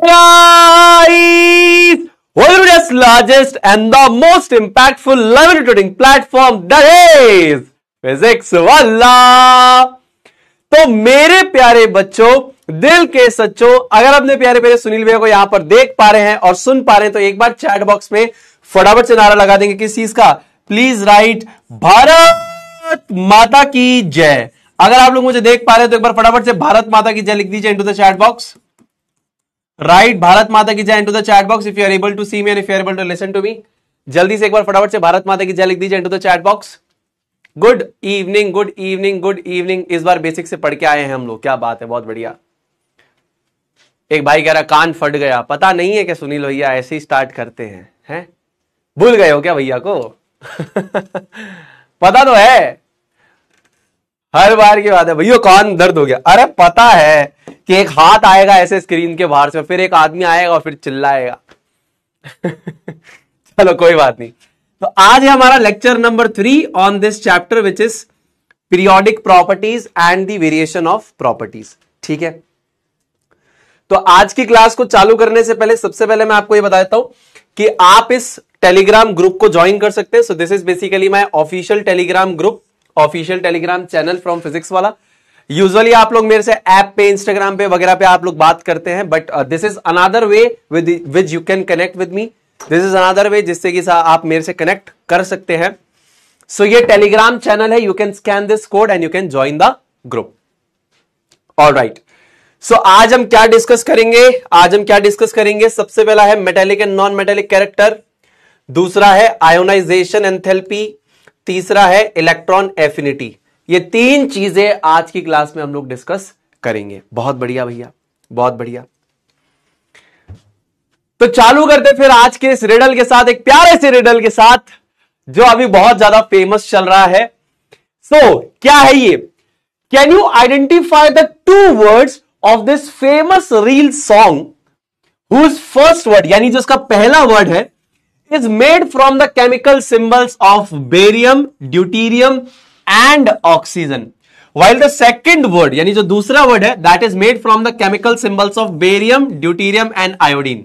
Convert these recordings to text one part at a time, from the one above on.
Guys, world's largest and the most impactful live tutoring platform that is Physics वाला। तो मेरे प्यारे बच्चों, दिल के सच्चों, अगर अपने प्यारे प्यारे सुनील भैया को यहां पर देख पा रहे हैं और सुन पा रहे हैं तो एक बार चैट बॉक्स में फटाफट से नारा लगा देंगे किस चीज का। प्लीज राइट भारत माता की जय। अगर आप लोग मुझे देख पा रहे हैं तो एक बार फटाफट से भारत माता की जय लिख दीजिए into the chat box. Right, Bharat माता की जय into the chat box if you are able to see me and if you are able to listen to me. जल्दी से एक बार फटाफट से भारत माता की जय लिख दीजिए into the chat box. Good evening, good evening, good evening. इस बार बेसिक से पढ़ के आए हैं हम लोग, क्या बात है, बहुत बढ़िया। एक भाई कह रहा कान फट गया, पता नहीं है कि सुनील भैया ऐसे ही स्टार्ट करते हैं? भूल गए हो क्या भैया को? पता तो है, हर बार की बात है भैया कान दर्द हो गया। अरे पता है कि एक हाथ आएगा ऐसे स्क्रीन के बाहर से, फिर एक आदमी आएगा और फिर चिल्लाएगा। चलो कोई बात नहीं। तो आज है हमारा lecture number 3 on this chapter which is periodic properties and the variation of properties. ठीक है, तो आज की क्लास को चालू करने से पहले सबसे पहले मैं आपको ये बता देता हूं कि आप इस टेलीग्राम ग्रुप को ज्वाइन कर सकते हैं। So this is basically my official Telegram group, official Telegram channel from physics वाला। यूजुअली आप लोग मेरे से ऐप पे, इंस्टाग्राम पे वगैरह पे आप लोग बात करते हैं, but this is another way with you can connect with me. This is another way जिससे कि आप मेरे से कनेक्ट कर सकते हैं। सो ये टेलीग्राम चैनल है, you can scan this code and you can join the group. Alright, so आज हम क्या डिस्कस करेंगे? सबसे पहला है metallic and non metallic character, दूसरा है आयोनाइजेशन एंथैल्पी, तीसरा है इलेक्ट्रॉन एफिनिटी। ये तीन चीजें आज की क्लास में हम लोग डिस्कस करेंगे। बहुत बढ़िया भैया, बहुत बढ़िया। तो चालू करते फिर आज के इस रिडल के साथ, एक प्यारे से रिडल के साथ जो अभी बहुत ज्यादा फेमस चल रहा है। सो क्या है ये? Can you identify the 2 words of this famous reel song whose first word, यानी जो उसका पहला वर्ड है, is made from the chemical symbols of barium, deuterium and oxygen, while the second word यानी जो दूसरा वर्ड है that is made from the chemical symbols of barium, deuterium and iodine।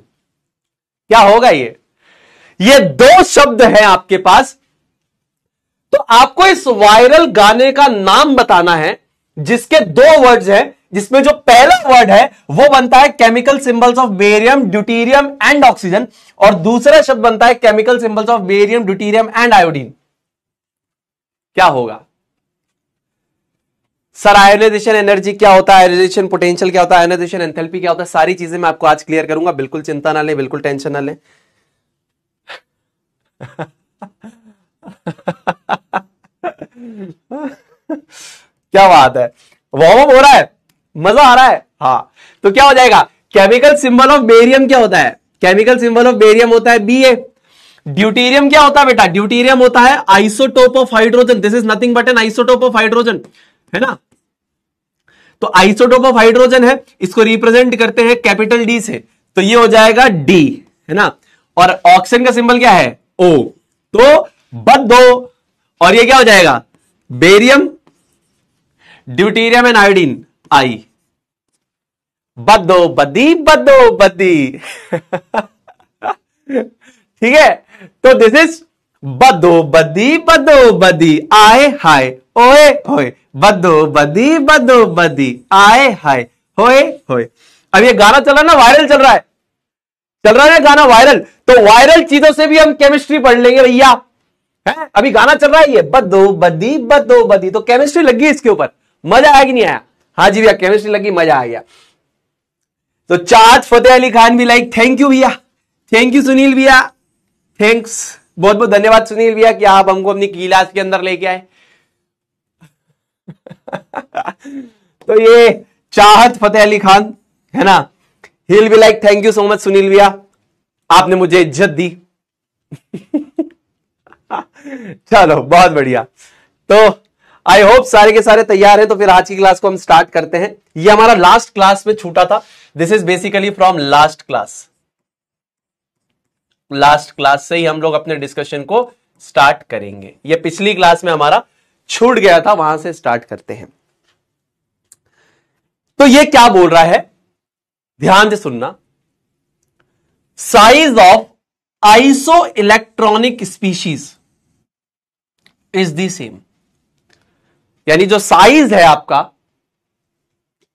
क्या होगा ये 2 शब्द हैं आपके पास। तो आपको इस वायरल गाने का नाम बताना है जिसके 2 वर्ड्स हैं, जिसमें जो पहला वर्ड है वो बनता है chemical symbols of barium, deuterium and oxygen, और दूसरा शब्द बनता है chemical symbols of barium, deuterium and iodine. क्या होगा सर? आयोनाइजेशन एनर्जी क्या होता है, आयोनाइजेशन पोटेंशियल क्या होता है, आयोनाइजेशन एंथैल्पी क्या होता है, सारी चीजें मैं आपको आज क्लियर करूंगा। बिल्कुल चिंता ना लें, बिल्कुल टेंशन ना लें। क्या बात है, वार्म अप हो रहा है, मजा आ रहा है। हाँ, तो क्या हो जाएगा? केमिकल सिंबल ऑफ बेरियम क्या होता है? केमिकल सिंबल ऑफ बेरियम होता है Ba। ड्यूटीरियम क्या होता है बेटा? ड्यूटीरियम होता है isotope of hydrogen. This is nothing but N isotope of hydrogen, है ना? तो आइसोटोप ऑफ हाइड्रोजन है, इसको रिप्रेजेंट करते हैं कैपिटल D से, तो ये हो जाएगा D, है ना? और ऑक्सीजन का सिंबल क्या है? O। तो बद दो, और ये क्या हो जाएगा? बेरियम, ड्यूटीरियम एंड आयोडीन, आई। बद्दो बद्दी, बद्दो बद्दी। ठीक है, तो दिस इज बद्दो बद्दी, बद्दो बद्दी, आए हाय ओए होए, बद्दो बद्दी, बद्दो बद्दी, आए हाय होए होए। अब ये गाना चल रहा है ना, वायरल चल रहा है, गाना वायरल। तो वायरल चीजों से भी हम केमिस्ट्री पढ़ लेंगे भैया, है? अभी गाना चल रहा है ये बद्दो बद्दी, बद्दो बद्दी, तो केमिस्ट्री लगी इसके ऊपर। मजा आया कि नहीं आया? हाँ जी भैया, केमिस्ट्री लगी, मजा आ गया। तो चाहत फतेह अली खान भी लाइक, थैंक यू भैया, थैंक यू सुनील भैया, थैंक्स, बहुत बहुत धन्यवाद सुनील भैया कि आप हमको अपनी क्लास के अंदर लेके आए। तो ये चाहत फतेह अली खान है ना, he will be like thank you so much Sunil भैया, आपने मुझे इज्जत दी। चलो बहुत बढ़िया। तो आई होप सारे के सारे तैयार हैं। तो फिर आज की क्लास को हम स्टार्ट करते हैं। ये हमारा लास्ट क्लास में छूटा था। This is basically from last class. Last class से ही हम लोग अपने डिस्कशन को स्टार्ट करेंगे। ये पिछली क्लास में हमारा छूट गया था, वहां से स्टार्ट करते हैं। तो ये क्या बोल रहा है, ध्यान से सुनना। Size of iso electronic species is the same, यानी जो साइज है आपका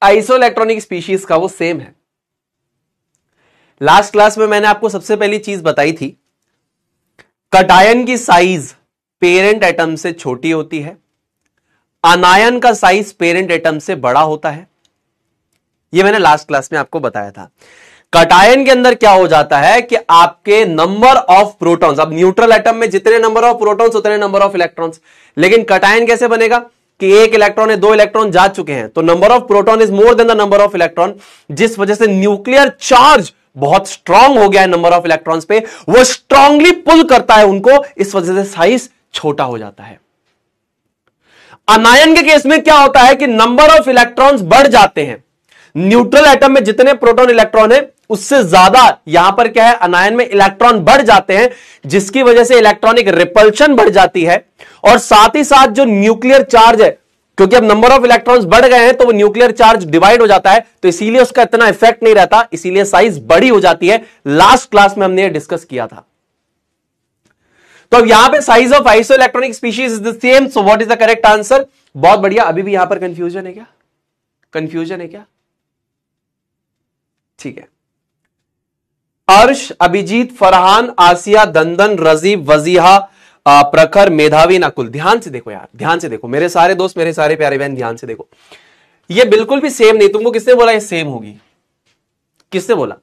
आइसो इलेक्ट्रॉनिक स्पीशीज का वो सेम है। लास्ट क्लास में मैंने आपको सबसे पहली चीज बताई थी, कटायन की साइज पेरेंट एटम से छोटी होती है, अनायन का साइज पेरेंट एटम से बड़ा होता है। यह मैंने लास्ट क्लास में आपको बताया था। कटायन के अंदर क्या हो जाता है कि आपके नंबर ऑफ प्रोटॉन्स, अब न्यूट्रल एटम में जितने नंबर ऑफ प्रोटॉन्स उतने नंबर ऑफ इलेक्ट्रॉन्स, लेकिन कटायन कैसे बनेगा कि एक इलेक्ट्रॉन है, दो इलेक्ट्रॉन जा चुके हैं, तो number of proton is more than the number of electron, जिस वजह से न्यूक्लियर चार्ज बहुत स्ट्रांग हो गया है नंबर ऑफ इलेक्ट्रॉन्स पे, वो स्ट्रांगली पुल करता है उनको, इस वजह से साइज छोटा हो जाता है। अनायन के केस में क्या होता है कि नंबर ऑफ इलेक्ट्रॉन्स बढ़ जाते हैं, न्यूट्रल एटम में जितने प्रोटॉन इलेक्ट्रॉन है उससे ज्यादा यहां पर क्या है, अनायन में इलेक्ट्रॉन बढ़ जाते हैं, जिसकी वजह से इलेक्ट्रॉनिक रिपल्शन बढ़ जाती है, और साथ ही साथ जो न्यूक्लियर चार्ज है, क्योंकि अब नंबर ऑफ इलेक्ट्रॉन्स बढ़ गए हैं तो वो न्यूक्लियर चार्ज डिवाइड हो जाता है, तो इसीलिए उसका इतना इफेक्ट नहीं रहता, इसीलिए साइज बड़ी हो जाती है। लास्ट क्लास में हमने ये डिस्कस किया था। तो अब यहां पे size of iso electronic species is the same, so what is the correct answer? बहुत बढ़िया। अभी भी यहां पर कंफ्यूजन है क्या? कंफ्यूजन है क्या? ठीक है। अर्श, अभिजीत, फरहान, आसिया, दंदन, रजीब, वजीहा, प्रखर, मेधावी, नकुल, ध्यान से देखो यार, ध्यान से देखो मेरे सारे दोस्त, मेरे सारे प्यारे बहन, ध्यान से देखो। ये बिल्कुल भी सेम नहीं। तुमको किसने बोला ये सेम होगी? किसने बोला?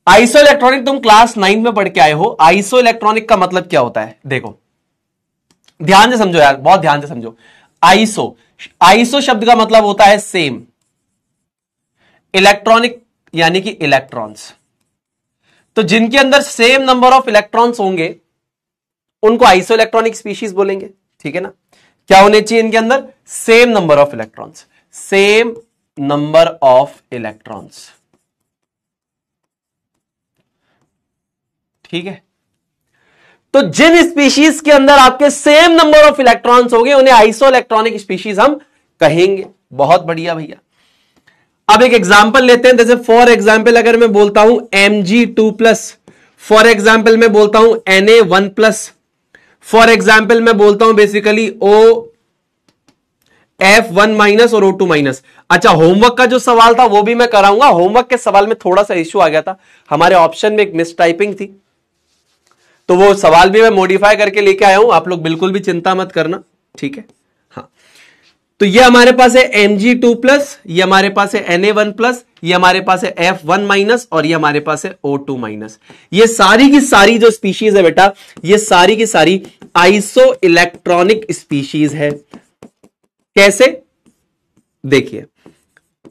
आइसो इलेक्ट्रॉनिक तुम क्लास 9 में पढ़ के आए हो। आइसो इलेक्ट्रॉनिक का मतलब क्या होता है? देखो ध्यान से समझो यार, बहुत ध्यान से समझो। आइसो, आइसो शब्द का मतलब होता है सेम, इलेक्ट्रॉनिक यानी कि इलेक्ट्रॉन्स, तो जिनके अंदर सेम नंबर ऑफ इलेक्ट्रॉन्स होंगे उनको आइसो इलेक्ट्रॉनिक स्पीशीज बोलेंगे। ठीक है ना? क्या होने चाहिए इनके अंदर? Same number of electrons, same number of electrons. ठीक है? तो जिन स्पीशीज के अंदर आपके सेम नंबर ऑफ इलेक्ट्रॉन्स होंगे उन्हें आइसो इलेक्ट्रॉनिक स्पीशीज हम कहेंगे। बहुत बढ़िया भैया। अब एक एग्जांपल लेते हैं। जैसे फॉर एग्जांपल अगर मैं बोलता हूं Mg2+, फॉर एग्जांपल मैं बोलता हूं Na1+, फॉर एग्जांपल मैं बोलता हूं बेसिकली OF1- और O2-। अच्छा, होमवर्क का जो सवाल था वो भी मैं कराऊंगा। होमवर्क के सवाल में थोड़ा सा इश्यू आ गया था, हमारे ऑप्शन में एक मिस टाइपिंग थी, तो वो सवाल भी मैं मॉडिफाई करके लेके आया हूं। आप लोग बिल्कुल भी चिंता मत करना। ठीक है? हाँ, तो ये हमारे पास है Mg2+, ये हमारे पास है Na1+, ये हमारे पास है F1- और ये हमारे पास है O2-। ये सारी की सारी जो स्पीशीज है बेटा, ये सारी की सारी आइसो इलेक्ट्रॉनिक स्पीशीज है। कैसे? देखिए,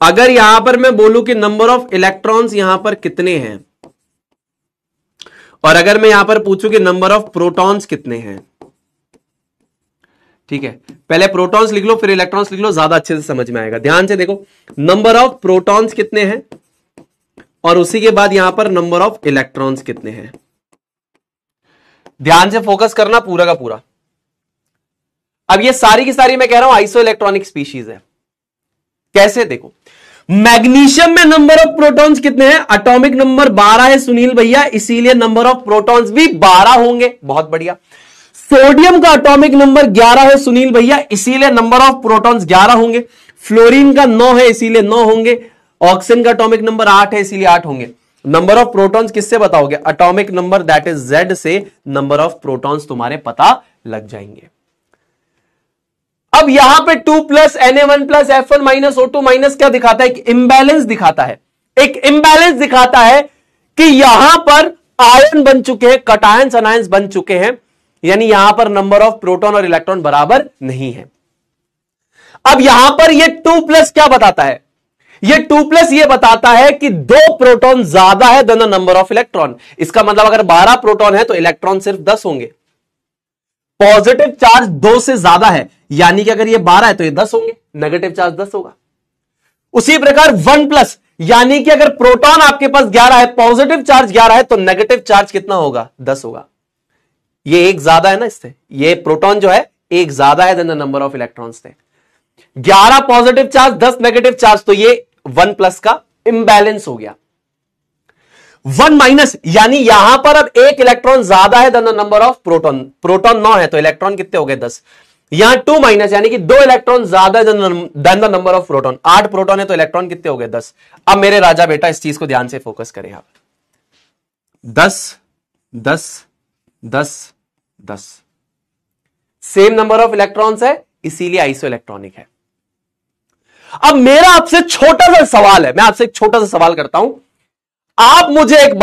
अगर यहां पर मैं बोलूं कि नंबर ऑफ इलेक्ट्रॉन्स यहां पर कितने हैं, और अगर मैं यहां पर पूछूं कि नंबर ऑफ प्रोटॉन्स कितने हैं, ठीक है, पहले प्रोटॉन्स लिख लो फिर इलेक्ट्रॉन्स लिख लो, ज्यादा अच्छे से समझ में आएगा। ध्यान से देखो, नंबर ऑफ प्रोटॉन्स कितने हैं और उसी के बाद यहां पर नंबर ऑफ इलेक्ट्रॉन्स कितने हैं। ध्यान से फोकस करना पूरा का पूरा। अब ये सारी की सारी मैं कह रहा हूं आइसो इलेक्ट्रॉनिक स्पीशीज है। कैसे? देखो, मैग्नीशियम में नंबर ऑफ प्रोटॉन्स कितने हैं? एटॉमिक नंबर 12 है सुनील भैया, इसीलिए नंबर ऑफ प्रोटॉन्स भी 12 होंगे। बहुत बढ़िया। सोडियम का एटॉमिक नंबर 11 है सुनील भैया, इसीलिए नंबर ऑफ प्रोटॉन्स 11 होंगे। फ्लोरीन का 9 है इसीलिए 9 होंगे। ऑक्सीजन का एटॉमिक नंबर 8 है इसीलिए 8 होंगे। नंबर ऑफ प्रोटॉन्स किससे बताओगे? Atomic number that is Z से नंबर ऑफ प्रोटॉन्स तुम्हारे पता लग जाएंगे। अब यहां पे 2+, Na1+, F1- O2- क्या दिखाता है? एक इंबैलेंस दिखाता है। एक इंबैलेंस दिखाता है कि यहां पर आयन बन चुके हैं, कटायंस अनायंस बन चुके हैं, यानी यहां पर नंबर ऑफ प्रोटॉन और इलेक्ट्रॉन बराबर नहीं है। अब यहां पर ये 2+ क्या बताता है? ये 2+ ये बताता है कि 2 प्रोटॉन ज्यादा है than the number of electron. इसका मतलब अगर 12 प्रोटॉन है तो इलेक्ट्रॉन सिर्फ 10 होंगे। पॉजिटिव चार्ज 2 से ज्यादा है, यानी कि अगर ये 12 है तो ये 10 होंगे, नेगेटिव चार्ज 10 होगा। उसी प्रकार 1+, यानी कि अगर प्रोटॉन आपके पास 11 है, पॉजिटिव चार्ज 11 है, तो नेगेटिव चार्ज कितना होगा? 10 होगा। ये एक ज्यादा है ना इससे, ये प्रोटॉन जो है एक ज्यादा है than the number of electrons थे। 11 पॉजिटिव चार्ज, 10 नेगेटिव चार्ज, तो ये 1+ का इंबैलेंस हो गया। 1 माइनस, यानी यहां पर अब एक इलेक्ट्रॉन ज्यादा है than the number of proton. Proton 9 है तो इलेक्ट्रॉन कितने हो गए 10। यहां 2 माइनस, यानी कि 2 इलेक्ट्रॉन ज्यादा than the number of proton. 8 proton है तो इलेक्ट्रॉन कितने हो गए 10। अब मेरे राजा बेटा इस चीज को ध्यान से फोकस करें आप। 10 10 10 10 सेम नंबर ऑफ इलेक्ट्रॉन्स है, इसीलिए आइसो इलेक्ट्रॉनिक है। अब मेरा आपसे छोटा सा सवाल है, मैं आपसे एक छोटा सा सवाल करता हूं। आप मुझे एक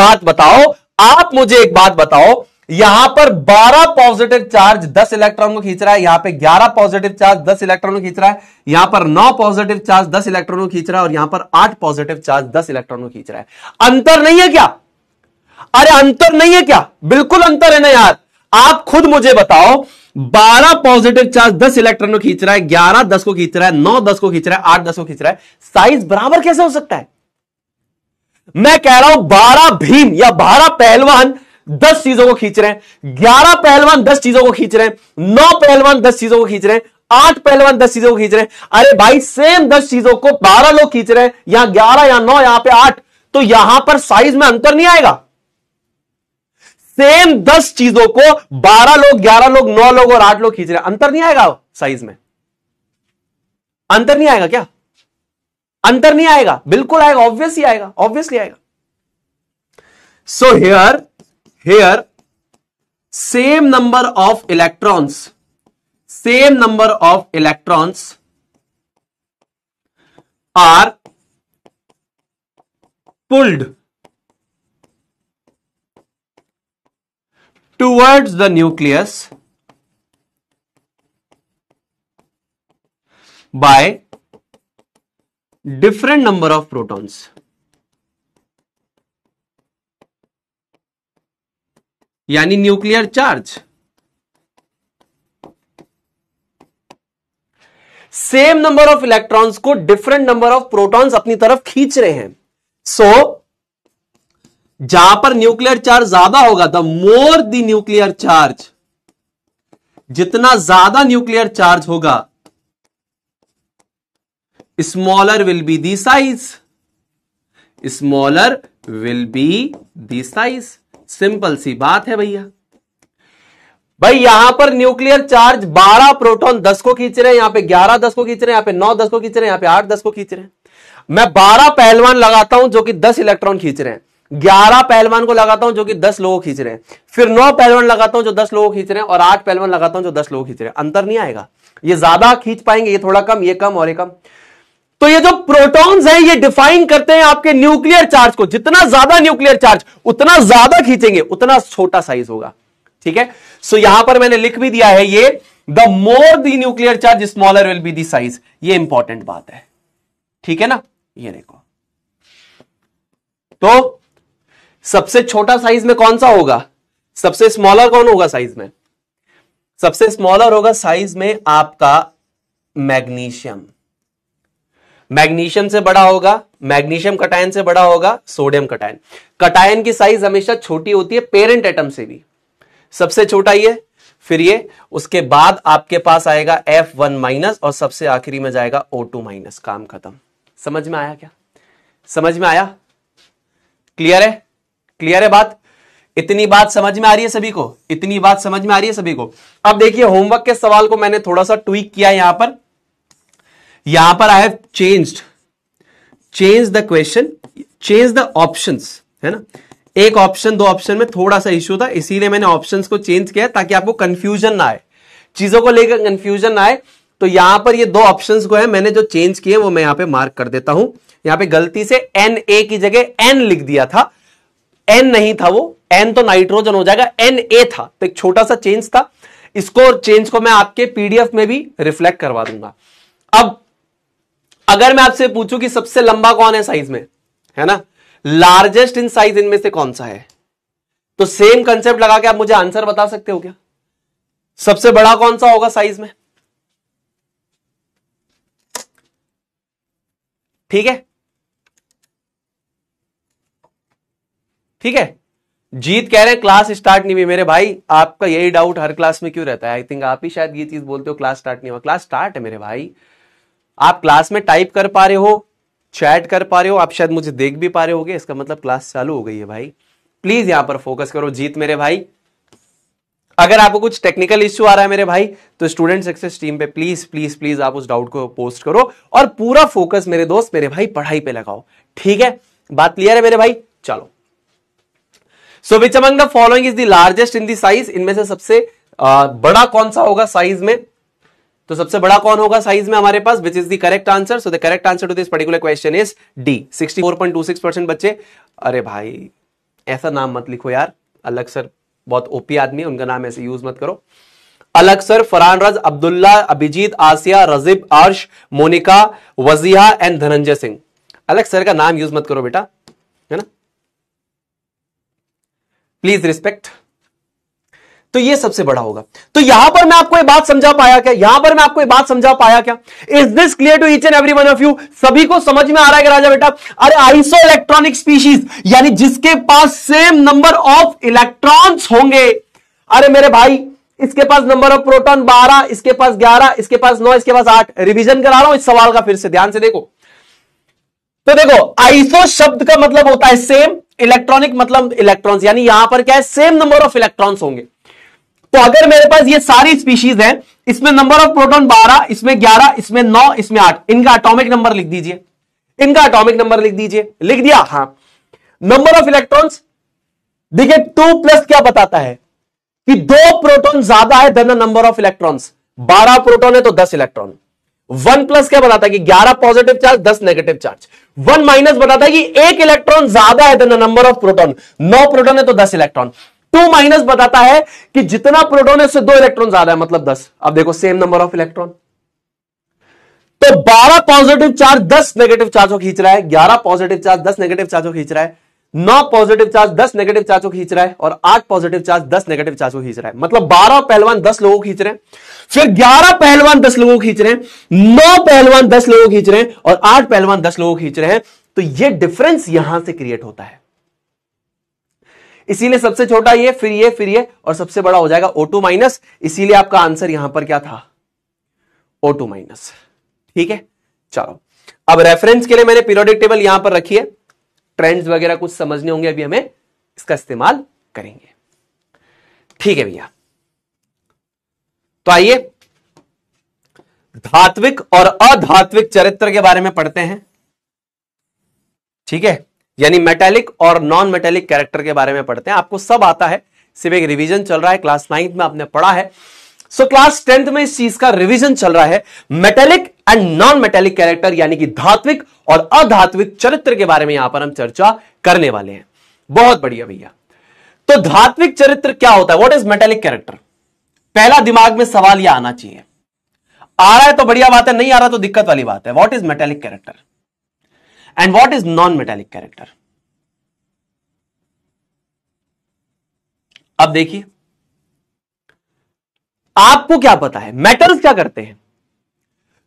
बात बताओ, यहां पर 12 पॉजिटिव चार्ज 10 इलेक्ट्रॉन को खींच रहा है, यहां पे 11 पॉजिटिव चार्ज 10 इलेक्ट्रॉन को खींच रहा है, यहां पर 9 पॉजिटिव चार्ज 10 इलेक्ट्रॉन को खींच रहा है, और यहां पर 8 पॉजिटिव चार्ज 10 इलेक्ट्रॉन को खींच रहा है। अंतर नहीं है क्या? अरे अंतर नहीं है क्या? बिल्कुल अंतर है ना यार। आप खुद मुझे बताओ, 12 पॉजिटिव चार्ज 10 इलेक्ट्रॉन को खींच रहा है, 11 10 को खींच रहा है, 9 10 को खींच रहा है, 8 10 को खींच रहा है, साइज बराबर कैसे हो सकता है? मैं कह रहा हूं 12 भीम या 12 पहलवान 10 चीजों को खींच रहे हैं, 11 पहलवान 10 चीजों को खींच रहे हैं, 9 पहलवान 10 चीजों को खींच रहे हैं, 8 पहलवान 10 चीजों को खींच रहे हैं। अरे भाई सेम 10 चीजों को 12 लोग खींच रहे हैं, यहां 11 यहां 9 यहां पे 8, तो यहां पर साइज में अंतर नहीं आएगा। सेम 10 चीजों को 12 लोग 11 लोग 9 लोग और 8 लोग खींच रहे हैं, अंतर नहीं आएगा साइज में? अंतर नहीं आएगा क्या? अंतर नहीं आएगा? बिल्कुल आएगा, ऑब्वियसली आएगा, ऑब्वियसली आएगा। So here same number of electrons are pulled towards the nucleus by different number of protons. यानी nuclear charge same number of electrons को डिफरेंट नंबर ऑफ प्रोटॉन्स अपनी तरफ खींच रहे हैं। जहां पर न्यूक्लियर चार्ज ज्यादा होगा, the more the nuclear charge, जितना ज्यादा न्यूक्लियर चार्ज होगा, smaller will be the size, smaller will be the size. Simple सी बात है भैया। भाई यहां पर न्यूक्लियर चार्ज 12 प्रोटॉन 10 को खींच रहे हैं, यहां पे 11 10 को खींच रहे हैं, यहां पे 9 10 को खींच रहे हैं, यहां पे 8 10 को खींच रहे हैं। मैं 12 पहलवान लगाता हूं जो कि 10 इलेक्ट्रॉन खींच रहे हैं, 11 पहलवान को लगाता हूं जो कि 10 लोगों खींच रहे हैं, फिर 9 पहलवान लगाता हूं जो 10 लोगों खींच रहे हैं, और 8 पहलवान लगाता हूं जो 10 लोगों खींच रहे हैं। अंतर नहीं आएगा? ये ज्यादा खींच पाएंगे, ये थोड़ा कम, ये कम और ये कम। तो ये जो प्रोटॉन्स हैं ये डिफाइन करते हैं आपके न्यूक्लियर चार्ज को। जितना ज्यादा न्यूक्लियर चार्ज उतना ज्यादा खींचेंगे, उतना छोटा साइज होगा। ठीक है, सो यहां पर मैंने लिख भी दिया है ये, the more the nuclear charge smaller will be the size. ये इंपॉर्टेंट बात है, ठीक है ना? ये देखो, तो सबसे छोटा साइज में कौन सा होगा? सबसे स्मॉलर कौन होगा साइज में? सबसे स्मॉलर होगा साइज में आपका मैग्नीशियम। मैग्नीशियम से बड़ा होगा, मैग्नीशियम कटायन से बड़ा होगा सोडियम कटायन। कटायन की साइज हमेशा छोटी होती है पेरेंट एटम से भी, सबसे छोटा ये, फिर ये, उसके बाद आपके पास आएगा F1 माइनस, और सबसे आखिरी में जाएगा O2 माइनस। काम खत्म। समझ में आया क्या? समझ में आया? क्लियर है? क्लियर है बात? इतनी बात समझ में आ रही है सभी को? इतनी बात समझ में आ रही है सभी को? अब देखिए होमवर्क के सवाल को मैंने थोड़ा सा ट्वीक किया यहां पर I have change the question, change the options, है ना? एक ऑप्शन दो ऑप्शन में थोड़ा सा इश्यू था, इसीलिए मैंने ऑप्शंस को चेंज किया ताकि आपको कंफ्यूजन ना आए, चीजों को लेकर कंफ्यूजन ना आए। तो यहां पर ये दो ऑप्शंस को है मैंने जो चेंज किए वो मैं यहां पे मार्क कर देता हूं। यहां पे गलती से Na की जगह N लिख दिया था, N नहीं था वो, N तो नाइट्रोजन हो जाएगा, Na था, तो एक छोटा सा चेंज था। इसको चेंज को मैं आपके पीडीएफ में भी रिफ्लेक्ट करवा दूंगा। अब अगर मैं आपसे पूछूं कि सबसे लंबा कौन है साइज में, है ना, लार्जेस्ट इन साइज इनमें से कौन सा है, तो सेम कंसेप्ट लगा के आप मुझे आंसर बता सकते हो क्या? सबसे बड़ा कौन सा होगा साइज में? ठीक है, ठीक है। जीत कह रहे हैं क्लास स्टार्ट नहीं हुई। मेरे भाई आपका यही डाउट हर क्लास में क्यों रहता है? आई थिंक आप ही शायद ये चीज बोलते हो क्लास स्टार्ट नहीं हुआ। क्लास स्टार्ट है मेरे भाई, आप क्लास में टाइप कर पा रहे हो, चैट कर पा रहे हो, आप शायद मुझे देख भी पा रहे होगे, इसका मतलब क्लास चालू हो गई है भाई। प्लीज यहां पर फोकस करो जीत मेरे भाई। अगर आपको कुछ टेक्निकल इश्यू आ रहा है मेरे भाई, तो स्टूडेंट सक्सेस टीम पे प्लीज प्लीज प्लीज आप उस डाउट को पोस्ट करो और पूरा फोकस मेरे दोस्त मेरे भाई पढ़ाई पे लगाओ, ठीक है? बात क्लियर है मेरे भाई? चलो, so which among the following is the largest in the size, इनमें से सबसे बड़ा कौन सा होगा साइज में? तो सबसे बड़ा कौन होगा साइज में हमारे पास? Which is the correct answer? So the correct answer to this particular question is D, 64.26% बच्चे। अरे भाई ऐसा नाम मत लिखो यार, अलग सर बहुत ओपी आदमी है, उनका नाम ऐसे यूज मत करो। अलग सर, फरहान रज, अब्दुल्ला, अभिजीत, आसिया, रजिब, अर्श, मोनिका, वजीहा एंड धनंजय सिंह। अलग सर का नाम यूज मत करो बेटा, है ना? Please respect. तो ये सबसे बड़ा होगा। तो यहां पर मैं आपको ये बात समझा पाया क्या? यहां पर मैं आपको ये बात समझा पाया क्या? Is this clear to each and every one of you? सभी को समझ में आ रहा है कि राजा बेटा? अरे आइसो इलेक्ट्रॉनिक स्पीशीज यानी जिसके पास सेम नंबर ऑफ इलेक्ट्रॉन्स होंगे। अरे मेरे भाई इसके पास नंबर ऑफ प्रोटॉन 12, इसके पास 11, इसके पास 9, इसके पास 8। रिवीजन करा रहा हूं इस सवाल का, फिर से ध्यान से देखो। तो देखो आइसो शब्द का मतलब होता है सेम, इलेक्ट्रॉनिक मतलब इलेक्ट्रॉन्स, यानी यहां पर क्या है? सेम नंबर ऑफ इलेक्ट्रॉन्स होंगे। तो अगर मेरे पास ये सारी स्पीशीज है, इसमें नंबर ऑफ प्रोटॉन 12, इसमें 11, इसमें 9, इसमें 8, इनका एटॉमिक नंबर लिख दीजिए, इनका एटॉमिक नंबर लिख दीजिए। लिख दिया? हां। नंबर ऑफ इलेक्ट्रॉन्स देखिए 2 प्लस क्या बताता है कि 2 प्रोटॉन ज्यादा है than the number of electrons. 12 proton है तो 10 इलेक्ट्रॉन। 1 प्लस क्या बताता है कि 11 positive charge 10 negative charge. 1 minus बताता है कि 1 इलेक्ट्रॉन ज्यादा है than the number of proton. 9 proton है तो 10 इलेक्ट्रॉन। 2 माइनस बताता है कि जितना प्रोटॉन है उससे 2 इलेक्ट्रॉन ज्यादा है, मतलब 10। अब देखो सेम नंबर ऑफ इलेक्ट्रॉन, तो 12 पॉजिटिव चार्ज 10 नेगेटिव चार्ज को खींच रहा है, 11 पॉजिटिव चार्ज 10 नेगेटिव चार्ज को खींच रहा है, 9 पॉजिटिव चार्ज 10 नेगेटिव चार्ज को खींच रहा है और 8 पॉजिटिव चार्ज 10 नेगेटिव चार्ज को खींच रहा है। मतलब 12 पहलवान 10 लोगों को खींच रहे हैं, फिर 11 पहलवान 10 लोगों को खींच रहे हैं, 9 पहलवान 10 लोगों को खींच रहे हैं और 8 पहलवान 10 लोगों को खींच रहे हैं। तो यह डिफरेंस यहां से क्रिएट होता है। इसीलिए सबसे छोटा ये, फिर ये, फिर ये और सबसे बड़ा हो जाएगा O2 माइनस। इसीलिए आपका आंसर यहां पर क्या था? O2 minus. ठीक है, चलो अब रेफरेंस के लिए मैंने पीरियोडिक टेबल यहां पर रखी है। ट्रेंड्स वगैरह कुछ समझने होंगे, अभी हमें इसका इस्तेमाल करेंगे। ठीक है भैया, तो आइए धात्विक और अधात्विक चरित्र के बारे में पढ़ते हैं। ठीक है, यानी मेटेलिक और नॉन मेटेलिक कैरेक्टर के बारे में पढ़ते हैं। आपको सब आता है, सिर्फ एक रिवीजन चल रहा है। क्लास 9th में आपने पढ़ा है, सो क्लास 10th में इस चीज का रिवीजन चल रहा है। Metallic and non metallic character यानी कि धात्विक और अधात्विक चरित्र के बारे में यहां पर हम चर्चा करने वाले हैं। बहुत बढ़िया भैया। तो धात्विक चरित्र क्या होता है? What is metallic character? पहला दिमाग में सवाल यह आना चाहिए। आ रहा है तो बढ़िया बात है, नहीं आ रहा तो दिक्कत वाली बात है। What is metallic character and what is non metallic character? अब देखिए, आपको क्या पता है मेटल्स क्या करते हैं?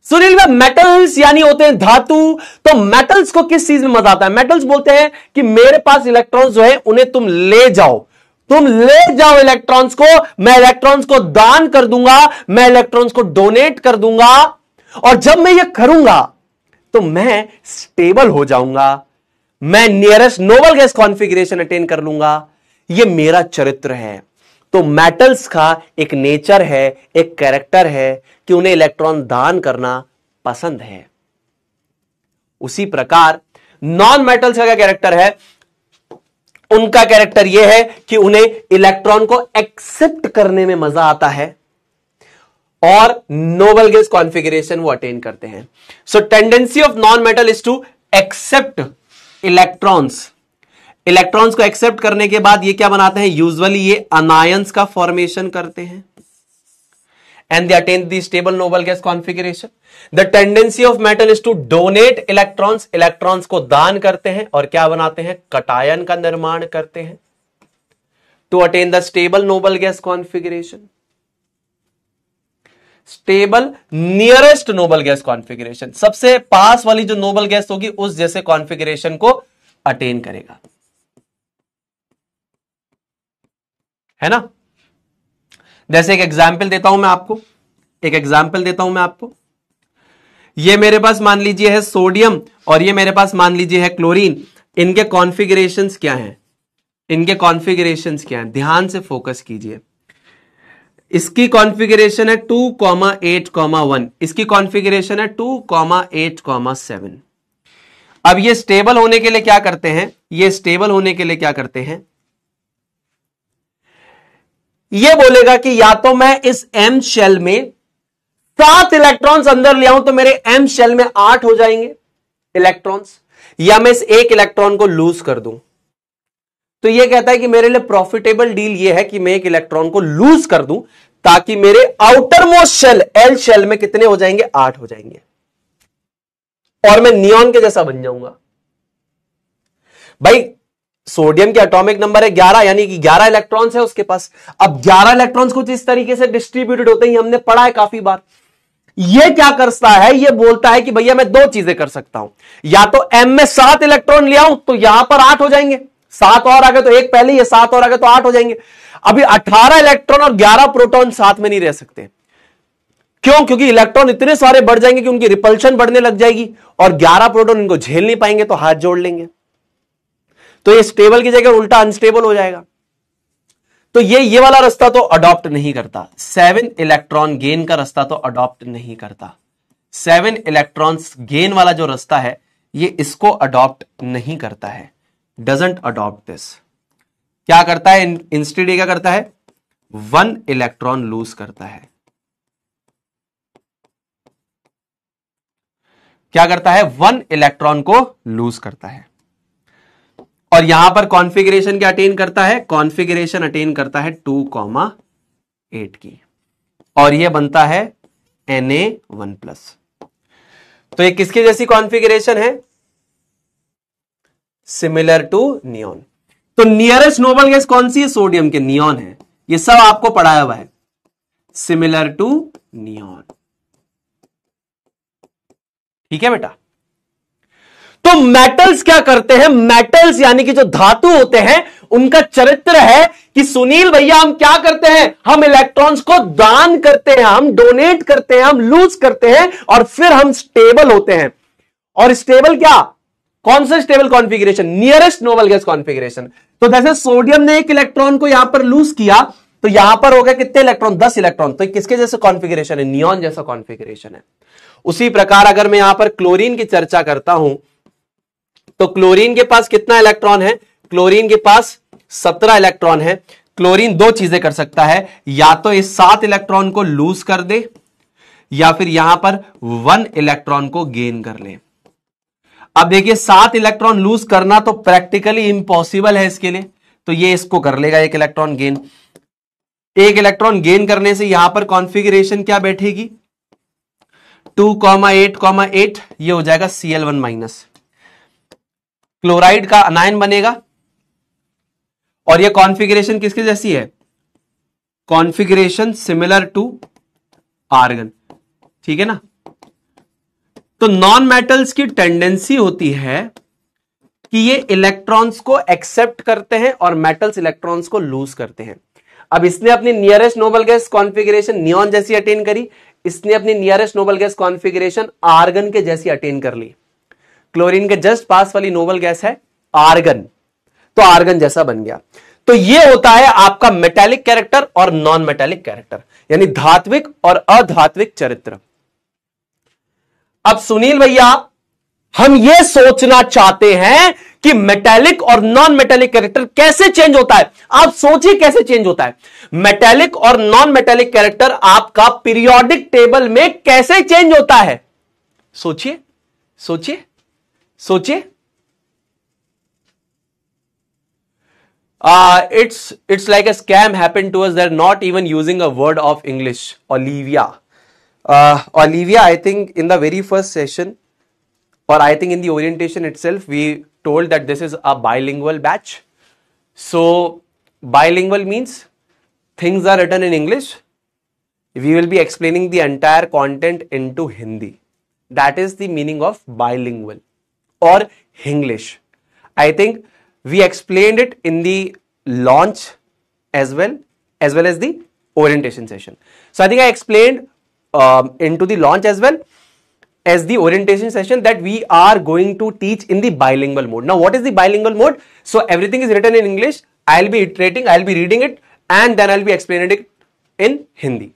सुनील भाई मेटल्स यानी होते हैं धातु। तो मेटल्स को किस चीज में मजा आता है? मेटल्स बोलते हैं कि मेरे पास इलेक्ट्रॉन्स जो है उन्हें तुम ले जाओ, तुम ले जाओ इलेक्ट्रॉन्स को, मैं इलेक्ट्रॉन्स को दान कर दूंगा, मैं इलेक्ट्रॉन्स को डोनेट कर दूंगा और जब मैं ये करूंगा तो मैं स्टेबल हो जाऊंगा, मैं nearest noble gas configuration attain कर लूंगा। ये मेरा चरित्र है। तो मेटल्स का एक नेचर है, एक कैरेक्टर है कि उन्हें इलेक्ट्रॉन दान करना पसंद है। उसी प्रकार नॉन मेटल्स का क्या कैरेक्टर है? उनका कैरेक्टर यह है कि उन्हें इलेक्ट्रॉन को एक्सेप्ट करने में मजा आता है और नोबल गैस कॉन्फ़िगरेशन वो अटेन करते हैं। So tendency of non metal is to accept electrons. Electrons को एक्सेप्ट करने के बाद ये क्या बनाते हैं? यूजुअली ये अनायंस का फॉर्मेशन करते हैं and they attain the stable noble gas configuration. The tendency of metal is to donate electrons. Electrons को दान करते हैं और क्या बनाते हैं? कटायन का निर्माण करते हैं to attain the stable noble gas configuration, stable nearest noble gas configuration. सबसे पास वाली जो नोबल गैस होगी उस जैसे कॉन्फ़िगरेशन को अटेन करेगा, है ना? जैसे एक एग्जाम्पल देता हूं मैं आपको, ये मेरे पास मान लीजिए है सोडियम और ये मेरे पास मान लीजिए है क्लोरीन। इनके कॉन्फ़िगरेशंस क्या हैं? इनके कॉन्फ़िगरेशंस क्या हैं? ध्यान से फोकस कीजिए। इसकी कॉन्फ़िगरेशन है 2,8,1, इसकी कॉन्फ़िगरेशन है 2,8,7। अब ये स्टेबल होने के लिए क्या करते हैं? ये स्टेबल होने के लिए क्या करते हैं? ये बोलेगा कि या तो मैं इस एम शेल में 7 इलेक्ट्रॉन्स अंदर ले आऊं तो मेरे एम शेल में 8 हो जाएंगे इलेक्ट्रॉन्स, या मैं इस एक इलेक्ट्रॉन को लूज कर दूं। तो ये कहता है कि मेरे लिए प्रॉफिटेबल डील ये है कि मैं एक इलेक्ट्रॉन को लूज कर दूं ताकि मेरे outer most shell L shell में कितने हो जाएंगे? 8 हो जाएंगे और मैं नियॉन के जैसा बन जाऊंगा। भाई सोडियम के एटॉमिक नंबर है 11, यानी कि 11 इलेक्ट्रॉन्स है उसके पास। अब 11 इलेक्ट्रॉन्स कुछ इस तरीके से डिस्ट्रीब्यूटेड होते हैं, हमने पढ़ा है काफी बार। ये क्या करता है? ये बोलता है कि भैया मैं 2 चीजें कर सकता हूं, या तो एम में 7 इलेक्ट्रॉन ले आऊं तो यहां पर 8 हो जाएंगे, 7 और आ गए तो एक पहले, ये 7 और आ गए तो 8 हो जाएंगे। अभी 18 इलेक्ट्रॉन और 11 प्रोटॉन साथ में नहीं रह सकते। क्यों? क्योंकि इलेक्ट्रॉन इतने सारे बढ़ जाएंगे कि उनकी रिपल्शन बढ़ने लग जाएगी और 11 प्रोटॉन इनको झेल नहीं पाएंगे तो हाथ जोड़ लेंगे। तो ये स्टेबल की जगह उल्टा अनस्टेबल हो जाएगा। तो ये वाला रास्ता तो अडॉप्ट नहीं करता। 7 इलेक्ट्रॉन गेन का रास्ता तो अडॉप्ट नहीं करता। 7 इलेक्ट्रॉन्स गेन वाला जो रास्ता है ये इसको अडॉप्ट नहीं करता है, डजंट अडॉप्ट दिस। क्या करता है इंस्टेड? क्या करता है? 1 इलेक्ट्रॉन लूज करता है। क्या करता है? 1 इलेक्ट्रॉन को लूज करता है और यहां पर कॉन्फ़िगरेशन क्या अटेन करता है? कॉन्फ़िगरेशन अटेन करता है 2,8 की, और यह बनता है Na1+। तो ये किसके जैसी कॉन्फ़िगरेशन है? Similar to neon. तो नियरेस्ट नोबल गैस कौन सी है? सोडियम के, नियॉन है। ये सब आपको पढ़ाया हुआ है, सिमिलर टू नियॉन। ठीक है बेटा। तो मेटल्स क्या करते हैं? मेटल्स यानी कि जो धातु होते हैं उनका चरित्र है कि सुनील भैया हम क्या करते हैं? हम इलेक्ट्रॉन्स को दान करते हैं, हम डोनेट करते हैं, हम लूज करते हैं और फिर हम स्टेबल होते हैं। और स्टेबल क्या? कौन सा stable configuration? Nearest noble gas configuration. तो जैसे सोडियम ने एक इलेक्ट्रॉन को यहां पर लूज किया तो यहां पर हो गया कितने इलेक्ट्रॉन? 10 इलेक्ट्रॉन। तो किसके जैसे कॉन्फ़िगरेशन है? नियॉन जैसा कॉन्फ़िगरेशन है। उसी प्रकार अगर मैं यहां पर क्लोरीन की चर्चा करता हूं तो क्लोरीन के पास कितना इलेक्ट्रॉन है? क्लोरीन के पास 17 इलेक्ट्रॉन है। क्लोरीन 2 चीजें कर सकता है, या तो इस 7 इलेक्ट्रॉन को लूज कर दे या फिर यहां पर 1 इलेक्ट्रॉन को गेन कर ले। अब देखिए 7 इलेक्ट्रॉन लूज करना तो प्रैक्टिकली इंपॉसिबल है इसके लिए, तो ये इसको कर लेगा 1 इलेक्ट्रॉन गेन। 1 इलेक्ट्रॉन गेन करने से यहां पर कॉन्फ़िगरेशन क्या बैठेगी? 2,8,8, ये हो जाएगा Cl1-। क्लोराइड का अनायन बनेगा और ये कॉन्फ़िगरेशन किसके जैसी है? Configuration similar to argon. ठीक है ना। तो नॉन मेटल्स की टेंडेंसी होती है कि ये इलेक्ट्रॉन्स को एक्सेप्ट करते हैं और मेटल्स इलेक्ट्रॉन्स को लूज करते हैं। अब इसने अपनी nearest noble gas configuration neon जैसी अटेन करी, इसने अपनी nearest noble gas configuration argon के जैसी अटेन कर ली। क्लोरीन के जस्ट पास वाली नोबल गैस है आर्गन, तो आर्गन जैसा बन गया। तो ये होता है आपका मेटालिक कैरेक्टर और नॉन मेटालिक कैरेक्टर, यानी धात्विक और अधात्विक चरित्र। अब सुनील भैया हम ये सोचना चाहते हैं कि मेटालिक और नॉन मेटालिक कैरेक्टर कैसे चेंज होता है। आप सोचिए कैसे चेंज होता है। मेटालिक और नॉन मेटालिक कैरेक्टर आपका पीरियोडिक टेबल में कैसे चेंज होता है? सोचिए सोचिए सोचिए। It's like a scam happened to us. They're not even using a word of English. Olivia, I think in the very first session, or I think in the orientation itself, we told that this is a bilingual batch. So bilingual means things are written in English. We will be explaining the entire content into Hindi. That is the meaning of bilingual or Hinglish. I think we explained it in the launch as well as the orientation session. So I think I explained into the launch as well. as the orientation session that we are going to teach in the bilingual mode. Now what is the bilingual mode? So everything is written in English, I'll be iterating, I'll be reading it and then I'll be explaining it in Hindi.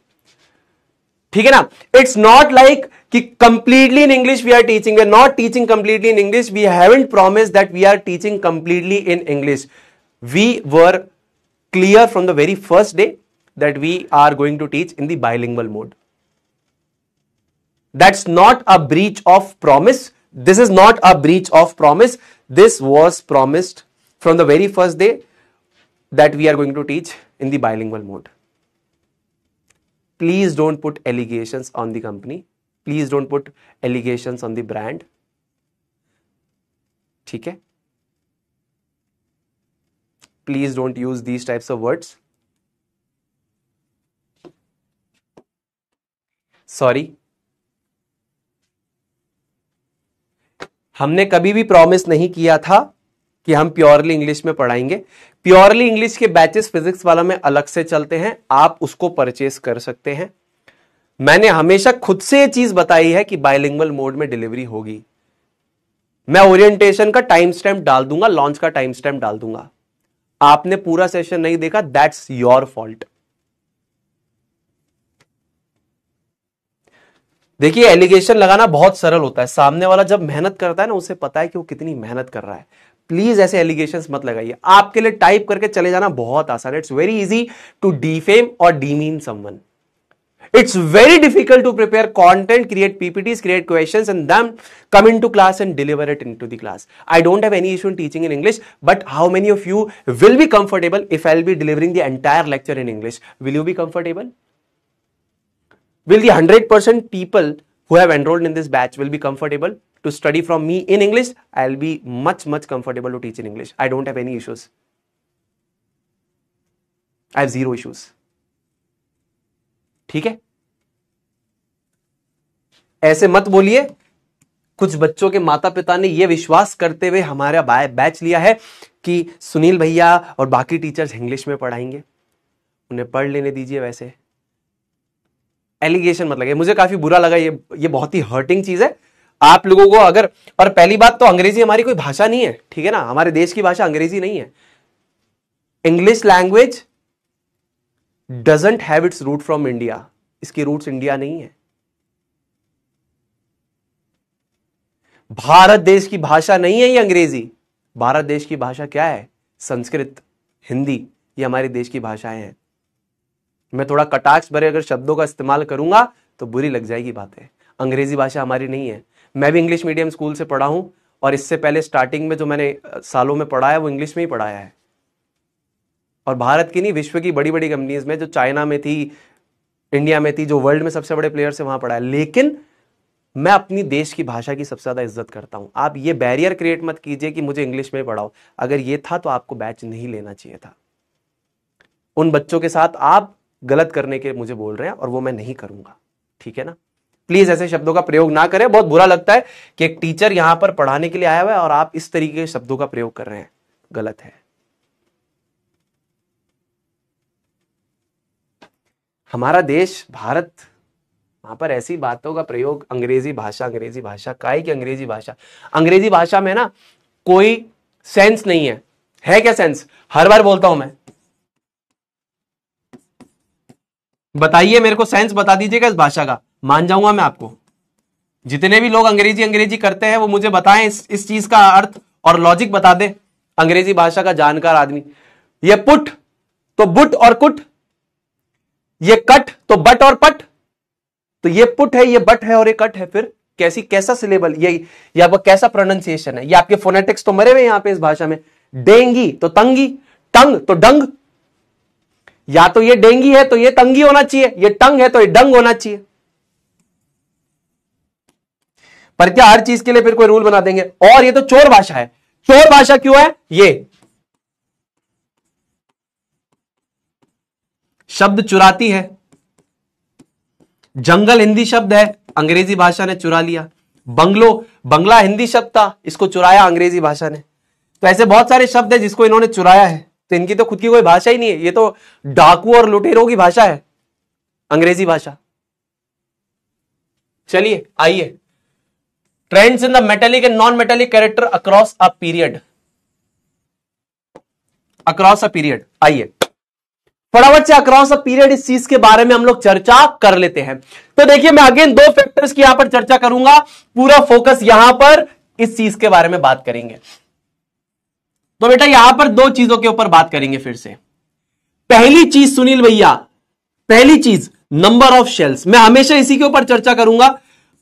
ठीक है ना? It's not like कि completely in English we are teaching. We are not teaching completely in English. We haven't promised that we are teaching completely in English. We were clear from the very first day that we are going to teach in the bilingual mode. That's not a breach of promise. This is not a breach of promise. This was promised from the very first day that we are going to teach in the bilingual mode. Please don't put allegations on the company. Please don't put allegations on the brand. ठीक है? Please don't use these types of words. Sorry. हमने कभी भी promise नहीं किया था कि हम प्योरली इंग्लिश में पढ़ाएंगे. प्योरली इंग्लिश के बैचेस फिजिक्स वाला में अलग से चलते हैं, आप उसको परचेस कर सकते हैं. मैंने हमेशा खुद से ये चीज बताई है कि बाइलिंगुअल मोड में डिलीवरी होगी. मैं ओरिएंटेशन का टाइम स्टैम्प डाल दूंगा, लॉन्च का टाइम स्टैम्प डाल दूंगा. आपने पूरा सेशन नहीं देखा, दैट्स योर फॉल्ट. देखिए, एलिगेशन लगाना बहुत सरल होता है. सामने वाला जब मेहनत करता है ना, उसे पता है कि वो कितनी मेहनत कर रहा है. प्लीज ऐसे एलिगेशंस मत लगाइए. आपके लिए टाइप करके चले जाना बहुत आसान है. It's very easy to defame or demean someone. It's very difficult to prepare content, create PPTs, create questions, and then come into class and deliver it into the class. I don't have any issue in teaching in English, but how many of you will be comfortable if I'll be delivering the entire lecture in English? Will you be comfortable? Will the 100% people who have enrolled in this batch will be comfortable to study from me in English? I'll be much comfortable to teach in English. I don't have any issues. I have zero issues. ठीक है? ऐसे मत बोलिए. कुछ बच्चों के माता पिता ने यह विश्वास करते हुए हमारा बैच लिया है कि सुनील भैया और बाकी टीचर्स इंग्लिश में पढ़ाएंगे. उन्हें पढ़ लेने दीजिए. वैसे एलिगेशन मत लगे. मुझे काफी बुरा लगा. ये बहुत ही हर्टिंग चीज है आप लोगों को. अगर, और पहली बात तो अंग्रेजी हमारी कोई भाषा नहीं है, ठीक है ना. हमारे देश की भाषा अंग्रेजी नहीं है. English language doesn't have its root from India. इसकी रूट्स इंडिया नहीं है. भारत देश की भाषा नहीं है ये अंग्रेजी. भारत देश की भाषा क्या है? संस्कृत, हिंदी. ये हमारे देश की भाषाएं हैं. मैं थोड़ा कटाक्ष भरे अगर शब्दों का इस्तेमाल करूंगा तो बुरी लग जाएगी बातें. अंग्रेजी भाषा हमारी नहीं है. मैं भी इंग्लिश मीडियम स्कूल से पढ़ा हूं और इससे पहले स्टार्टिंग में जो मैंने सालों में पढ़ाया वो इंग्लिश में ही पढ़ाया है. और भारत की नहीं, विश्व की बड़ी बड़ी कंपनीज में, जो चाइना में थी, इंडिया में थी, जो वर्ल्ड में सबसे बड़े प्लेयर से वहां पढ़ा है. लेकिन मैं अपनी देश की भाषा की सबसे ज्यादा इज्जत करता हूं. आप ये बैरियर क्रिएट मत कीजिए कि मुझे इंग्लिश में पढ़ाओ. अगर ये था तो आपको बैच नहीं लेना चाहिए था. उन बच्चों के साथ आप गलत करने के मुझे बोल रहे हैं और वो मैं नहीं करूंगा. ठीक है ना. प्लीज ऐसे शब्दों का प्रयोग ना करें. बहुत बुरा लगता है कि एक टीचर यहां पर पढ़ाने के लिए आया हुआ है और आप इस तरीके के शब्दों का प्रयोग कर रहे हैं. गलत है. हमारा देश भारत, वहां पर ऐसी बातों का प्रयोग, अंग्रेजी भाषा काहे की अंग्रेजी भाषा. अंग्रेजी भाषा में ना कोई सेंस नहीं है. है क्या सेंस? हर बार बोलता हूं मैं. बताइए मेरे को, सेंस बता दीजिएगा इस भाषा का, मान जाऊंगा मैं आपको. जितने भी लोग अंग्रेजी करते हैं वो मुझे बताएं इस चीज का अर्थ और लॉजिक बता दे. अंग्रेजी भाषा का जानकार आदमी. ये पुट तो बुट और कुट, ये कट तो बट और पट. तो ये पुट है, ये बट है और ये कट है. फिर कैसा सिलेबल, ये आपका कैसा प्रोनाउंसिएशन है? ये आपके फोनेटिक्स तो मरे हुए यहां पे इस भाषा में. डेंगी तो तंगी, टंग तो डंग. या तो ये डेंगी है तो ये तंगी होना चाहिए, ये टंग है तो ये डंग होना चाहिए. पर क्या हर चीज के लिए फिर कोई रूल बना देंगे? और ये तो चोर भाषा है. चोर भाषा क्यों है? ये शब्द चुराती है. जंगल हिंदी शब्द है, अंग्रेजी भाषा ने चुरा लिया. बंगला हिंदी शब्द था, इसको चुराया अंग्रेजी भाषा ने. तो ऐसे बहुत सारे शब्द है जिसको इन्होंने चुराया है. तो इनकी तो खुद की कोई भाषा ही नहीं है. ये तो डाकू और लुटेरों की भाषा है, अंग्रेजी भाषा. चलिए आइए, trends in the metallic and non metallic character across a period, across a period. आइए फटाफट से अक्रॉस अ पीरियड इस चीज के बारे में हम लोग चर्चा कर लेते हैं। तो देखिए मैं अगेन दो फैक्टर्स की यहां पर चर्चा करूंगा, पूरा फोकस यहां पर इस चीज के बारे में बात करेंगे। तो बेटा यहां पर दो चीजों के ऊपर बात करेंगे फिर से। पहली चीज सुनील भैया, पहली चीज नंबर ऑफ शेल्स, मैं हमेशा इसी के ऊपर चर्चा करूंगा।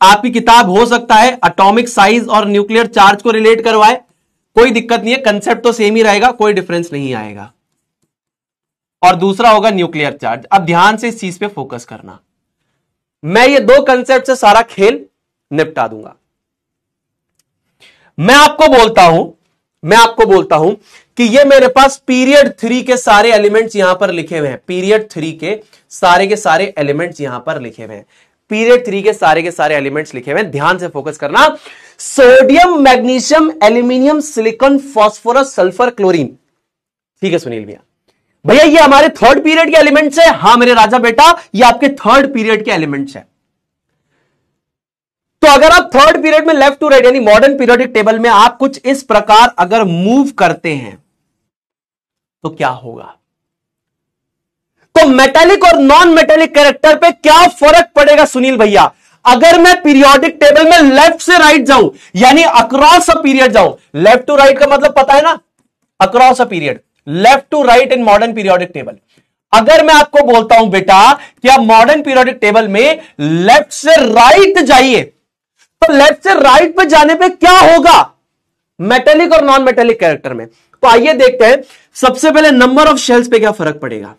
आपकी किताब हो सकता है एटॉमिक साइज और न्यूक्लियर चार्ज को रिलेट करवाए, कोई दिक्कत नहीं है, कंसेप्ट तो सेम ही रहेगा, कोई डिफरेंस नहीं आएगा। और दूसरा होगा न्यूक्लियर चार्ज। अब ध्यान से इस चीज पे फोकस करना, मैं ये दो कंसेप्ट से सारा खेल निपटा दूंगा। मैं आपको बोलता हूं कि ये मेरे पास पीरियड 3 के सारे एलिमेंट्स यहां पर लिखे हुए हैं, पीरियड 3 के सारे एलिमेंट्स यहां पर लिखे हुए हैं, पीरियड 3 के सारे एलिमेंट्स लिखे हुए हैं। ध्यान से फोकस करना, sodium, magnesium, aluminium, silicon, phosphorus, sulphur, chlorine. ठीक है सुनील भैया ये हमारे थर्ड पीरियड के एलिमेंट्स है। हां मेरे राजा बेटा ये आपके थर्ड पीरियड के एलिमेंट्स है। तो अगर आप थर्ड पीरियड में लेफ्ट टू राइट यानी मॉडर्न पीरियोडिक टेबल में आप कुछ इस प्रकार अगर मूव करते हैं तो क्या होगा? तो मेटेलिक और नॉन मेटेलिक कैरेक्टर पे क्या फर्क पड़ेगा सुनील भैया? अगर मैं पीरियोडिक टेबल में लेफ्ट से राइट जाऊं यानी अक्रॉस अ पीरियड जाऊं, लेफ्ट टू राइट का मतलब पता है ना, across a period, left to right in modern periodic table. अगर मैं आपको बोलता हूं बेटा कि आप मॉडर्न पीरियोडिक टेबल में लेफ्ट से राइट जाइए, तो लेफ्ट से राइट पे जाने पे क्या होगा मेटेलिक और नॉन मेटेलिक कैरेक्टर में? तो आइए देखते हैं। सबसे पहले नंबर ऑफ शेल्स पे क्या फर्क पड़ेगा?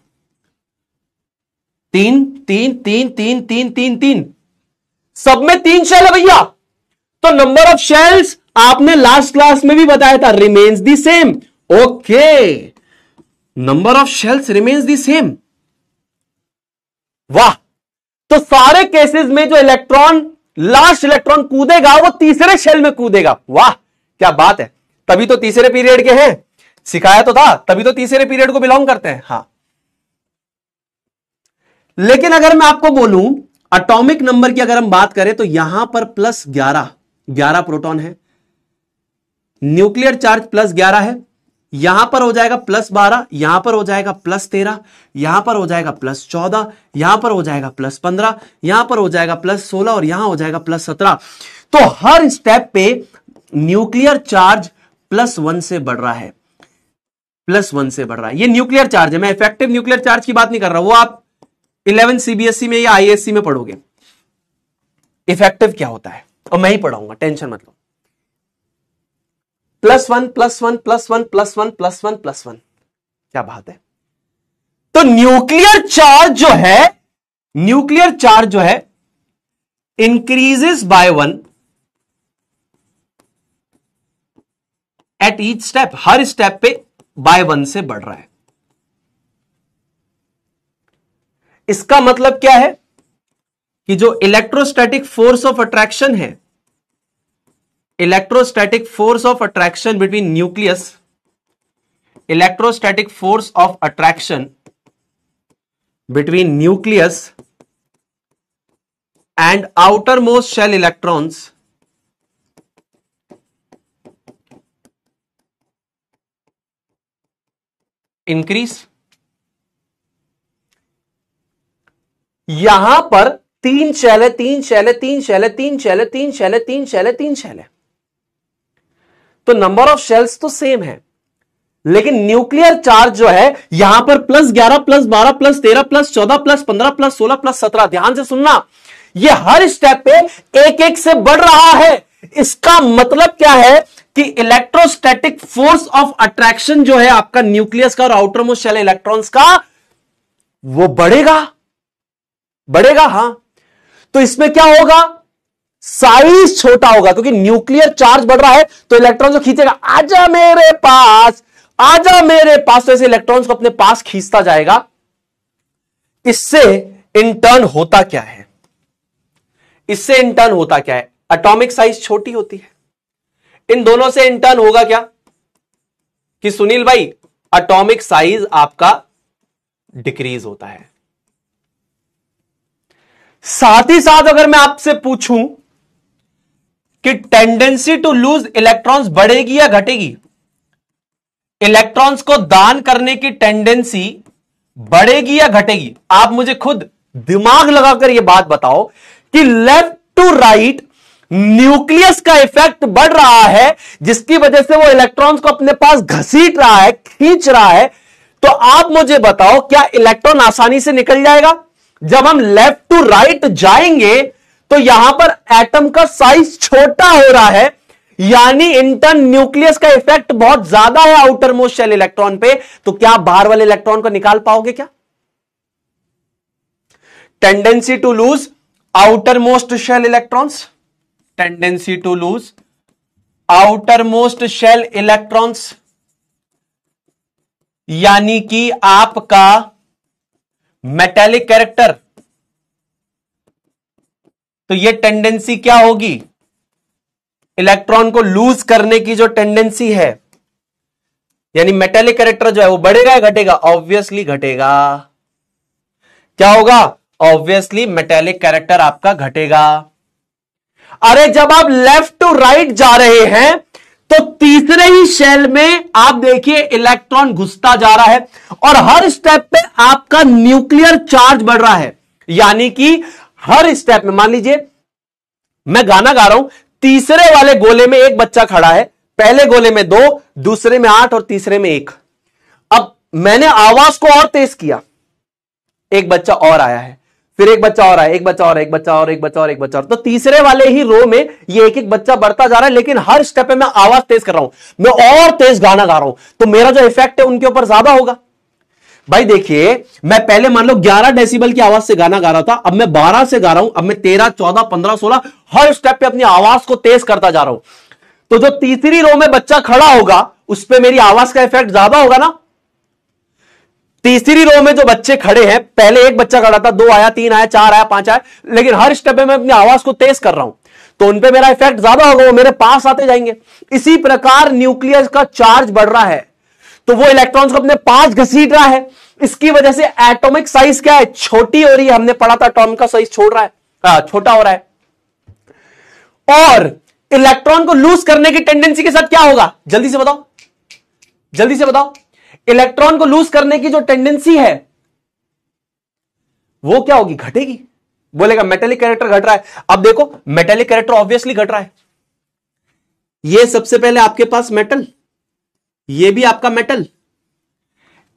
3 3 3 3 3 3 3, सब में 3 शेल है भैया। तो नंबर ऑफ शेल्स आपने लास्ट क्लास में भी बताया था remains the same. Okay, number of shells remains the same. वाह, तो सारे केसेस में जो इलेक्ट्रॉन, लास्ट इलेक्ट्रॉन कूदेगा वो तीसरे शेल में कूदेगा। वाह क्या बात है, तभी तो तीसरे पीरियड के हैं, सिखाया तो था, तभी तो तीसरे पीरियड को बिलोंग करते हैं। हां, लेकिन अगर मैं आपको बोलूं एटॉमिक नंबर की अगर हम बात करें तो यहां पर प्लस 11 प्रोटॉन है, न्यूक्लियर चार्ज प्लस 11 है, यहां पर हो जाएगा प्लस 12, यहां पर हो जाएगा प्लस 13, यहां पर हो जाएगा प्लस 14, यहां पर हो जाएगा प्लस 15, यहां पर हो जाएगा प्लस 16 और यहां हो जाएगा प्लस 17। तो हर स्टेप पे न्यूक्लियर चार्ज +1 से बढ़ रहा है, +1 से बढ़ रहा है। ये न्यूक्लियर चार्ज है, मैं इफेक्टिव न्यूक्लियर चार्ज की बात नहीं कर रहा, वो आप 11 सीबीएसई में या आईएससी में पढ़ोगे इफेक्टिव क्या होता है, और मैं ही पढ़ाऊंगा, टेंशन मत लो। +1 +1 +1 +1 +1 +1, क्या बात है। तो न्यूक्लियर चार्ज जो है increases by 1 at each step, her step पे बाय 1 से बढ़ रहा है। इसका मतलब क्या है कि जो इलेक्ट्रोस्टैटिक फोर्स ऑफ अट्रैक्शन है, electrostatic force of attraction between nucleus, electrostatic force of attraction between nucleus and outer most shell electrons increase. यहां पर 3 शेल है, 3 शेल है, 3 शेल है, 3 शेल है, 3 शेल है, 3 शेल है, 3 शेल है, तो नंबर ऑफ शेल्स तो सेम है, लेकिन न्यूक्लियर चार्ज जो है यहां पर +11 +12 +13 +14 +15 +16 +17, ध्यान से सुनना, ये हर स्टेप पे एक एक से बढ़ रहा है। इसका मतलब क्या है कि इलेक्ट्रोस्टैटिक फोर्स ऑफ अट्रैक्शन जो है आपका न्यूक्लियस का और आउटर मोस्ट शेल इलेक्ट्रॉन्स का, वो बढ़ेगा। हां, तो इसमें क्या होगा, साइज छोटा होगा, क्योंकि न्यूक्लियर चार्ज बढ़ रहा है तो इलेक्ट्रॉन को खींचेगा, आजा मेरे पास, आजा मेरे पास, तो ऐसे इलेक्ट्रॉन्स को अपने पास खींचता जाएगा। इससे इंटर्न होता क्या है, इससे इंटर्न होता क्या है, एटॉमिक साइज छोटी होती है। इन दोनों से इंटर्न होगा क्या कि सुनील भाई एटॉमिक साइज आपका डिक्रीज होता है। साथ ही साथ अगर मैं आपसे पूछूं कि टेंडेंसी टू लूज इलेक्ट्रॉन्स बढ़ेगी या घटेगी? इलेक्ट्रॉन्स को दान करने की टेंडेंसी बढ़ेगी या घटेगी? आप मुझे खुद दिमाग लगाकर यह बात बताओ कि लेफ्ट टू राइट न्यूक्लियस का इफेक्ट बढ़ रहा है, जिसकी वजह से वो इलेक्ट्रॉन्स को अपने पास घसीट रहा है, खींच रहा है। तो आप मुझे बताओ, क्या इलेक्ट्रॉन आसानी से निकल जाएगा? जब हम लेफ्ट टू राइट जाएंगे तो यहां पर एटम का साइज छोटा हो रहा है, यानी इंटर्न न्यूक्लियस का इफेक्ट बहुत ज्यादा है आउटर मोस्ट शेल इलेक्ट्रॉन पे। तो क्या आप बाहर वाले इलेक्ट्रॉन को निकाल पाओगे? क्या tendency to lose outer most shell electrons, tendency to lose outer most shell electrons, यानी कि आपका मेटेलिक कैरेक्टर। तो यह टेंडेंसी क्या होगी? इलेक्ट्रॉन को लूज करने की जो टेंडेंसी है, यानी मेटेलिक कैरेक्टर जो है वो बढ़ेगा या घटेगा? ऑब्वियसली घटेगा। क्या होगा? ऑब्वियसली मेटेलिक कैरेक्टर आपका घटेगा। अरे जब आप लेफ्ट टू राइट जा रहे हैं तो तीसरे ही शेल में आप देखिए इलेक्ट्रॉन घुसता जा रहा है और हर स्टेप पे आपका न्यूक्लियर चार्ज बढ़ रहा है। यानी कि हर स्टेप में, मान लीजिए मैं गाना गा रहा हूं, तीसरे वाले गोले में एक बच्चा खड़ा है, पहले गोले में 2, दूसरे में 8 और तीसरे में 1। अब मैंने आवाज को और तेज किया, एक बच्चा और आया है, फिर एक बच्चा और आया, एक बच्चा और, एक बच्चा और, एक बच्चा और, एक बच्चा और। तो तीसरे वाले ही रो में ये एक एक बच्चा बढ़ता जा रहा है, लेकिन हर स्टेप पे मैं आवाज तेज कर रहा हूं, मैं और तेज गाना गा रहा हूं, तो मेरा जो इफेक्ट है उनके ऊपर ज्यादा होगा। भाई देखिए, मैं पहले मान लो 11 डेसिबल की आवाज से गाना गा रहा था, अब मैं 12 से गा रहा हूं, अब मैं 13, 14, 15, 16 हर स्टेप पे अपनी आवाज को तेज करता जा रहा हूं। तो जो तीसरी रो में बच्चा खड़ा होगा उस पर मेरी आवाज का इफेक्ट ज्यादा होगा ना। तीसरी रो में जो बच्चे खड़े हैं, पहले एक बच्चा खड़ा था, 2 आया, 3 आया, 4 आया, 5 आया, लेकिन हर स्टेप में मैं अपनी आवाज को तेज कर रहा हूं, तो उन पे मेरा इफेक्ट ज्यादा होगा, वो मेरे पास आते जाएंगे। इसी प्रकार न्यूक्लियस का चार्ज बढ़ रहा है, तो वो इलेक्ट्रॉन्स को अपने पास घसीट रहा है। इसकी वजह से एटॉमिक साइज क्या है? छोटी हो रही है। हमने पढ़ा था एटॉम का साइज छोड़ रहा है, छोटा हो रहा है। और इलेक्ट्रॉन को लूज करने की टेंडेंसी के साथ क्या होगा? जल्दी से बताओ, जल्दी से बताओ। इलेक्ट्रॉन को लूज करने की जो टेंडेंसी है वो क्या होगी? घटेगी। बोलेगा मेटेलिक कैरेक्टर घट रहा है। अब देखो, मेटेलिक कैरेक्टर ऑब्वियसली घट रहा है। ये सबसे पहले आपके पास मेटल, ये भी आपका मेटल,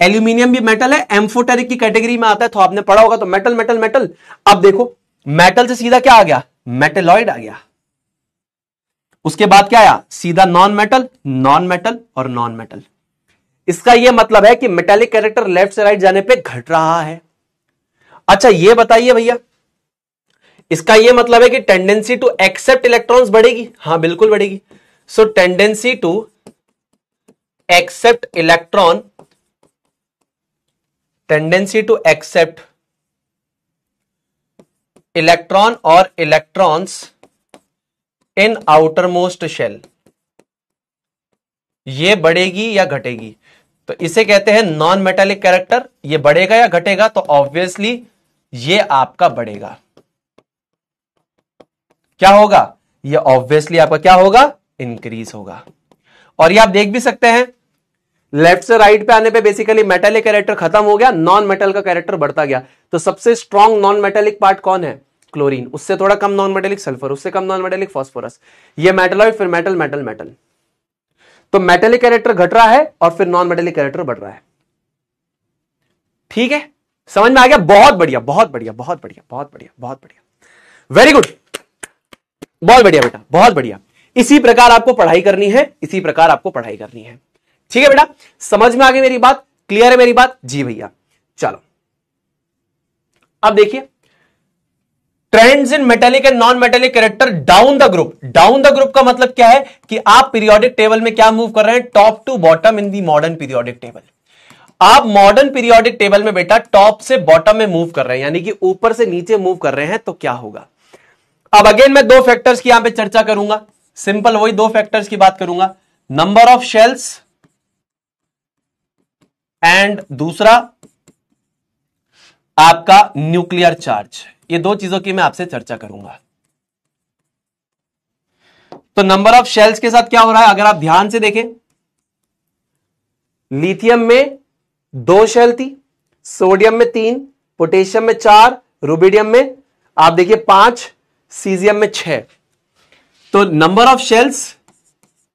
एल्यूमिनियम भी मेटल है, एम्फोटेरिक की कैटेगरी में आता है, तो आपने पढ़ा होगा। तो मेटल मेटल मेटल। अब देखो, मेटल से सीधा क्या आ गया? मेटेलॉइड आ गया। उसके बाद क्या आया? सीधा नॉन मेटल, नॉन मेटल और नॉन मेटल। इसका यह मतलब है कि मेटेलिक कैरेक्टर लेफ्ट से राइट जाने पे घट रहा है। अच्छा ये बताइए भैया, इसका यह मतलब है कि टेंडेंसी टू एक्सेप्ट इलेक्ट्रॉन्स बढ़ेगी? हां बिल्कुल बढ़ेगी। So tendency to accept electron, tendency to accept electron और electrons in outer most shell, ये बढ़ेगी या घटेगी? तो इसे कहते हैं नॉन मेटेलिक कैरेक्टर। ये बढ़ेगा या घटेगा? तो ऑब्वियसली ये आपका बढ़ेगा। क्या होगा? ये ऑब्वियसली आपका क्या होगा? इंक्रीज होगा। और ये आप देख भी सकते हैं, लेफ्ट से राइट पे आने पे बेसिकली मेटेलिक कैरेक्टर खत्म हो गया, नॉन मेटल का कैरेक्टर बढ़ता गया। तो सबसे स्ट्रॉन्ग नॉन मेटेलिक पार्ट कौन है? क्लोरीन। उससे थोड़ा कम नॉन मेटेलिक सल्फर, उससे कम नॉन मेटेलिक फास्फोरस। ये मेटलॉइड, फिर मेटल मेटल मेटल। तो मेटेलिक कैरेक्टर घट रहा है और फिर नॉन मेटेलिक कैरेक्टर बढ़ रहा है। ठीक है, समझ में आ गया? बहुत बढ़िया, बहुत बढ़िया, बहुत बढ़िया, बहुत बढ़िया, बहुत बढ़िया, वेरी गुड, बहुत बढ़िया बेटा, बहुत बढ़िया। इसी प्रकार आपको पढ़ाई करनी है, इसी प्रकार आपको पढ़ाई करनी है। ठीक है बेटा, समझ में आ गई मेरी बात? क्लियर है मेरी बात? जी भैया। चलो अब देखिए, trends in metallic and non metallic character down the group. Down the group का मतलब क्या है? कि आप पीरियोडिक टेबल में क्या मूव कर रहे हैं? Top to bottom in the modern periodic table. आप मॉडर्न पीरियोडिक टेबल में बेटा टॉप से बॉटम में मूव कर रहे हैं, यानी कि ऊपर से नीचे मूव कर रहे हैं। तो क्या होगा? अब अगेन मैं 2 फैक्टर्स की यहां पे चर्चा करूंगा। सिंपल वही 2 फैक्टर्स की बात करूंगा, नंबर ऑफ शेल्स एंड दूसरा आपका न्यूक्लियर चार्ज। ये 2 चीजों की मैं आपसे चर्चा करूंगा। तो नंबर ऑफ शेल्स के साथ क्या हो रहा है, अगर आप ध्यान से देखें, लिथियम में 2 शेल थी, सोडियम में 3, पोटेशियम में 4, रुबिडियम में आप देखिए 5, सीजियम में 6। तो number of shells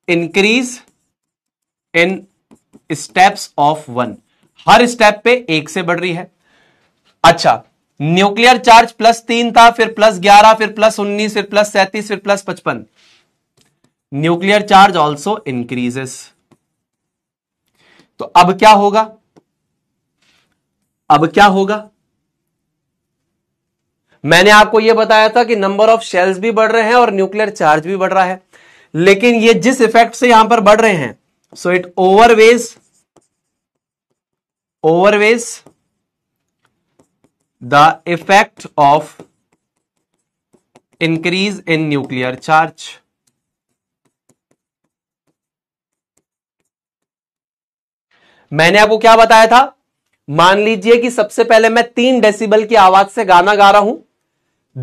increase in steps of 1, her step पे 1 से बढ़ रही है। अच्छा, न्यूक्लियर चार्ज +3 था, फिर +11, फिर +19, फिर +37, फिर +55। Nuclear charge also increases. तो अब क्या होगा, अब क्या होगा, मैंने आपको यह बताया था कि नंबर ऑफ शेल्स भी बढ़ रहे हैं और न्यूक्लियर चार्ज भी बढ़ रहा है, लेकिन ये जिस इफेक्ट से यहां पर बढ़ रहे हैं, so it overweighs the effect of increase in nuclear charge. मैंने आपको क्या बताया था, मान लीजिए कि सबसे पहले मैं 3 डेसिबल की आवाज से गाना गा रहा हूं,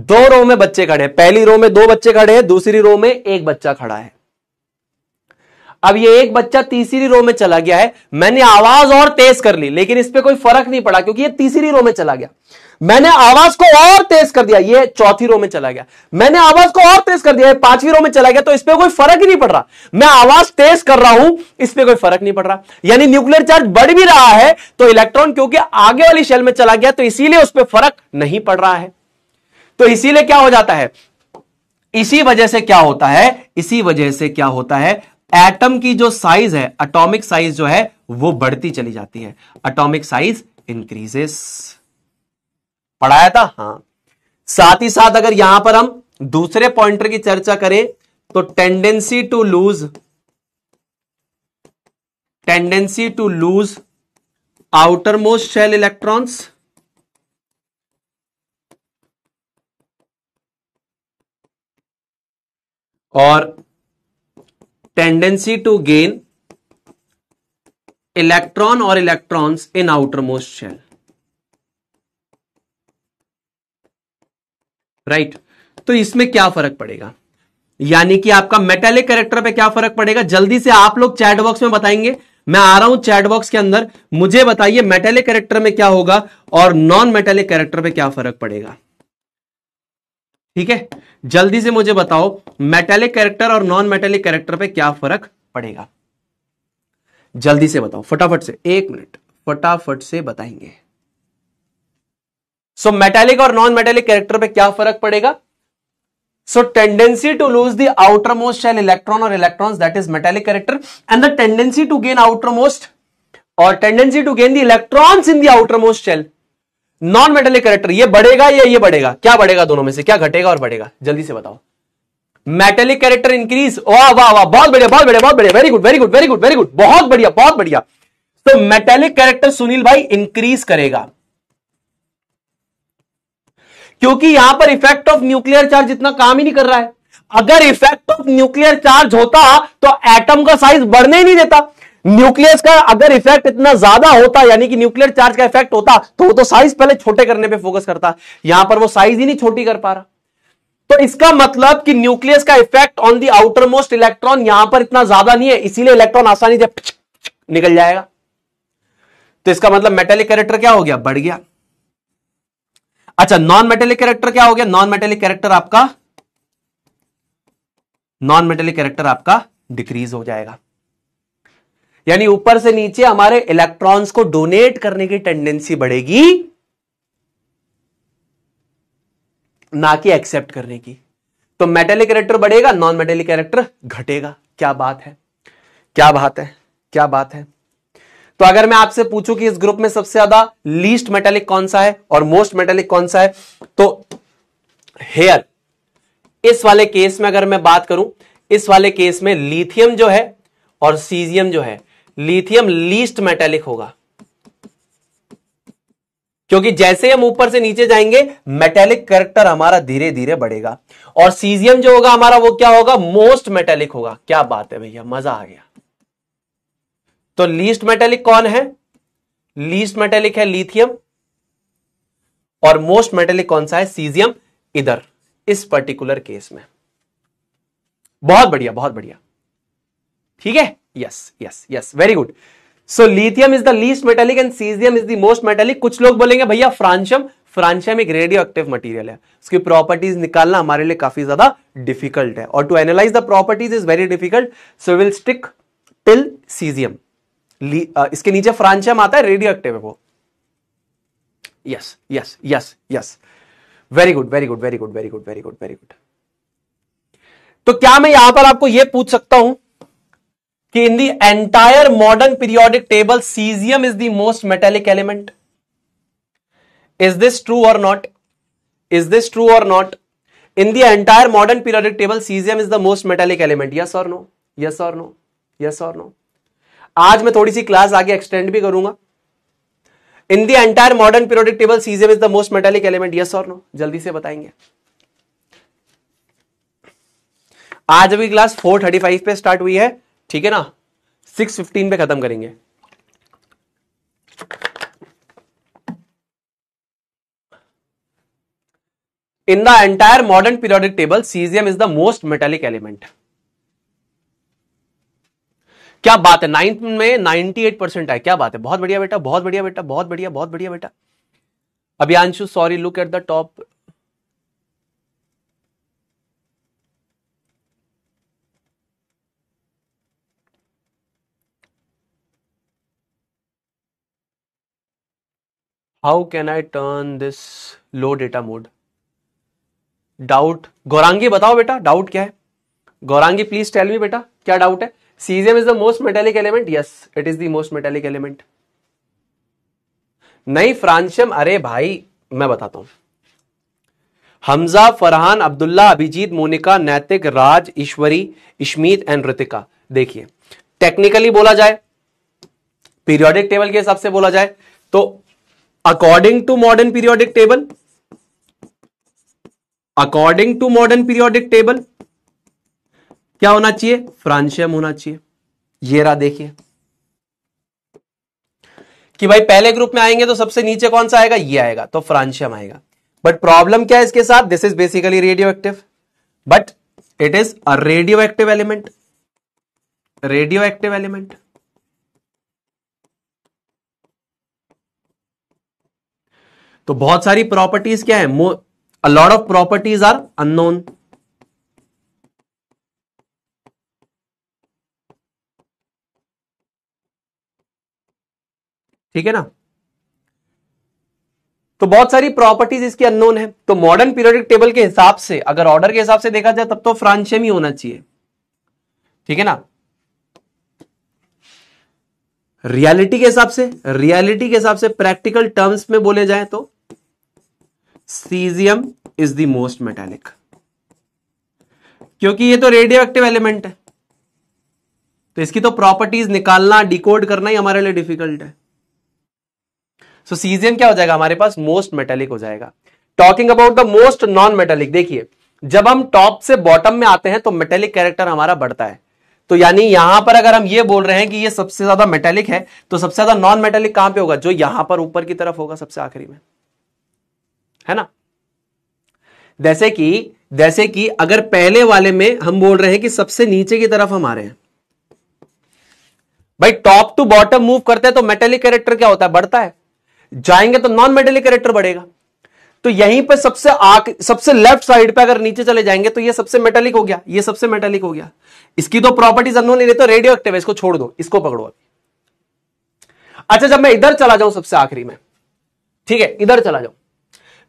2 रो में बच्चे खड़े हैं, पहली रो में 2 बच्चे खड़े हैं, दूसरी रो में 1 बच्चा खड़ा है। अब ये 1 बच्चा तीसरी रो में चला गया है, मैंने आवाज और तेज कर ली, लेकिन इस पे कोई फर्क नहीं पड़ा क्योंकि ये तीसरी रो में चला गया। मैंने आवाज को और तेज कर दिया, ये चौथी रो में चला गया। मैंने आवाज को और तेज कर दिया, ये 5वीं रो में चला गया, तो इस पे कोई फर्क ही नहीं पड़ रहा। मैं आवाज तेज कर रहा हूं, इस पे कोई फर्क नहीं पड़ रहा, यानी न्यूक्लियर चार्ज बढ़ भी रहा है, तो इलेक्ट्रॉन क्योंकि आगे वाली शेल में चला गया, तो इसीलिए उस पर फर्क नहीं पड़ रहा है। तो इसीलिए क्या हो जाता है, इसी वजह से क्या होता है, इसी वजह से क्या होता है, एटम की जो साइज है, एटॉमिक साइज जो है वो बढ़ती चली जाती है, एटॉमिक साइज इंक्रीजेस। पढ़ाया था, हां। साथ ही साथ अगर यहां पर हम दूसरे पॉइंटर की चर्चा करें तो tendency to lose outer most shell electrons और टेंडेंसी टू गेन इलेक्ट्रॉन और electrons in outer most shell, right. तो इसमें क्या फर्क पड़ेगा, यानी कि आपका मेटेलिक कैरेक्टर पे क्या फर्क पड़ेगा, जल्दी से आप लोग चैट बॉक्स में बताएंगे। मैं आ रहा हूं चैट बॉक्स के अंदर, मुझे बताइए मेटेलिक कैरेक्टर में क्या होगा और नॉन मेटेलिक कैरेक्टर पे क्या फर्क पड़ेगा। ठीक है, जल्दी से मुझे बताओ मेटेलिक कैरेक्टर और नॉन मेटेलिक कैरेक्टर पे क्या फर्क पड़ेगा, जल्दी से बताओ, फटाफट से, 1 मिनट, फटाफट से बताएंगे। सो मेटेलिक और नॉन मेटेलिक कैरेक्टर पे क्या फर्क पड़ेगा, so tendency to lose the outer most shell electron और electrons, that is metallic character, and the tendency to gain outer most और tendency to gain the electrons in the outer most shell, non metallic character. ये बढ़ेगा या ये बढ़ेगा, क्या बढ़ेगा, दोनों में से क्या घटेगा और बढ़ेगा, जल्दी से बताओ। मेटेलिक कैरेक्टर इंक्रीज, वाह वाह वाह, बहुत बढ़िया बहुत बढ़िया बहुत बढ़िया, very good very good very good very good, बहुत बढ़िया बहुत बढ़िया। तो मेटेलिक कैरेक्टर सुनील भाई इंक्रीज करेगा, क्योंकि यहां पर इफेक्ट ऑफ न्यूक्लियर चार्ज इतना काम ही नहीं कर रहा है। अगर इफेक्ट ऑफ न्यूक्लियर चार्ज होता तो एटम का साइज बढ़ने ही नहीं देता। न्यूक्लियस का अगर इफेक्ट इतना ज्यादा होता, यानी कि न्यूक्लियर चार्ज का इफेक्ट होता, तो वो तो साइज पहले छोटे करने पे फोकस करता, यहां पर वो साइज ही नहीं छोटी कर पा रहा। तो इसका मतलब कि न्यूक्लियस का effect on the outer most electron यहां पर इतना ज्यादा नहीं है, इसीलिए इलेक्ट्रॉन आसानी से निकल जाएगा। तो इसका मतलब मेटेलिक कैरेक्टर क्या हो गया, बढ़ गया। अच्छा, नॉन मेटेलिक कैरेक्टर क्या हो गया, नॉन मेटेलिक कैरेक्टर आपका डिक्रीज हो जाएगा, यानी ऊपर से नीचे हमारे इलेक्ट्रॉन्स को डोनेट करने की टेंडेंसी बढ़ेगी, ना कि एक्सेप्ट करने की। तो मेटेलिक कैरेक्टर बढ़ेगा, नॉन मेटेलिक कैरेक्टर घटेगा। क्या बात है, क्या बात है, क्या बात है। तो अगर मैं आपसे पूछूं कि इस ग्रुप में सबसे ज्यादा लीस्ट मेटेलिक कौन सा है और मोस्ट मेटेलिक कौन सा है, तो हेयर, इस वाले केस में अगर मैं बात करूं, इस वाले केस में लिथियम जो है और सीजियम जो है, लिथियम लीस्ट मेटेलिक होगा, क्योंकि जैसे हम ऊपर से नीचे जाएंगे मेटेलिक कैरेक्टर हमारा धीरे धीरे बढ़ेगा, और सीजियम जो होगा हमारा वो क्या होगा, मोस्ट मेटेलिक होगा। क्या बात है भैया, मजा आ गया। तो लीस्ट मेटेलिक कौन है, लीस्ट मेटेलिक है लिथियम, और मोस्ट मेटेलिक कौन सा है, सीजियम, इधर इस पर्टिकुलर केस में। बहुत बढ़िया, बहुत बढ़िया, ठीक है, yes yes yes, very good. So lithium is the least metallic and caesium is the most metallic. कुछ लोग बोलेंगे भैया फ्रांशियम, फ्रांशियम एक रेडियो एक्टिव मटीरियल है, उसकी प्रॉपर्टीज निकालना हमारे लिए काफी ज्यादा डिफिकल्ट है, और to analyse the properties is very difficult, so will stick till caesium. इसके नीचे फ्रांशियम आता है, रेडियो एक्टिव है वो। Yes yes yes yes, very good very good very good very good very good very good. तो क्या मैं यहां पर आपको यह पूछ सकता हूं कि in the entire modern periodic table caesium is the most metallic element? Is this true और नॉट? इज दिस ट्रू और not? In the entire modern periodic table caesium is the most metallic element, yes और no? Yes और no? Yes और no? आज मैं थोड़ी सी class आगे extend भी करूंगा। In the entire modern periodic table caesium is the most metallic element, yes और नो? जल्दी से बताएंगे। आज अभी क्लास 4:35 पे स्टार्ट हुई है, ठीक है ना, 6:15 पे खत्म करेंगे। In the entire modern periodic table caesium is the most metallic element. क्या बात है, 9th में 98% है, क्या बात है, बहुत बढ़िया बेटा, बहुत बढ़िया बेटा, बहुत बढ़िया, बहुत बढ़िया बेटा। Abhiyanshu, sorry, look at the top. How can I turn this low data mode? Doubt Gaurangi बताओ बेटा, डाउट क्या है? गौरांगी प्लीज टेल मी बेटा, क्या डाउट है? Caesium is the most metallic element, yes it is the most metallic element. नहीं francium, अरे भाई मैं बताता हूं। हमजा, फरहान, अब्दुल्ला, अभिजीत, मोनिका, नैतिक, राज, ईश्वरी, इश्मीत एंड ऋतिका। देखिए टेक्निकली बोला जाए, पीरियोडिक टेबल के हिसाब से बोला जाए तो according to modern periodic table, according to modern periodic table क्या होना चाहिए? फ्रांशियम होना चाहिए। ये रहा, देखिए कि भाई पहले ग्रुप में आएंगे तो सबसे नीचे कौन सा आएगा? ये आएगा, तो फ्रांशियम आएगा। बट प्रॉब्लम क्या है इसके साथ? This is basically radio active, but it is a radio active element, radio active element. तो बहुत सारी प्रॉपर्टीज क्या है? A lot of properties are unknown. ठीक है ना, तो बहुत सारी प्रॉपर्टीज इसकी अननोन है। तो मॉडर्न पीरियोडिक टेबल के हिसाब से, अगर ऑर्डर के हिसाब से देखा जाए तब तो फ्रांशियम ही होना चाहिए, ठीक है ना। रियलिटी के हिसाब से, रियलिटी के हिसाब से प्रैक्टिकल टर्म्स में बोले जाए तो caesium is the most metallic, क्योंकि ये तो रेडियो एक्टिव एलिमेंट है, तो इसकी तो प्रॉपर्टीज निकालना, डिकोड करना ही हमारे लिए डिफिकल्ट है। सो सीजियम क्या हो जाएगा हमारे पास? मोस्ट मेटालिक हो जाएगा। Talking about the most non metallic, देखिए जब हम टॉप से बॉटम में आते हैं तो मेटालिक कैरेक्टर हमारा बढ़ता है। तो यानी यहां पर अगर हम ये बोल रहे हैं कि ये सबसे ज्यादा मेटालिक है, तो सबसे ज्यादा नॉन मेटालिक कहां पे होगा? जो यहां पर ऊपर की तरफ होगा, सबसे आखिरी में, है ना। जैसे कि अगर पहले वाले में हम बोल रहे हैं कि सबसे नीचे की तरफ हम आ रहे हैं, भाई टॉप टू बॉटम मूव करते हैं तो मेटालिक कैरेक्टर क्या होता है? बढ़ता है। जाएंगे तो नॉन मेटालिक कैरेक्टर बढ़ेगा। तो यहीं पे सबसे लेफ्ट साइड पे अगर नीचे चले जाएंगे तो ये सबसे मेटालिक हो गया, ये सबसे मेटालिक हो गया। इसकी तो प्रॉपर्टीज अननोन नहीं, तो रेडियो एक्टिव है, इसको छोड़ दो, इसको पकड़ो अभी। अच्छा जब मैं इधर चला जाऊं सबसे आखिरी में, ठीक है, इधर चला जाऊं,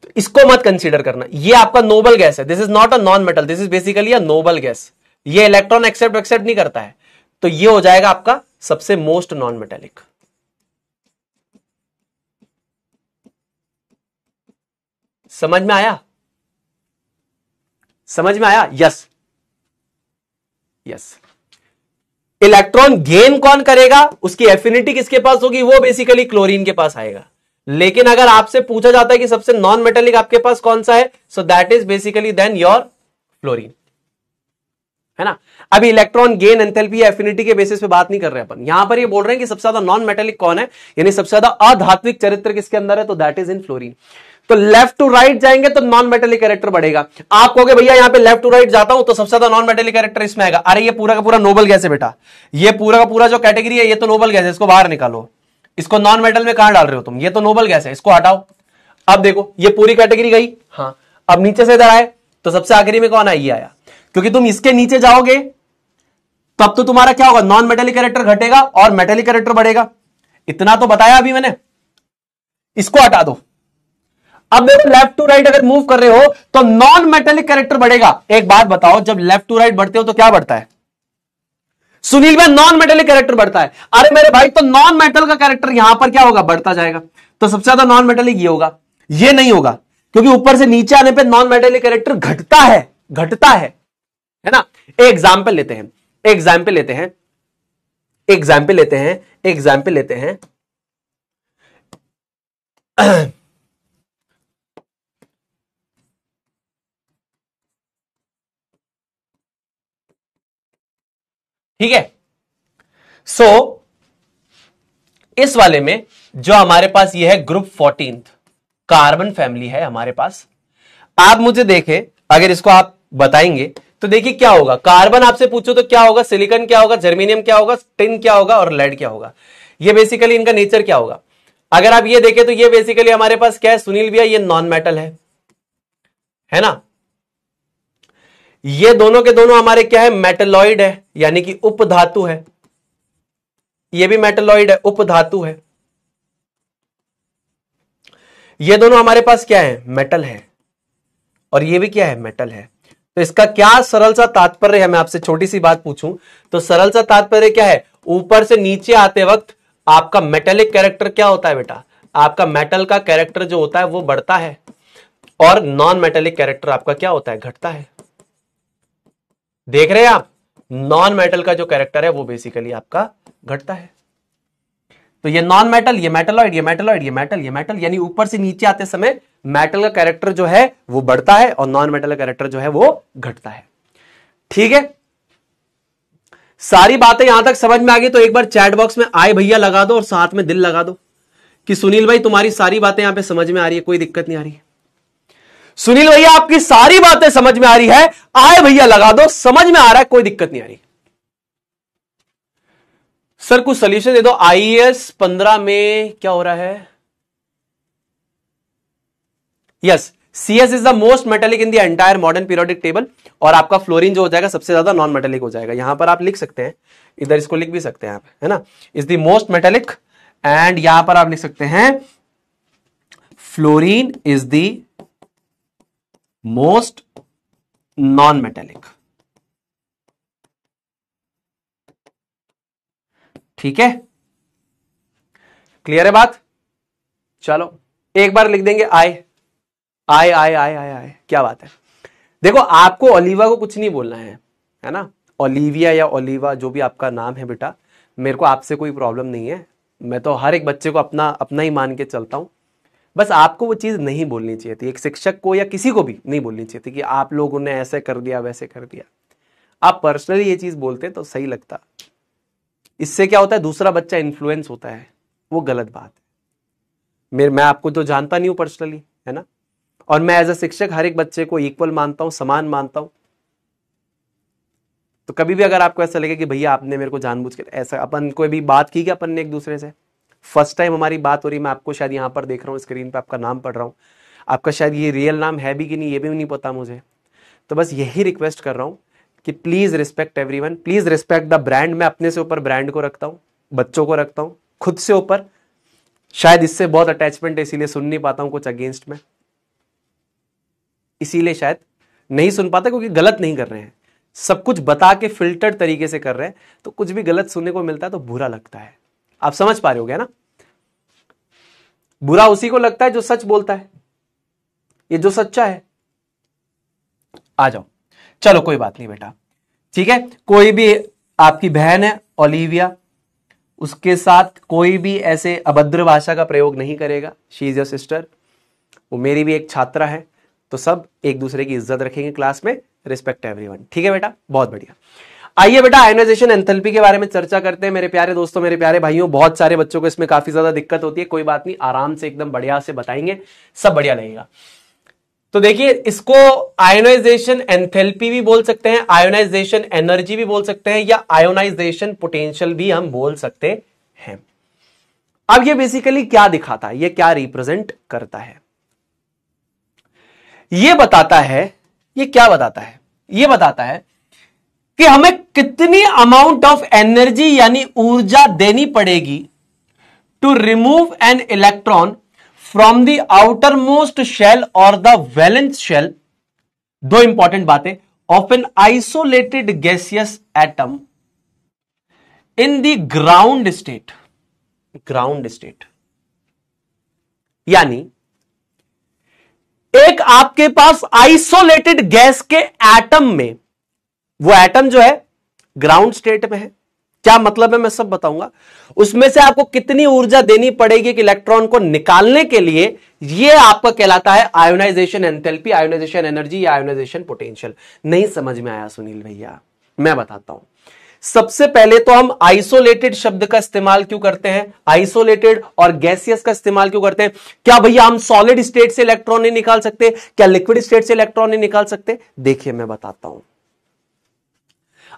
तो इसको मत कंसीडर करना, ये आपका नोबल गैस है। This is not a non metal, this is basically a noble gas. ये इलेक्ट्रॉन एक्सेप्ट नहीं करता है, तो ये हो जाएगा आपका सबसे मोस्ट नॉन मेटालिक। समझ में आया? समझ में आया? Yes yes. इलेक्ट्रॉन गेन कौन करेगा? उसकी एफिनिटी किसके पास होगी? वो बेसिकली क्लोरीन के पास आएगा। लेकिन अगर आपसे पूछा जाता है कि सबसे नॉन मेटेलिक आपके पास कौन सा है, so that is basically then your fluorine, है ना। अभी इलेक्ट्रॉन गेन, एंथैल्पी, एफिनिटी के बेसिस पे बात नहीं कर रहे अपन, यहां पर ये बोल रहे हैं कि सबसे ज्यादा नॉन मेटेलिक कौन है, यानी सबसे ज्यादा अधात्विक चरित्र किसके अंदर है, तो दैट इज इन फ्लोरीन। तो लेफ्ट टू राइट जाएंगे तो नॉन मेटेलिक कैरेक्टर बढ़ेगा। आप कहोगे भैया यहां पे लेफ्ट टू राइट जाता हूं तो सबसे ज्यादा नॉन मेटेलिक कैरेक्टर इसमें आएगा। अरे ये पूरा का पूरा नोबल गैस है बेटा, ये पूरा का पूरा जो कैटेगरी है ये तो नोबल गैस है, इसको बाहर निकालो। इसको नॉन मेटल में कहां डाल रहे हो तुम, ये तो नोबल गैस है, इसको हटाओ। अब देखो ये पूरी कैटेगरी गई। हाँ, अब नीचे से इधर आए तो सबसे आखिरी में कौन आया, ये आया। क्योंकि तुम इसके नीचे जाओगे तब तो तुम्हारा क्या होगा, नॉन मेटेलिक कैरेक्टर घटेगा और मेटेलिक कैरेक्टर बढ़ेगा। इतना तो बताया अभी मैंने। इसको हटा दो। अब देखो लेफ्ट टू राइट अगर मूव कर रहे हो तो नॉन मेटेलिक कैरेक्टर बढ़ेगा। एक बात बताओ, जब लेफ्ट टू राइट बढ़ते हो तो क्या बढ़ता है सुनील भाई, नॉन मेटेलिक कैरेक्टर बढ़ता है। अरे मेरे भाई तो नॉन मेटल का कैरेक्टर यहां पर क्या होगा, बढ़ता जाएगा। तो सबसे ज्यादा नॉन मेटेलिक ये होगा, ये नहीं होगा, क्योंकि ऊपर से नीचे आने पे नॉन मेटेलिक कैरेक्टर घटता है, घटता है ना। एग्जाम्पल लेते हैं, एग्जाम्पल लेते हैं, एग्जाम्पल लेते हैं, एग्जाम्पल लेते हैं। ठीक है। सो इस वाले में जो हमारे पास ये है ग्रुप 14 कार्बन फैमिली है हमारे पास। आप मुझे देखें, अगर इसको आप बताएंगे तो देखिए क्या होगा। कार्बन आपसे पूछो तो क्या होगा, सिलिकॉन क्या होगा, जर्मेनियम क्या होगा, टिन क्या होगा और लेड क्या होगा। ये बेसिकली इनका नेचर क्या होगा। अगर आप ये देखें तो ये बेसिकली हमारे पास क्या है सुनील भैया, ये नॉन मेटल है ना। ये दोनों के दोनों हमारे क्या है, मेटलॉइड है, यानी कि उपधातु है। ये भी मेटलॉइड है, उपधातु है। ये दोनों हमारे पास क्या है, मेटल है, और ये भी क्या है, मेटल है। तो इसका क्या सरल सा तात्पर्य है, मैं आपसे छोटी सी बात पूछूं तो सरल सा तात्पर्य क्या है, ऊपर से नीचे आते वक्त आपका मेटेलिक कैरेक्टर क्या होता है बेटा, आपका मेटल का कैरेक्टर जो होता है वो बढ़ता है, और नॉन मेटेलिक कैरेक्टर आपका क्या होता है, घटता है। देख रहे हैं आप, नॉन मेटल का जो कैरेक्टर है वो बेसिकली आपका घटता है। तो ये नॉन मेटल, ये मेटलॉइड, ये मेटलॉइड, ये मेटल, ये मेटल, यानी ऊपर से नीचे आते समय मेटल का कैरेक्टर जो है वो बढ़ता है और नॉन मेटल का कैरेक्टर जो है वो घटता है। ठीक है, सारी बातें यहां तक समझ में आ गई तो एक बार चैट बॉक्स में आए भैया लगा दो और साथ में दिल लगा दो कि सुनील भाई तुम्हारी सारी बातें यहां पे समझ में आ रही है, कोई दिक्कत नहीं आ रही है। सुनील भैया आपकी सारी बातें समझ में आ रही है, आए भैया लगा दो, समझ में आ रहा है, कोई दिक्कत नहीं आ रही। सर कुछ सोल्यूशन दे दो, आईएएस 15 में क्या हो रहा है। Yes, CS is the most metallic in the entire modern periodic table, और आपका फ्लोरीन जो हो जाएगा सबसे ज्यादा नॉन मेटेलिक हो जाएगा। यहां पर आप लिख सकते हैं, इधर इसको लिख भी सकते हैं आप, है ना, is the most metallic, and यहां पर आप लिख सकते हैं fluorine is the most non metallic. ठीक है, क्लियर है बात। चलो एक बार लिख देंगे आए आए आए आए आए आए, क्या बात है। देखो आपको ओलिवा को कुछ नहीं बोलना है ना, ओलिविया या ओलिवा जो भी आपका नाम है बेटा, मेरे को आपसे कोई प्रॉब्लम नहीं है, मैं तो हर एक बच्चे को अपना अपना ही मान के चलता हूं। बस आपको वो चीज नहीं बोलनी चाहिए थी, एक शिक्षक को या किसी को भी नहीं बोलनी चाहिए थी कि आप लोगों ने ऐसे कर दिया वैसे कर दिया। आप पर्सनली ये चीज बोलते तो सही लगता। इससे क्या होता है, दूसरा बच्चा इन्फ्लुएंस होता है, वो गलत बात है। मैं आपको तो जानता नहीं हूं पर्सनली, है ना, और मैं एज अ शिक्षक हर एक बच्चे को इक्वल मानता हूं, समान मानता हूं। तो कभी भी अगर आपको ऐसा लगे कि भैया आपने मेरे को जानबूझ के ऐसा, अपन कोई भी बात की क्या अपन ने एक दूसरे से, फर्स्ट टाइम हमारी बात हो रही, मैं आपको शायद यहां पर देख रहा हूं, स्क्रीन पे आपका नाम पढ़ रहा हूं, आपका शायद ये रियल नाम है भी कि नहीं ये भी नहीं पता मुझे। तो बस यही रिक्वेस्ट कर रहा हूं कि please respect everyone, please respect the brand. मैं अपने से ऊपर ब्रांड को रखता हूं, बच्चों को रखता हूं, खुद से ऊपर शायद इससे बहुत अटैचमेंट है, इसीलिए सुन नहीं पाता हूं कुछ अगेंस्ट में, इसीलिए शायद नहीं सुन पाता, क्योंकि गलत नहीं कर रहे हैं, सब कुछ बता के फिल्टर्ड तरीके से कर रहे हैं, तो कुछ भी गलत सुनने को मिलता है तो बुरा लगता है। आप समझ पा रहे हो क्या ना, बुरा उसी को लगता है जो सच बोलता है, ये जो सच्चा है। आ जाओ, चलो कोई बात नहीं बेटा, ठीक है। कोई भी आपकी बहन है ओलिविया, उसके साथ कोई भी ऐसे अभद्र भाषा का प्रयोग नहीं करेगा, शी इज योर सिस्टर, वो मेरी भी एक छात्रा है, तो सब एक दूसरे की इज्जत रखेंगे क्लास में, रिस्पेक्ट एवरीवन। ठीक है बेटा, बहुत बढ़िया। आइए बेटा आयोनाइजेशन एंथैल्पी के बारे में चर्चा करते हैं मेरे प्यारे दोस्तों, मेरे प्यारे भाइयों। बहुत सारे बच्चों को इसमें काफी ज्यादा दिक्कत होती है, कोई बात नहीं, आराम से एकदम बढ़िया से बताएंगे, सब बढ़िया लगेगा। तो देखिए, इसको आयोनाइजेशन एंथैल्पी भी बोल सकते हैं, आयोनाइजेशन एनर्जी भी बोल सकते हैं, या आयोनाइजेशन पोटेंशियल भी हम बोल सकते हैं। अब ये बेसिकली क्या दिखाता है, ये क्या रिप्रेजेंट करता है, ये बताता है, ये क्या बताता है, ये बताता है कि हमें कितनी अमाउंट ऑफ एनर्जी यानी ऊर्जा देनी पड़ेगी to remove an electron from the outer most shell और द वैलेंस शेल, दो इंपॉर्टेंट बातें, of an isolated gaseous atom in the ground state. Ground state यानी एक आपके पास आइसोलेटेड गैस के एटम में, वो एटम जो है ग्राउंड स्टेट में है, क्या मतलब है मैं सब बताऊंगा, उसमें से आपको कितनी ऊर्जा देनी पड़ेगी कि इलेक्ट्रॉन को निकालने के लिए, ये आपका कहलाता है आयोनाइजेशन एंथैल्पी, आयोनाइजेशन एनर्जी या आयोनाइजेशन पोटेंशियल। नहीं समझ में आया सुनील भैया, मैं बताता हूं। सबसे पहले तो हम आइसोलेटेड शब्द का इस्तेमाल क्यों करते हैं, आइसोलेटेड और गैसियस का इस्तेमाल क्यों करते हैं? क्या भैया हम सॉलिड स्टेट से इलेक्ट्रॉन नहीं निकाल सकते, क्या लिक्विड स्टेट से इलेक्ट्रॉन नहीं निकाल सकते? देखिए मैं बताता हूं,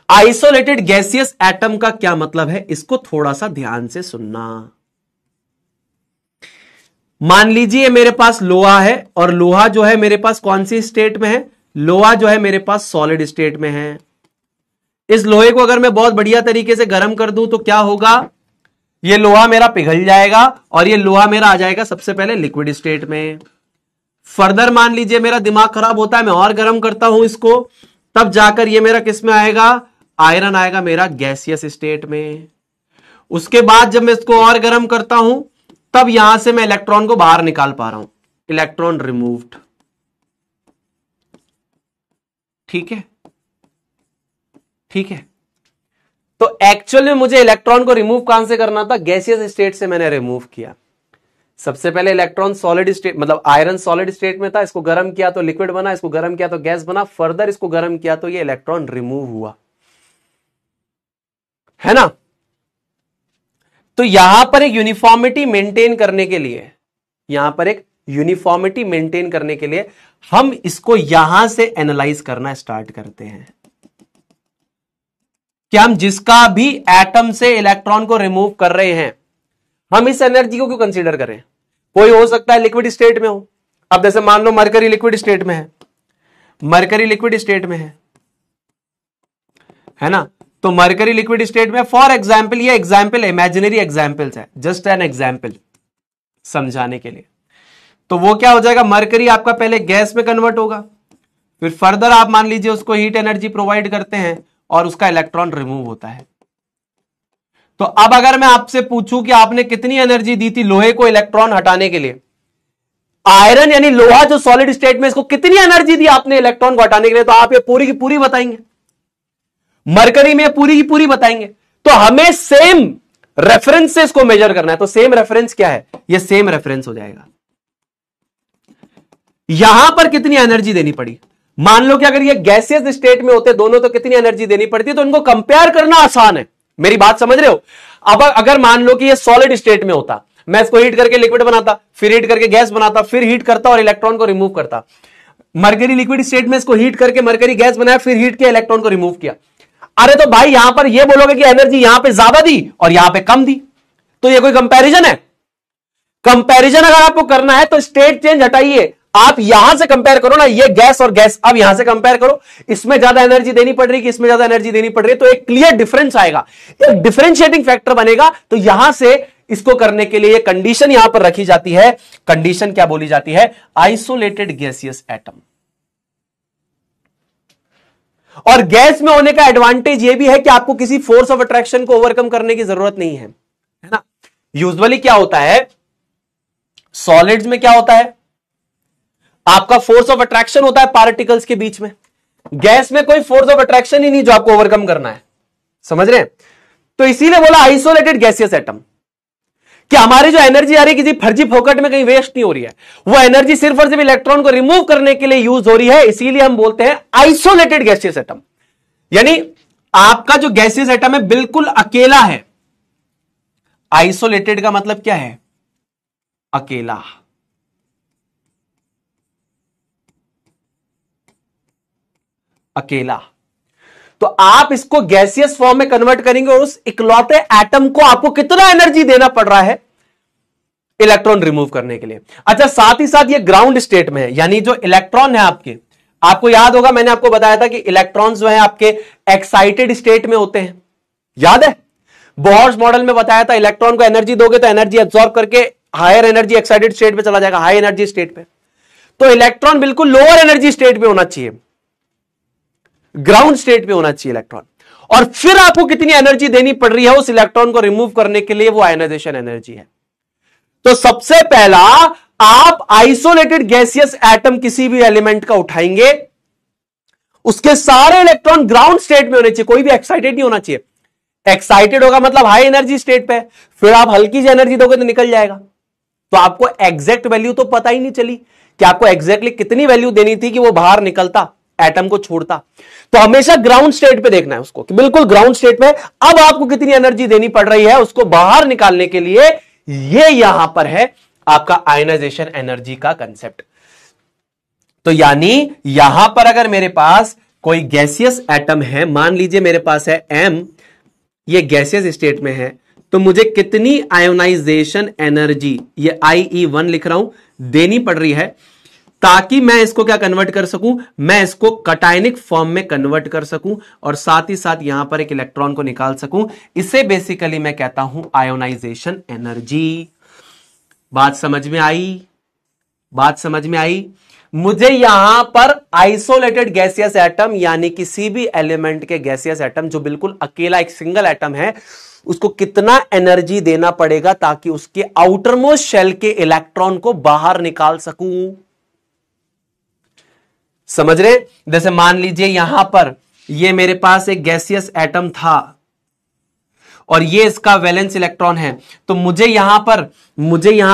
आइसोलेटेड गैसियस एटम का क्या मतलब है, इसको थोड़ा सा ध्यान से सुनना। मान लीजिए मेरे पास लोहा है, और लोहा जो है मेरे पास कौन सी स्टेट में है, लोहा जो है मेरे पास सॉलिड स्टेट में है। इस लोहे को अगर मैं बहुत बढ़िया तरीके से गर्म कर दूं तो क्या होगा, ये लोहा मेरा पिघल जाएगा और ये लोहा मेरा आ जाएगा सबसे पहले लिक्विड स्टेट में। फर्दर मान लीजिए मेरा दिमाग खराब होता है, मैं और गर्म करता हूं इसको, तब जाकर ये मेरा किस में आएगा, आयरन आएगा मेरा गैसियस स्टेट में। उसके बाद जब मैं इसको और गर्म करता हूं, तब यहां से मैं इलेक्ट्रॉन को बाहर निकाल पा रहा हूं, इलेक्ट्रॉन रिमूव्ड। ठीक है, ठीक है। तो एक्चुअल में मुझे इलेक्ट्रॉन को रिमूव कहां से करना था, गैसियस स्टेट से मैंने रिमूव किया। सबसे पहले इलेक्ट्रॉन सॉलिड स्टेट, मतलब आयरन सॉलिड स्टेट में था, इसको गर्म किया तो लिक्विड बना, इसको गर्म किया तो गैस बना, फर्दर इसको गर्म किया तो ये इलेक्ट्रॉन रिमूव हुआ, है ना। तो यहां पर एक यूनिफॉर्मिटी मेंटेन करने के लिए, यहां पर एक यूनिफॉर्मिटी मेंटेन करने के लिए हम इसको यहां से एनालाइज करना स्टार्ट करते हैं कि हम जिसका भी एटम से इलेक्ट्रॉन को रिमूव कर रहे हैं, हम इस एनर्जी को क्यों कंसीडर करें। कोई हो सकता है लिक्विड स्टेट में हो, अब जैसे मान लो मरकरी लिक्विड स्टेट में है, मरकरी लिक्विड स्टेट में है ना, तो मरकरी लिक्विड स्टेट में, फॉर एग्जाम्पल, ये एग्जाम्पल इमेजिनरी एग्जाम्पल्स है, जस्ट एन एग्जाम्पल समझाने के लिए। तो वो क्या हो जाएगा, मरकरी आपका पहले गैस में कन्वर्ट होगा, फिर फर्दर आप मान लीजिए उसको हीट एनर्जी प्रोवाइड करते हैं और उसका इलेक्ट्रॉन रिमूव होता है। तो अब अगर मैं आपसे पूछूं कि आपने कितनी एनर्जी दी थी लोहे को इलेक्ट्रॉन हटाने के लिए, आयरन यानी लोहा जो सॉलिड स्टेट में, इसको कितनी एनर्जी दी आपने इलेक्ट्रॉन को हटाने के लिए, तो आप ये पूरी की पूरी बताएंगे। मरकरी में पूरी की पूरी बताएंगे। तो हमें सेम रेफरेंस से इसको मेजर करना है, तो सेम रेफरेंस क्या है, ये सेम रेफरेंस हो जाएगा। यहां पर कितनी एनर्जी देनी पड़ी, मान लो कि अगर ये गैसियस स्टेट में होते दोनों, तो कितनी एनर्जी देनी पड़ती, तो इनको कंपेयर करना आसान है। मेरी बात समझ रहे हो। अब अगर मान लो कि ये सॉलिड स्टेट में होता, मैं इसको हीट करके लिक्विड बनाता, फिर हीट करके गैस बनाता, फिर हीट करता और इलेक्ट्रॉन को रिमूव करता। मरकरी लिक्विड स्टेट में इसको हीट करके मरकरी गैस बनाया, फिर हीट किया, इलेक्ट्रॉन को रिमूव किया। अरे तो भाई यहां पर ये बोलोगे कि एनर्जी यहां पे ज्यादा दी और यहां पे कम दी, तो ये कोई कंपैरिजन है? कंपैरिजन अगर आपको करना है तो स्टेट चेंज हटाइए, आप यहां से कंपेयर करो ना, ये गैस और गैस, अब यहां से कंपेयर करो, इसमें ज्यादा एनर्जी देनी पड़ रही है कि इसमें ज्यादा एनर्जी देनी पड़ रही है, तो एक क्लियर डिफरेंस आएगा, एक डिफरेंशिएटिंग फैक्टर बनेगा। तो यहां से इसको करने के लिए कंडीशन यहां पर रखी जाती है, कंडीशन क्या बोली जाती है, आइसोलेटेड गैसियस एटम। और गैस में होने का एडवांटेज यह भी है कि आपको किसी फोर्स ऑफ अट्रैक्शन को ओवरकम करने की जरूरत नहीं है ना। यूजुअली क्या होता है, सॉलिड्स में क्या होता है, आपका फोर्स ऑफ अट्रैक्शन होता है पार्टिकल्स के बीच में। गैस में कोई फोर्स ऑफ अट्रैक्शन ही नहीं जो आपको ओवरकम करना है, समझ रहे हैं। तो इसीलिए बोला आइसोलेटेड गैसियस एटम, कि हमारी जो एनर्जी आ रही है किसी फर्जी फोकट में कहीं वेस्ट नहीं हो रही है, वो एनर्जी सिर्फ और सिर्फ इलेक्ट्रॉन को रिमूव करने के लिए यूज हो रही है, इसीलिए हम बोलते हैं आइसोलेटेड गैसियस एटम। यानी आपका जो गैसियस एटम है बिल्कुल अकेला है। आइसोलेटेड का मतलब क्या है? अकेला। अकेला। तो आप इसको गैसियस फॉर्म में कन्वर्ट करेंगे और उस इकलौते एटम को आपको कितना एनर्जी देना पड़ रहा है इलेक्ट्रॉन रिमूव करने के लिए। अच्छा, साथ ही साथ ये ग्राउंड स्टेट में है, यानी जो इलेक्ट्रॉन है आपके, आपको याद होगा मैंने आपको बताया था कि इलेक्ट्रॉन्स जो है आपके एक्साइटेड स्टेट में होते हैं, याद है? बोहर्स मॉडल में बताया था इलेक्ट्रॉन को एनर्जी दोगे तो एनर्जी एब्जॉर्ब करके हायर एनर्जी एक्साइटेड स्टेट पे चला जाएगा, हाई एनर्जी स्टेट पे। तो इलेक्ट्रॉन बिल्कुल लोअर एनर्जी स्टेट पे होना चाहिए, ग्राउंड स्टेट पे होना चाहिए इलेक्ट्रॉन। और फिर आपको कितनी एनर्जी देनी पड़ रही है उस इलेक्ट्रॉन को रिमूव करने के लिए, वो आयोनाइजेशन एनर्जी है। तो सबसे पहला आप आइसोलेटेड गैसियस एटम किसी भी एलिमेंट का उठाएंगे, उसके सारे इलेक्ट्रॉन ग्राउंड स्टेट में होने चाहिए, कोई भी एक्साइटेड नहीं होना चाहिए। एक्साइटेड होगा मतलब हाई एनर्जी स्टेट पे, फिर आप हल्की सी एनर्जी दोगे तो निकल जाएगा। तो आपको एग्जैक्ट वैल्यू तो पता ही नहीं चली कि आपको एग्जैक्टली कितनी वैल्यू देनी थी कि वो बाहर निकलता, एटम को छोड़ता। तो हमेशा ग्राउंड स्टेट पे देखना है उसको कि बिल्कुल ग्राउंड स्टेट पे अब आपको कितनी एनर्जी देनी पड़ रही है उसको बाहर निकालने के लिए। ये यहां पर है आपका आयनाइजेशन एनर्जी का कंसेप्ट। तो यानी यहां पर अगर मेरे पास कोई गैसियस एटम है, मान लीजिए मेरे पास है M, ये गैसियस स्टेट में है, तो मुझे कितनी आयोनाइजेशन एनर्जी, ये IE1 लिख रहा हूं, देनी पड़ रही है ताकि मैं इसको क्या कन्वर्ट कर सकूं, मैं इसको कटायनिक फॉर्म में कन्वर्ट कर सकूं और साथ ही साथ यहां पर एक इलेक्ट्रॉन को निकाल सकूं। इसे बेसिकली मैं कहता हूं आयोनाइजेशन एनर्जी। बात समझ में आई? बात समझ में आई? मुझे यहां पर आइसोलेटेड गैसियस एटम यानी किसी भी एलिमेंट के गैसियस एटम जो बिल्कुल अकेला एक सिंगल एटम है, उसको कितना एनर्जी देना पड़ेगा ताकि उसके आउटर मोस्ट शेल के इलेक्ट्रॉन को बाहर निकाल सकूं। समझ रहे? जैसे मान लीजिए यहां पर ये मेरे पास एक गैसियस एटम था और ये इसका वैलेंस इलेक्ट्रॉन है, तो मुझे यहां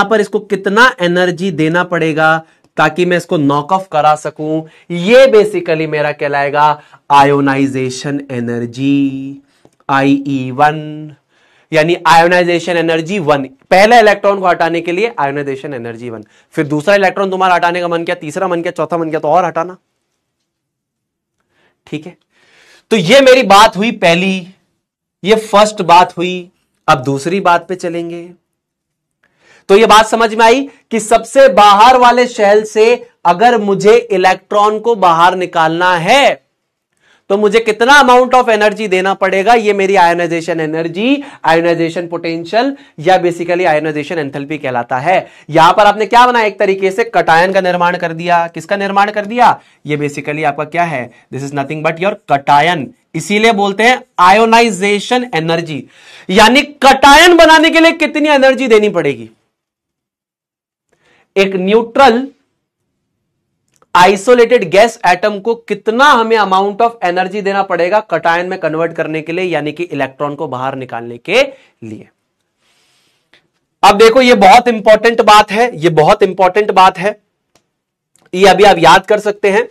पर इसको कितना एनर्जी देना पड़ेगा ताकि मैं इसको नॉक ऑफ करा सकूं। ये बेसिकली मेरा कहलाएगा आयोनाइजेशन एनर्जी, IE1, यानी आयोनाइजेशन एनर्जी 1। पहले इलेक्ट्रॉन को हटाने के लिए आयोनाइजेशन एनर्जी 1, फिर दूसरा इलेक्ट्रॉन तुम्हारा हटाने का मन किया, तीसरा मन किया, चौथा मन किया तो और हटाना। ठीक है, तो ये मेरी बात हुई पहली, ये फर्स्ट बात हुई। अब दूसरी बात पे चलेंगे। तो ये बात समझ में आई कि सबसे बाहर वाले शेल से अगर मुझे इलेक्ट्रॉन को बाहर निकालना है तो मुझे कितना अमाउंट ऑफ एनर्जी देना पड़ेगा। ये मेरी आयोनाइजेशन एनर्जी, आयोनाइजेशन पोटेंशियल या बेसिकली आयोनाइजेशन एंथैल्पी कहलाता है। यहां पर आपने क्या बनाया, एक तरीके से कटायन का निर्माण कर दिया। किसका निर्माण कर दिया? ये बेसिकली आपका क्या है, this is nothing but your cation. इसीलिए बोलते हैं आयोनाइजेशन एनर्जी। यानी कटायन बनाने के लिए कितनी एनर्जी देनी पड़ेगी। एक न्यूट्रल आइसोलेटेड गैस एटम को कितना हमें अमाउंट ऑफ एनर्जी देना पड़ेगा कटायन में कन्वर्ट करने के लिए, यानी कि इलेक्ट्रॉन को बाहर निकालने के लिए। अब देखो, ये बहुत इंपॉर्टेंट बात है, ये बहुत इंपॉर्टेंट बात है, ये अभी आप याद कर सकते हैं।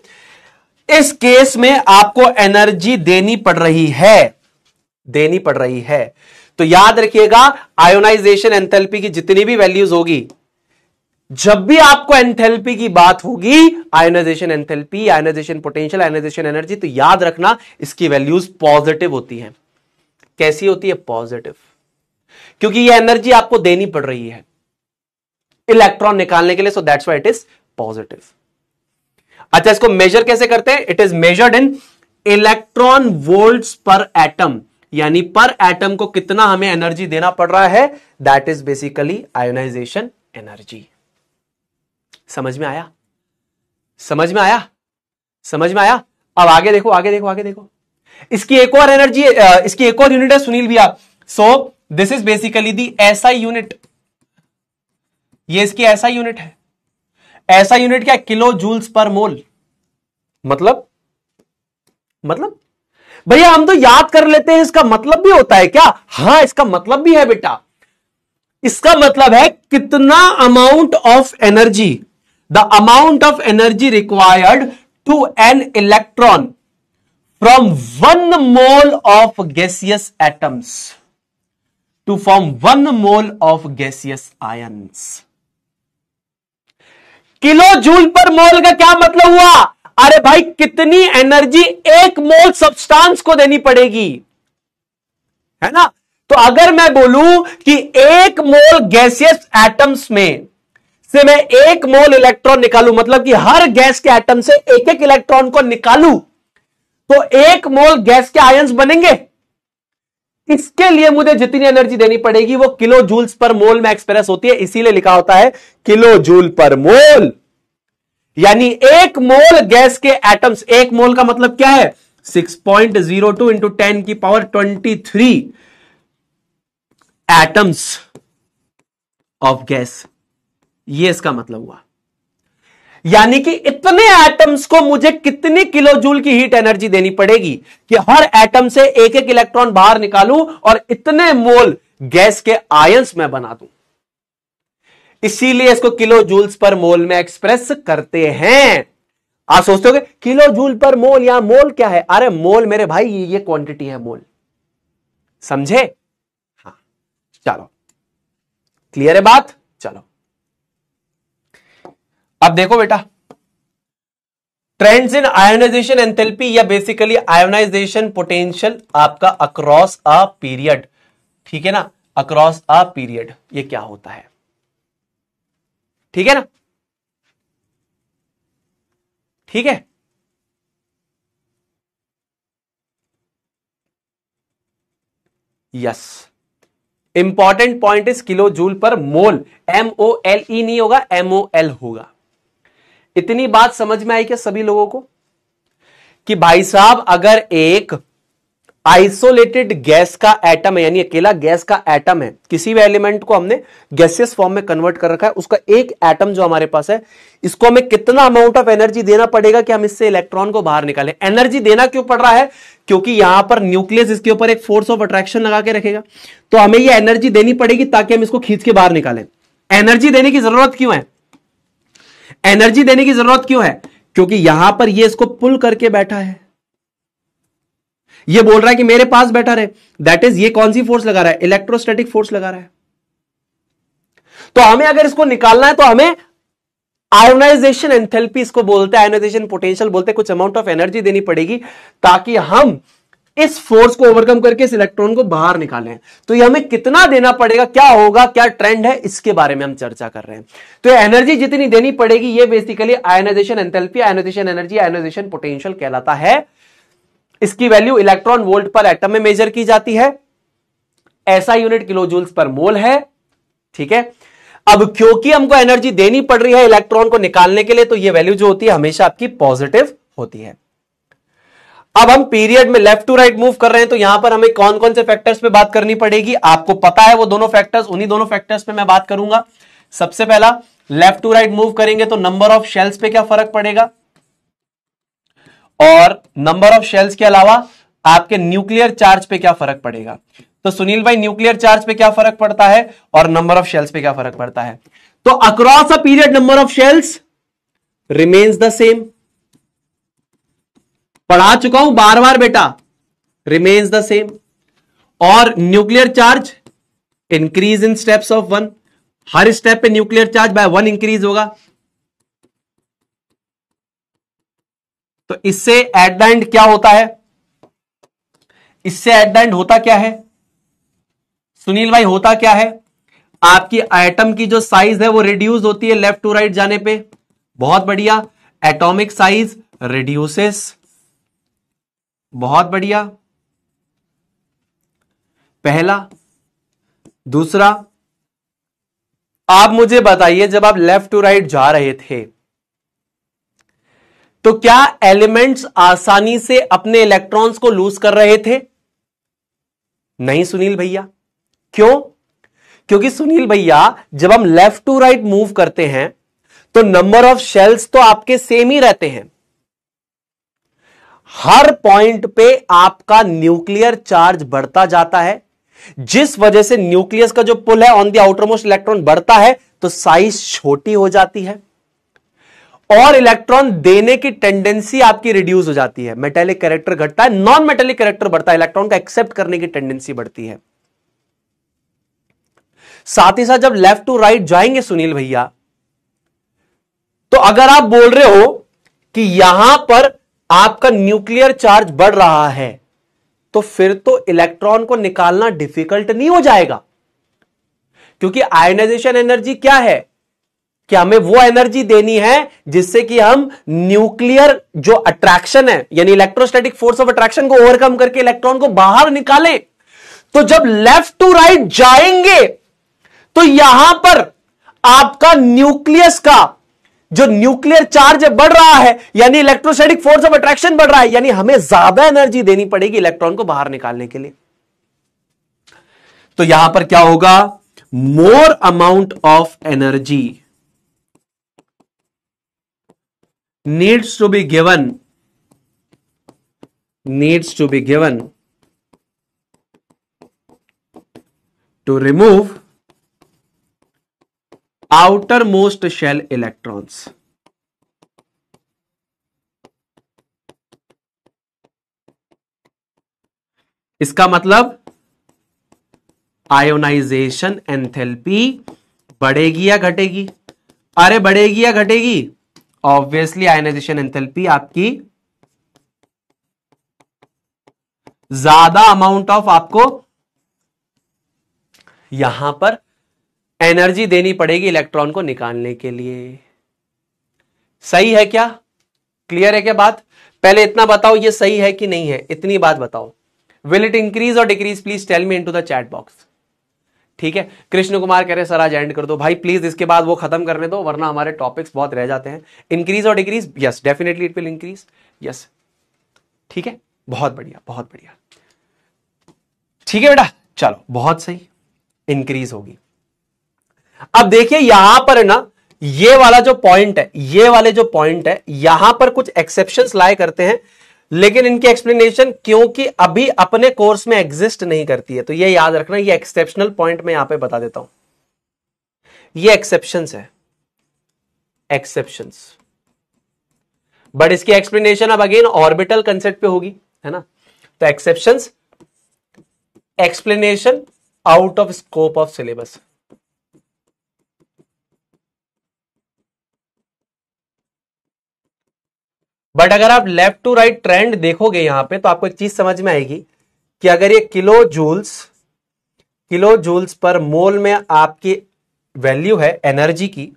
इस केस में आपको एनर्जी देनी पड़ रही है, तो याद रखिएगा आयोनाइजेशन एंथैल्पी की जितनी भी वैल्यूज होगी, जब भी आपको एंथैल्पी की बात होगी, ionisation enthalpy, ionisation potential, ionisation energy, तो याद रखना इसकी वैल्यूज पॉजिटिव होती हैं। कैसी होती है? पॉजिटिव, क्योंकि ये एनर्जी आपको देनी पड़ रही है इलेक्ट्रॉन निकालने के लिए, so that's why it is positive. अच्छा, इसको मेजर कैसे करते हैं? It is measured in electron volts per atom, यानी पर एटम को कितना हमें एनर्जी देना पड़ रहा है, that is basically ionisation energy. समझ में आया? समझ में आया? समझ में आया? अब आगे देखो, आगे देखो, आगे देखो। इसकी एक और एनर्जी, इसकी एक और यूनिट है सुनील भैया। So this is basically the SI unit. ये इसकी SI यूनिट है। SI यूनिट क्या? किलो जूल्स पर मोल। मतलब भैया हम तो याद कर लेते हैं, इसका मतलब भी होता है क्या? हां, इसका मतलब भी है बेटा। इसका मतलब है कितना amount of energy, the amount of energy required to an electron from 1 mole of gaseous atoms to form 1 mole of gaseous ions. Kilo joule per mole का क्या मतलब हुआ? अरे भाई कितनी एनर्जी 1 मोल सब्सटेंस को देनी पड़ेगी, है ना। तो अगर मैं बोलूं कि 1 मोल गैसियस एटम्स में से मैं 1 मोल इलेक्ट्रॉन निकालूं, मतलब कि हर गैस के एटम से एक एक इलेक्ट्रॉन को निकालूं, तो 1 मोल गैस के आयंस बनेंगे। इसके लिए मुझे जितनी एनर्जी देनी पड़ेगी वो किलो जूल्स पर मोल में एक्सप्रेस होती है, इसीलिए लिखा होता है किलो जूल पर मोल। यानी 1 मोल गैस के एटम्स, 1 मोल का मतलब क्या है? 6.02 इंटू 10 की पावर 23 एटम्स ऑफ गैस, ये इसका मतलब हुआ। यानी कि इतने एटम्स को मुझे कितनी किलो जूल की हीट एनर्जी देनी पड़ेगी कि हर एटम से एक एक इलेक्ट्रॉन बाहर निकालूं और इतने मोल गैस के आयंस में बना दूं। इसीलिए इसको किलो जूल्स पर मोल में एक्सप्रेस करते हैं। आप सोचते होगे किलो जूल पर मोल, यहां मोल क्या है? अरे मोल मेरे भाई ये क्वांटिटी है, मोल, समझे? हाँ, चलो क्लियर है बात। चलो अब देखो बेटा, ट्रेंड्स इन आयोनाइजेशन एंथैल्पी या बेसिकली आयोनाइजेशन पोटेंशियल आपका अक्रॉस अ पीरियड, ठीक है ना, अक्रॉस अ पीरियड, ये क्या होता है? ठीक है ना, ठीक है। Yes, important point is kilo joule per mole, MOLE नहीं होगा, MOL होगा। इतनी बात समझ में आई क्या सभी लोगों को कि भाई साहब अगर एक आइसोलेटेड गैस का एटम है, यानी अकेला गैस का एटम है, किसी भी एलिमेंट को हमने गैसियस फॉर्म में कन्वर्ट कर रखा है, उसका एक एटम जो हमारे पास है, इसको हमें कितना अमाउंट ऑफ एनर्जी देना पड़ेगा कि हम इससे इलेक्ट्रॉन को बाहर निकालें? एनर्जी देना क्यों पड़ रहा है? क्योंकि यहां पर न्यूक्लियस इसके ऊपर एक फोर्स ऑफ अट्रैक्शन लगा के रखेगा, तो हमें यह एनर्जी देनी पड़ेगी ताकि हम इसको खींच के बाहर निकालें। एनर्जी देने की जरूरत क्यों है? एनर्जी देने की जरूरत क्यों है? क्योंकि यहां पर ये इसको पुल करके बैठा है, ये बोल रहा है कि मेरे पास बैठा रहे, दैट इज ये कौन सी फोर्स लगा रहा है? इलेक्ट्रोस्टैटिक फोर्स लगा रहा है। तो हमें अगर इसको निकालना है तो हमें आयोनाइजेशन एंथैल्पी इसको बोलते हैं, आयोनाइजेशन पोटेंशियल बोलते हैं, कुछ अमाउंट ऑफ एनर्जी देनी पड़ेगी ताकि हम इस फोर्स को ओवरकम करके इस इलेक्ट्रॉन को बाहर निकालें। तो ये हमें कितना देना पड़ेगा, क्या होगा, क्या ट्रेंड है, इसके बारे में हम चर्चा कर रहे हैं। तो एनर्जी जितनी देनी पड़ेगी ये basically ionisation enthalpy, ionisation energy, ionisation potential कहलाता है। इसकी value electron volt per atom में मेजर की जाती है, ऐसा यूनिट किलो जूल्स पर मोल है, ठीक है। अब क्योंकि हमको एनर्जी देनी पड़ रही है इलेक्ट्रॉन को निकालने के लिए, तो ये वैल्यू जो होती है हमेशा आपकी पॉजिटिव होती है। अब हम पीरियड में लेफ्ट टू राइट मूव कर रहे हैं, तो यहां पर हमें कौन कौन से फैक्टर्स पे बात करनी पड़ेगी? आपको पता है वो दोनों फैक्टर्स, उन्हीं दोनों फैक्टर्स पे मैं बात करूंगा। सबसे पहला, लेफ्ट टू राइट मूव करेंगे तो नंबर ऑफ शेल्स पे क्या फर्क पड़ेगा, और नंबर ऑफ शेल्स के अलावा आपके न्यूक्लियर चार्ज पे क्या फर्क पड़ेगा। तो सुनील भाई न्यूक्लियर चार्ज पे क्या फर्क पड़ता है और नंबर ऑफ शेल्स पे क्या फर्क पड़ता है? तो across a period number of shells remains the same, पढ़ा चुका हूं बार बार बेटा, रिमेन्स द सेम। और nuclear charge increase in steps of 1, her step पे न्यूक्लियर चार्ज बाय 1 इंक्रीज होगा। तो इससे एट द एंड क्या होता है, इससे एट द एंड होता क्या है सुनील भाई, होता क्या है? आपकी एटम की जो साइज है वो रिड्यूस होती है लेफ्ट टू राइट जाने पे, बहुत बढ़िया। एटॉमिक साइज रिड्यूसेस, बहुत बढ़िया, पहला। दूसरा, आप मुझे बताइए जब आप लेफ्ट टू राइट जा रहे थे तो क्या एलिमेंट्स आसानी से अपने इलेक्ट्रॉन्स को लूज कर रहे थे? नहीं सुनील भैया। क्यों? क्योंकि सुनील भैया जब हम लेफ्ट टू राइट मूव करते हैं तो नंबर ऑफ शेल्स तो आपके सेम ही रहते हैं, हर पॉइंट पे आपका न्यूक्लियर चार्ज बढ़ता जाता है, जिस वजह से न्यूक्लियस का जो पुल है ऑन द आउटरमोस्ट इलेक्ट्रॉन बढ़ता है, तो साइज छोटी हो जाती है। और इलेक्ट्रॉन देने की टेंडेंसी आपकी रिड्यूस हो जाती है, मेटेलिक कैरेक्टर घटता है, नॉन मेटेलिक कैरेक्टर बढ़ता है, इलेक्ट्रॉन का एक्सेप्ट करने की टेंडेंसी बढ़ती है। साथ ही साथ जब लेफ्ट टू राइट जाएंगे सुनील भैया, तो अगर आप बोल रहे हो कि यहां पर आपका न्यूक्लियर चार्ज बढ़ रहा है, तो फिर तो इलेक्ट्रॉन को निकालना डिफिकल्ट नहीं हो जाएगा, क्योंकि आयनाइजेशन एनर्जी क्या है कि हमें वो एनर्जी देनी है जिससे कि हम न्यूक्लियर जो अट्रैक्शन है, यानी इलेक्ट्रोस्टैटिक फोर्स ऑफ अट्रैक्शन को ओवरकम करके इलेक्ट्रॉन को बाहर निकालें। तो जब लेफ्ट टू राइट जाएंगे तो यहां पर आपका न्यूक्लियस का जो न्यूक्लियर चार्ज बढ़ रहा है, यानी इलेक्ट्रोस्टैटिक फोर्स ऑफ अट्रैक्शन बढ़ रहा है, यानी हमें ज्यादा एनर्जी देनी पड़ेगी इलेक्ट्रॉन को बाहर निकालने के लिए। तो यहां पर क्या होगा, more amount of energy needs to be given to remove outermost shell electrons. इसका मतलब आयोनाइजेशन एंथैल्पी बढ़ेगी या घटेगी? अरे बढ़ेगी या घटेगी? ऑब्वियसली आयनाइजेशन एंथैल्पी आपकी ज्यादा अमाउंट ऑफ आपको यहां पर एनर्जी देनी पड़ेगी इलेक्ट्रॉन को निकालने के लिए। सही है क्या? क्लियर है क्या बात? पहले इतना बताओ ये सही है कि नहीं है, इतनी बात बताओ। विल इट इंक्रीज और decrease? Please tell me into the chat box. ठीक है, कृष्ण कुमार कह रहे सर आज एंड कर दो। भाई प्लीज इसके बाद वो खत्म करने दो, वरना हमारे टॉपिक्स बहुत रह जाते हैं। इंक्रीज और decrease? Yes definitely it will increase. Yes ठीक है, बहुत बढ़िया बहुत बढ़िया। ठीक है बेटा, चलो बहुत सही, इंक्रीज होगी। अब देखिए यहां पर है ना, ये वाला जो पॉइंट है, ये वाले जो पॉइंट है, यहां पर कुछ एक्सेप्शंस लाए करते हैं, लेकिन इनकी एक्सप्लेनेशन क्योंकि अभी अपने कोर्स में एग्जिस्ट नहीं करती है, तो ये याद रखना, ये एक्सेप्शनल पॉइंट मैं यहां पे बता देता हूं। ये एक्सेप्शंस है, एक्सेप्शंस, बट इसकी एक्सप्लेनेशन अब अगेन ऑर्बिटल कंसेप्ट पे होगी, है ना। तो exceptions, explanation out of scope of syllabus. But अगर आप लेफ्ट टू राइट ट्रेंड देखोगे यहां पे, तो आपको एक चीज समझ में आएगी कि अगर ये किलो जूल्स पर मोल में आपकी वैल्यू है एनर्जी की,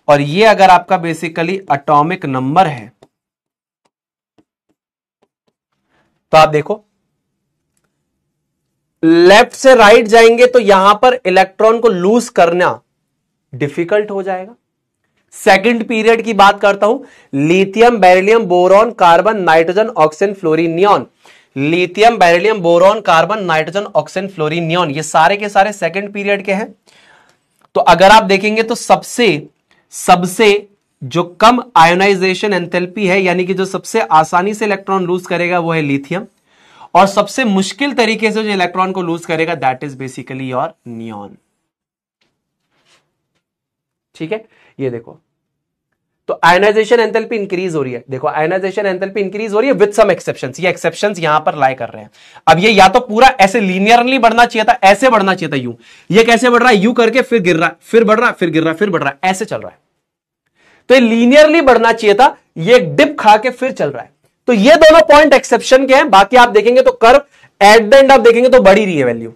और ये अगर आपका बेसिकली एटॉमिक नंबर है, तो आप देखो लेफ्ट से राइट जाएंगे तो यहां पर इलेक्ट्रॉन को लूज करना डिफिकल्ट हो जाएगा। सेकंड पीरियड की बात करता हूं, lithium, beryllium, boron, carbon, nitrogen, oxygen, fluorine, neon. Lithium, beryllium, boron, carbon, nitrogen, oxygen, fluorine, neon, ये सारे के सारे सेकंड पीरियड के हैं। तो अगर आप देखेंगे तो सबसे जो कम आयोनाइजेशन एंथैल्पी है, यानी कि जो सबसे आसानी से इलेक्ट्रॉन लूज करेगा, वो है लिथियम, और सबसे मुश्किल तरीके से जो इलेक्ट्रॉन को लूज करेगा, that is basically your neon. ठीक है, ये देखो, तो आयनाइजेशन एंथैल्पी इंक्रीज हो रही है। देखो आयनाइजेशन एंथैल्पी इंक्रीज हो रही है विद सम एक्सेप्शंस, ये एक्सेप्शंस यहां पर लाई कर रहे हैं। अब ये या तो पूरा ऐसे लीनियरली बढ़ना चाहिए था, ऐसे बढ़ना चाहिए था, यूं। ये कैसे बढ़ रहा है? यूं करके फिर गिर रहा है, फिर बढ़ रहा है, फिर गिर रहा है, फिर बढ़ रहा है, ऐसे चल रहा है। तो ये लीनियरली बढ़ना चाहिए था, ये डिप खा के फिर चल रहा है। तो ये दोनों पॉइंट एक्सेप्शन के हैं। बाकी आप देखेंगे तो कर्व एट द एंड आप देखेंगे तो बढ़ ही रही है वैल्यू।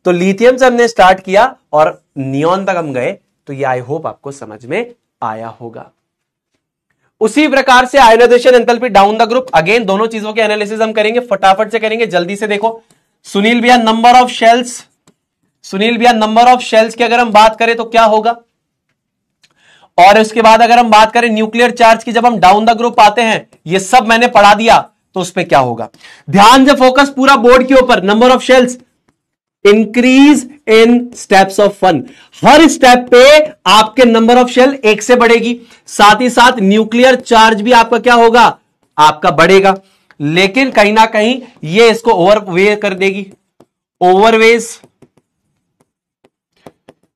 तो लिथियम से हमने स्टार्ट किया और नियॉन तक हम गए, तो ये आई होप आपको समझ में आया होगा। उसी प्रकार से ionisation enthalpy down the group, again दोनों चीजों के एनालिसिस हम करेंगे, फटाफट से करेंगे, जल्दी से देखो। सुनील भैया नंबर ऑफ शेल्स, सुनील भैया नंबर ऑफ शेल्स की अगर हम बात करें तो क्या होगा, और उसके बाद अगर हम बात करें न्यूक्लियर चार्ज की, जब हम डाउन द ग्रुप आते हैं, ये सब मैंने पढ़ा दिया, तो उस पर क्या होगा। ध्यान से फोकस पूरा बोर्ड के ऊपर। Number of shells increase in steps of 1, her step पे आपके नंबर ऑफ शेल 1 से बढ़ेगी, साथ ही साथ न्यूक्लियर चार्ज भी आपका क्या होगा, आपका बढ़ेगा। लेकिन कहीं ना कहीं ये इसको ओवरवे कर देगी, overweighs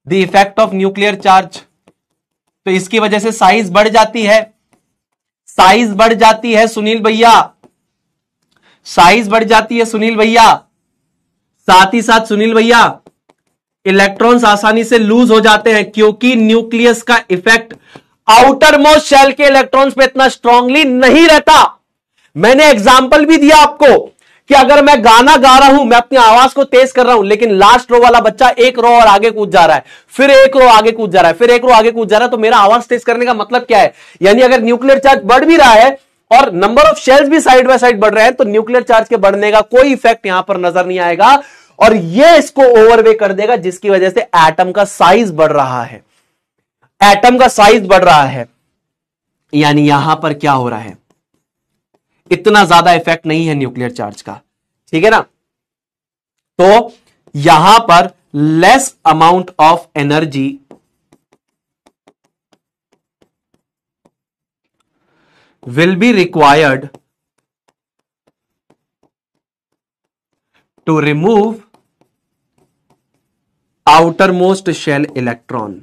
the effect of nuclear charge. तो इसकी वजह से साइज बढ़ जाती है, साइज बढ़ जाती है सुनील भैया, साइज बढ़ जाती है सुनील भैया। साथ ही साथ सुनील भैया इलेक्ट्रॉन्स आसानी से लूज हो जाते हैं क्योंकि न्यूक्लियस का इफेक्ट आउटर मोस्ट शेल के इलेक्ट्रॉन्स पे इतना स्ट्रांगली नहीं रहता। मैंने एग्जांपल भी दिया आपको कि अगर मैं गाना गा रहा हूं, मैं अपनी आवाज को तेज कर रहा हूं, लेकिन लास्ट रो वाला बच्चा एक रो और आगे कूद जा रहा है, फिर एक रो आगे कूद जा रहा है, फिर एक रो आगे कूद जा रहा है, तो मेरा आवाज तेज करने का मतलब क्या है? यानी अगर न्यूक्लियर चार्ज बढ़ भी रहा है और नंबर ऑफ शेल्स भी साइड बाय साइड बढ़ रहे हैं, तो न्यूक्लियर चार्ज के बढ़ने का कोई इफेक्ट यहां पर नजर नहीं आएगा और यह इसको ओवरवे कर देगा, जिसकी वजह से एटम का साइज बढ़ रहा है, एटम का साइज बढ़ रहा है। यानी यहां पर क्या हो रहा है, इतना ज्यादा इफेक्ट नहीं है न्यूक्लियर चार्ज का, ठीक है ना। तो यहां पर less amount of energy will be required to remove outermost shell electron।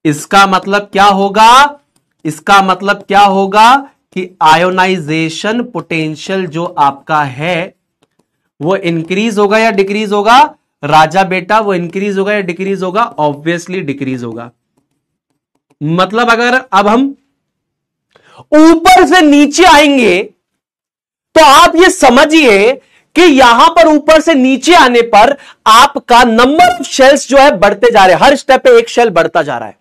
इसका मतलब क्या होगा, इसका मतलब क्या होगा कि आयोनाइजेशन पोटेंशियल जो आपका है वो इंक्रीज होगा या डिक्रीज होगा? राजा बेटा वो इंक्रीज होगा या डिक्रीज होगा? ऑब्वियसली डिक्रीज होगा। मतलब अगर अब हम ऊपर से नीचे आएंगे तो आप ये समझिए कि यहां पर ऊपर से नीचे आने पर आपका नंबर ऑफ शेल्स जो है बढ़ते जा रहे हैं, हर स्टेप पे एक शेल बढ़ता जा रहा है।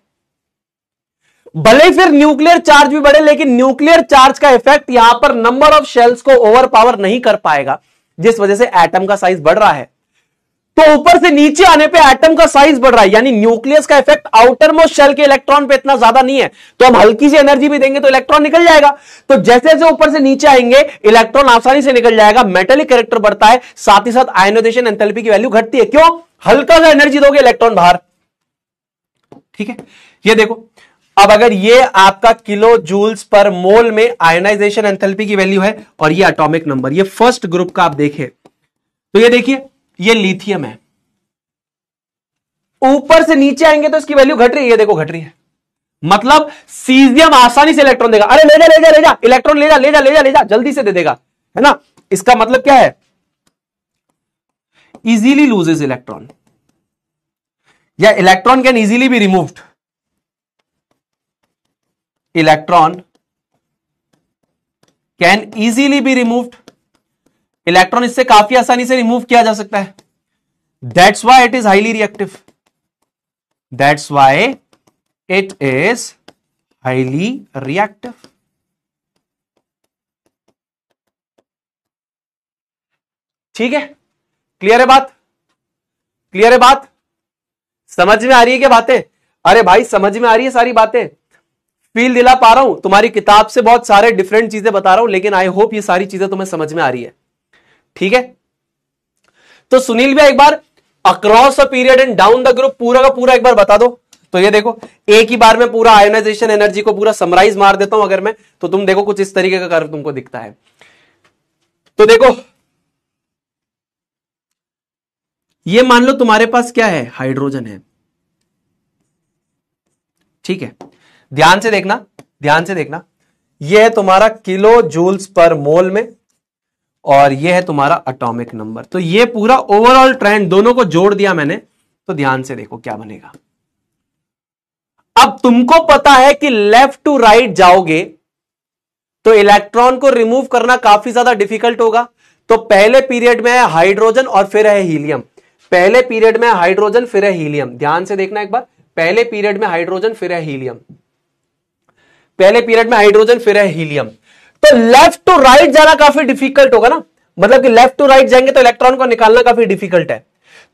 भले फिर न्यूक्लियर चार्ज भी बढ़े, लेकिन न्यूक्लियर चार्ज का इफेक्ट यहां पर नंबर ऑफ शेल्स को ओवर पावर नहीं कर पाएगा, जिस वजह से एटम का साइज बढ़ रहा है। तो ऊपर से नीचे आने पे एटम का साइज बढ़ रहा है, यानी न्यूक्लियस का इफेक्ट आउटर मोस्ट शेल के इलेक्ट्रॉन पे इतना ज्यादा नहीं है, तो हम हल्की सी एनर्जी भी देंगे तो इलेक्ट्रॉन निकल जाएगा। तो जैसे जैसे ऊपर से नीचे आएंगे इलेक्ट्रॉन आसानी से निकल जाएगा, मेटेलिक कैरेक्टर बढ़ता है, साथ ही साथ आयनाइजेशन एंथैल्पी की वैल्यू घटती है। क्यों? हल्का सा एनर्जी दोगे इलेक्ट्रॉन बाहर, ठीक है। ये देखो, अब अगर ये आपका किलो जूल्स पर मोल में आयनाइजेशन एंथैल्पी की वैल्यू है और ये एटॉमिक नंबर, ये फर्स्ट ग्रुप का आप देखें तो ये देखिए ये लिथियम है, ऊपर से नीचे आएंगे तो इसकी वैल्यू घट रही है, ये देखो घट रही है। मतलब सीजियम आसानी से इलेक्ट्रॉन देगा, अरे ले जा ले जा ले जा इलेक्ट्रॉन ले जा ले जा ले जा ले जा, जल्दी से दे देगा, है ना। इसका मतलब क्या है? इजीली लूजेस इलेक्ट्रॉन, या electron can easily be removed, electron can easily be removed, electron इससे काफी आसानी से रिमूव किया जा सकता है। That's why it is highly reactive, that's why it is highly reactive. ठीक है, क्लियर है बात? क्लियर है बात? समझ में आ रही है क्या बातें? अरे भाई समझ में आ रही है सारी बातें, फील दिला पा रहा हूं, तुम्हारी किताब से बहुत सारे डिफरेंट चीजें बता रहा हूं, लेकिन आई होप ये सारी चीजें तुम्हें समझ में आ रही है, ठीक है। तो सुनील भैया एक बार across a period and down the group पूरा का पूरा एक बार बता दो। तो ये देखो एक ही बार में पूरा आयोनाइजेशन एनर्जी को पूरा समराइज मार देता हूं अगर मैं, तो तुम देखो कुछ इस तरीके का कर्व तुमको दिखता है। तो देखो ये मान लो तुम्हारे पास क्या है, हाइड्रोजन है, ठीक है। ध्यान से देखना, ध्यान से देखना, यह है तुम्हारा किलो जूल्स पर मोल में और यह है तुम्हारा एटॉमिक नंबर। तो ये पूरा ओवरऑल ट्रेंड दोनों को जोड़ दिया मैंने, तो ध्यान से देखो क्या बनेगा। अब तुमको पता है कि लेफ्ट टू राइट जाओगे तो इलेक्ट्रॉन को रिमूव करना काफी ज्यादा डिफिकल्ट होगा। तो पहले पीरियड में है हाइड्रोजन और फिर है हीलियम, पहले पीरियड में हाइड्रोजन फिर है हीलियम। ध्यान से देखना एक बार, पहले पीरियड में हाइड्रोजन फिर है हीलियम, पहले पीरियड में हाइड्रोजन फिर है हीलियम। तो लेफ्ट टू राइट जाना काफी डिफिकल्ट होगा ना, मतलब कि लेफ्ट टू राइट जाएंगे तो इलेक्ट्रॉन को निकालना काफी डिफिकल्ट है।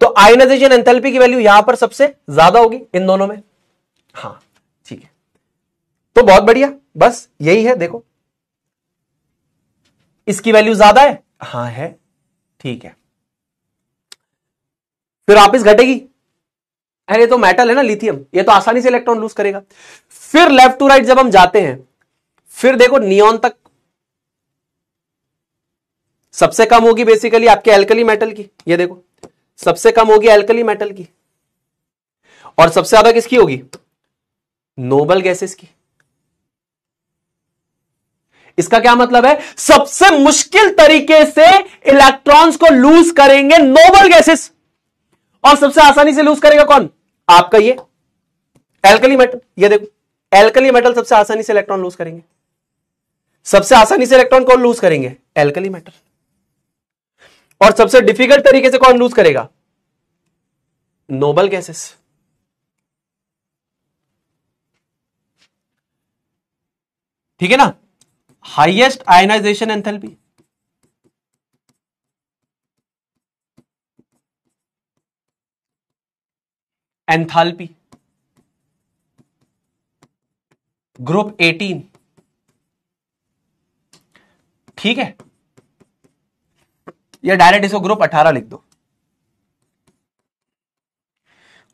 तो आयोनाइजेशन एंथैल्पी की वैल्यू यहां पर सबसे ज्यादा होगी इन दोनों में। हाँ ठीक है, तो बहुत बढ़िया, बस यही है। देखो इसकी वैल्यू ज्यादा है, हाँ है, ठीक है। फिर वापिस घटेगी, अरे तो मेटल है ना लिथियम, ये तो आसानी से इलेक्ट्रॉन लूज करेगा। फिर लेफ्ट टू राइट जब हम जाते हैं, फिर देखो नियॉन तक सबसे कम होगी बेसिकली आपके एल्कली मेटल की, ये देखो सबसे कम होगी एल्कली मेटल की, और सबसे ज्यादा किसकी होगी? नोबल गैसेस की। इसका क्या मतलब है? सबसे मुश्किल तरीके से इलेक्ट्रॉन्स को लूज करेंगे नोबल गैसेस, और सबसे आसानी से लूज करेगा कौन? आपका ये एल्कली मेटल। ये देखो, एल्कली मेटल सबसे आसानी से इलेक्ट्रॉन लूज करेंगे। सबसे आसानी से इलेक्ट्रॉन कौन लूज करेंगे? Alkali metal. और सबसे डिफिकल्ट तरीके से कौन लूज करेगा? Noble gases. ठीक है ना? Highest ionisation enthalpy, enthalpy, group 18। ठीक है, या डायरेक्ट इसको ग्रुप 18 लिख दो।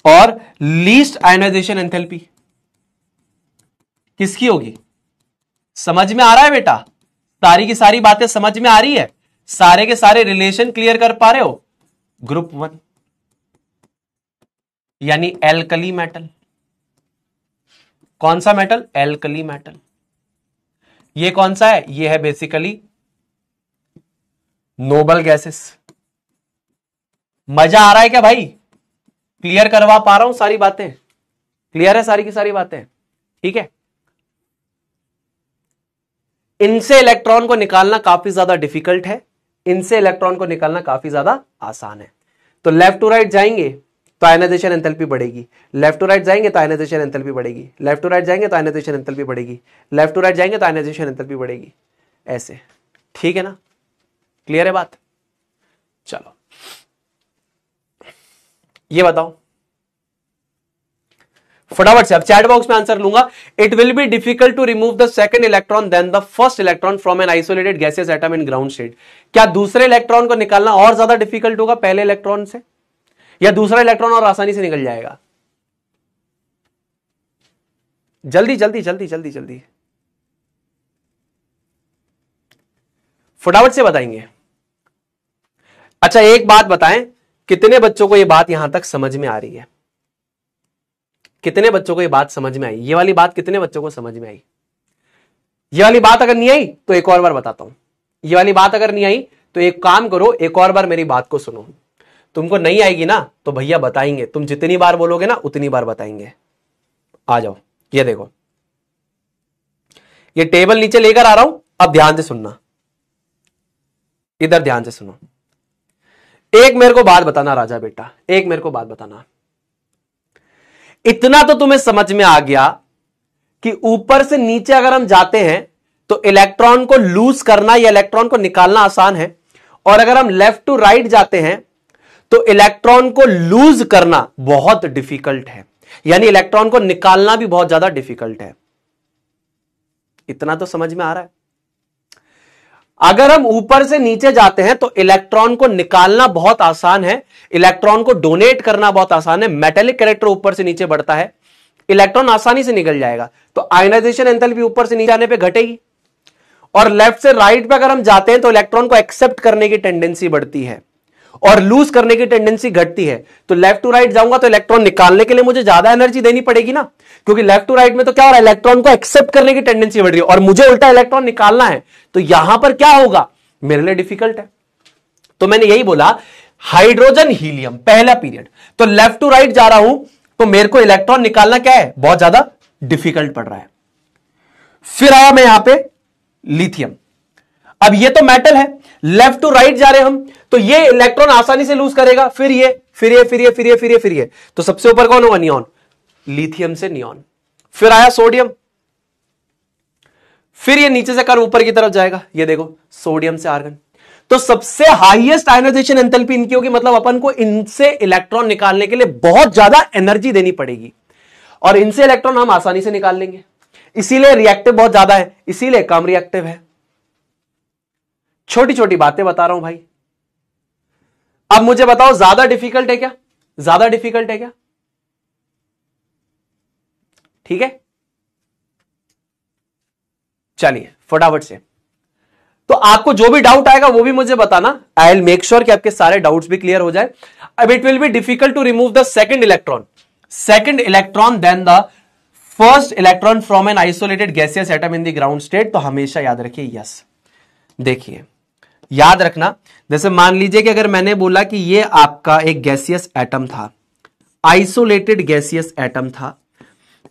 और लीस्ट आयनाइजेशन एंथैल्पी किसकी होगी? समझ में आ रहा है बेटा? सारी की सारी बातें समझ में आ रही है? सारे के सारे रिलेशन क्लियर कर पा रहे हो? ग्रुप 1 यानी एल्कली मेटल। कौन सा मेटल? Alkali metal. ये कौन सा है? ये है बेसिकली नोबल गैसेस। मजा आ रहा है क्या भाई? क्लियर करवा पा रहा हूं सारी बातें? क्लियर है सारी की सारी बातें? ठीक है। इनसे इलेक्ट्रॉन को निकालना काफी ज्यादा डिफिकल्ट है, इनसे इलेक्ट्रॉन को निकालना काफी ज्यादा आसान है। तो लेफ्ट टू राइट जाएंगे तो आयनाइजेशन एंथैल्पी बढ़ेगी, लेफ्ट टू राइट जाएंगे तो आयनाइजेशन एंथैल्पी बढ़ेगी, लेफ्ट टू राइट जाएंगे तो आयनाइजेशन एंथैल्पी बढ़ेगी, लेफ्ट टू राइट जाएंगे तो आयनाइजेशन एंथैल्पी बढ़ेगी, ऐसे। ठीक है ना? क्लियर है बात? चलो ये बताओ फटाफट से, अब चैट बॉक्स में आंसर लूंगा। It will be difficult to remove the second electron than the first electron from an isolated gaseous atom in ground state. क्या दूसरे इलेक्ट्रॉन को निकालना और ज्यादा डिफिकल्ट होगा पहले इलेक्ट्रॉन से, या दूसरा इलेक्ट्रॉन और आसानी से निकल जाएगा? जल्दी जल्दी जल्दी जल्दी जल्दी फटाफट से बताएंगे। अच्छा एक बात बताएं, कितने बच्चों को यह बात यहां तक समझ में आ रही है? कितने बच्चों को यह बात समझ में आई? ये वाली बात कितने बच्चों को समझ में आई? ये वाली बात अगर नहीं आई तो एक और बार बताता हूं। ये वाली बात अगर नहीं आई तो एक काम करो, एक और बार मेरी बात को सुनो। तुमको नहीं आएगी ना तो भैया बताएंगे, तुम जितनी बार बोलोगे ना उतनी बार बताएंगे। आ जाओ, ये देखो, ये टेबल नीचे लेकर आ रहा हूं, अब ध्यान से सुनना, इधर ध्यान से सुनो। एक मेरे को बात बताना राजा बेटा, एक मेरे को बात बताना। इतना तो तुम्हें समझ में आ गया कि ऊपर से नीचे अगर हम जाते हैं तो इलेक्ट्रॉन को लूज करना या इलेक्ट्रॉन को निकालना आसान है, और अगर हम लेफ्ट टू राइट जाते हैं तो इलेक्ट्रॉन को लूज करना बहुत डिफिकल्ट है, यानी इलेक्ट्रॉन को निकालना भी बहुत ज्यादा डिफिकल्ट है। इतना तो समझ में आ रहा है? अगर हम ऊपर से नीचे जाते हैं तो इलेक्ट्रॉन को निकालना बहुत आसान है, इलेक्ट्रॉन को डोनेट करना बहुत आसान है। मेटेलिक कैरेक्टर ऊपर से नीचे बढ़ता है, इलेक्ट्रॉन आसानी से निकल जाएगा। तो आयनाइजेशन एंथैल्पी ऊपर से नीचे आने पे घटेगी, और लेफ्ट से राइट पे अगर हम जाते हैं तो इलेक्ट्रॉन को एक्सेप्ट करने की टेंडेंसी बढ़ती है और लूज करने की टेंडेंसी घटती है। तो लेफ्ट टू राइट जाऊंगा तो इलेक्ट्रॉन निकालने के लिए मुझे ज्यादा एनर्जी देनी पड़ेगी ना, क्योंकि लेफ्ट टू राइट में तो क्या हो रहा है, इलेक्ट्रॉन को एक्सेप्ट करने की टेंडेंसी बढ़ रही है, और मुझे उल्टा इलेक्ट्रॉन निकालना है। तो यहां पर क्या होगा, मेरे लिए डिफिकल्ट है। तो मैंने यही बोला, हाइड्रोजन हीलियम पहला पीरियड, तो लेफ्ट टू राइट जा रहा हूं तो मेरे को इलेक्ट्रॉन निकालना क्या है, बहुत ज्यादा डिफिकल्ट पड़ रहा है। फिर आया मैं यहां पे लिथियम, अब ये तो मेटल है, लेफ्ट टू राइट जा रहे हम तो ये इलेक्ट्रॉन आसानी से लूज करेगा, फिर ये फिर ये फिर ये फिर ये फिर ये फिर ये, तो सबसे ऊपर कौन होगा, नियॉन, लिथियम से नियॉन। फिर आया सोडियम, फिर ये नीचे से कर ऊपर की तरफ जाएगा, ये देखो सोडियम से आर्गन। तो सबसे हाईएस्ट आयनाइजेशन एंथैल्पी इनकी होगी, मतलब अपन को इनसे इलेक्ट्रॉन निकालने के लिए बहुत ज्यादा एनर्जी देनी पड़ेगी, और इनसे इलेक्ट्रॉन हम आसानी से निकाल लेंगे। इसीलिए रिएक्टिव बहुत ज्यादा है, इसीलिए कम रिएक्टिव है। छोटी छोटी बातें बता रहा हूं भाई। अब मुझे बताओ ज्यादा डिफिकल्ट है क्या, ज्यादा डिफिकल्ट है क्या? ठीक है, चलिए फटाफट से। तो आपको जो भी डाउट आएगा वो भी मुझे बताना, आई विल मेक श्योर कि आपके सारे डाउट्स भी क्लियर हो जाए। अब it will be difficult to remove the second electron, second electron than the first electron from an isolated gaseous atom in the ground state. तो हमेशा याद रखिए यस। देखिए याद रखना, जैसे मान लीजिए कि अगर मैंने बोला कि ये आपका एक गैसियस एटम था, आइसोलेटेड गैसियस एटम था,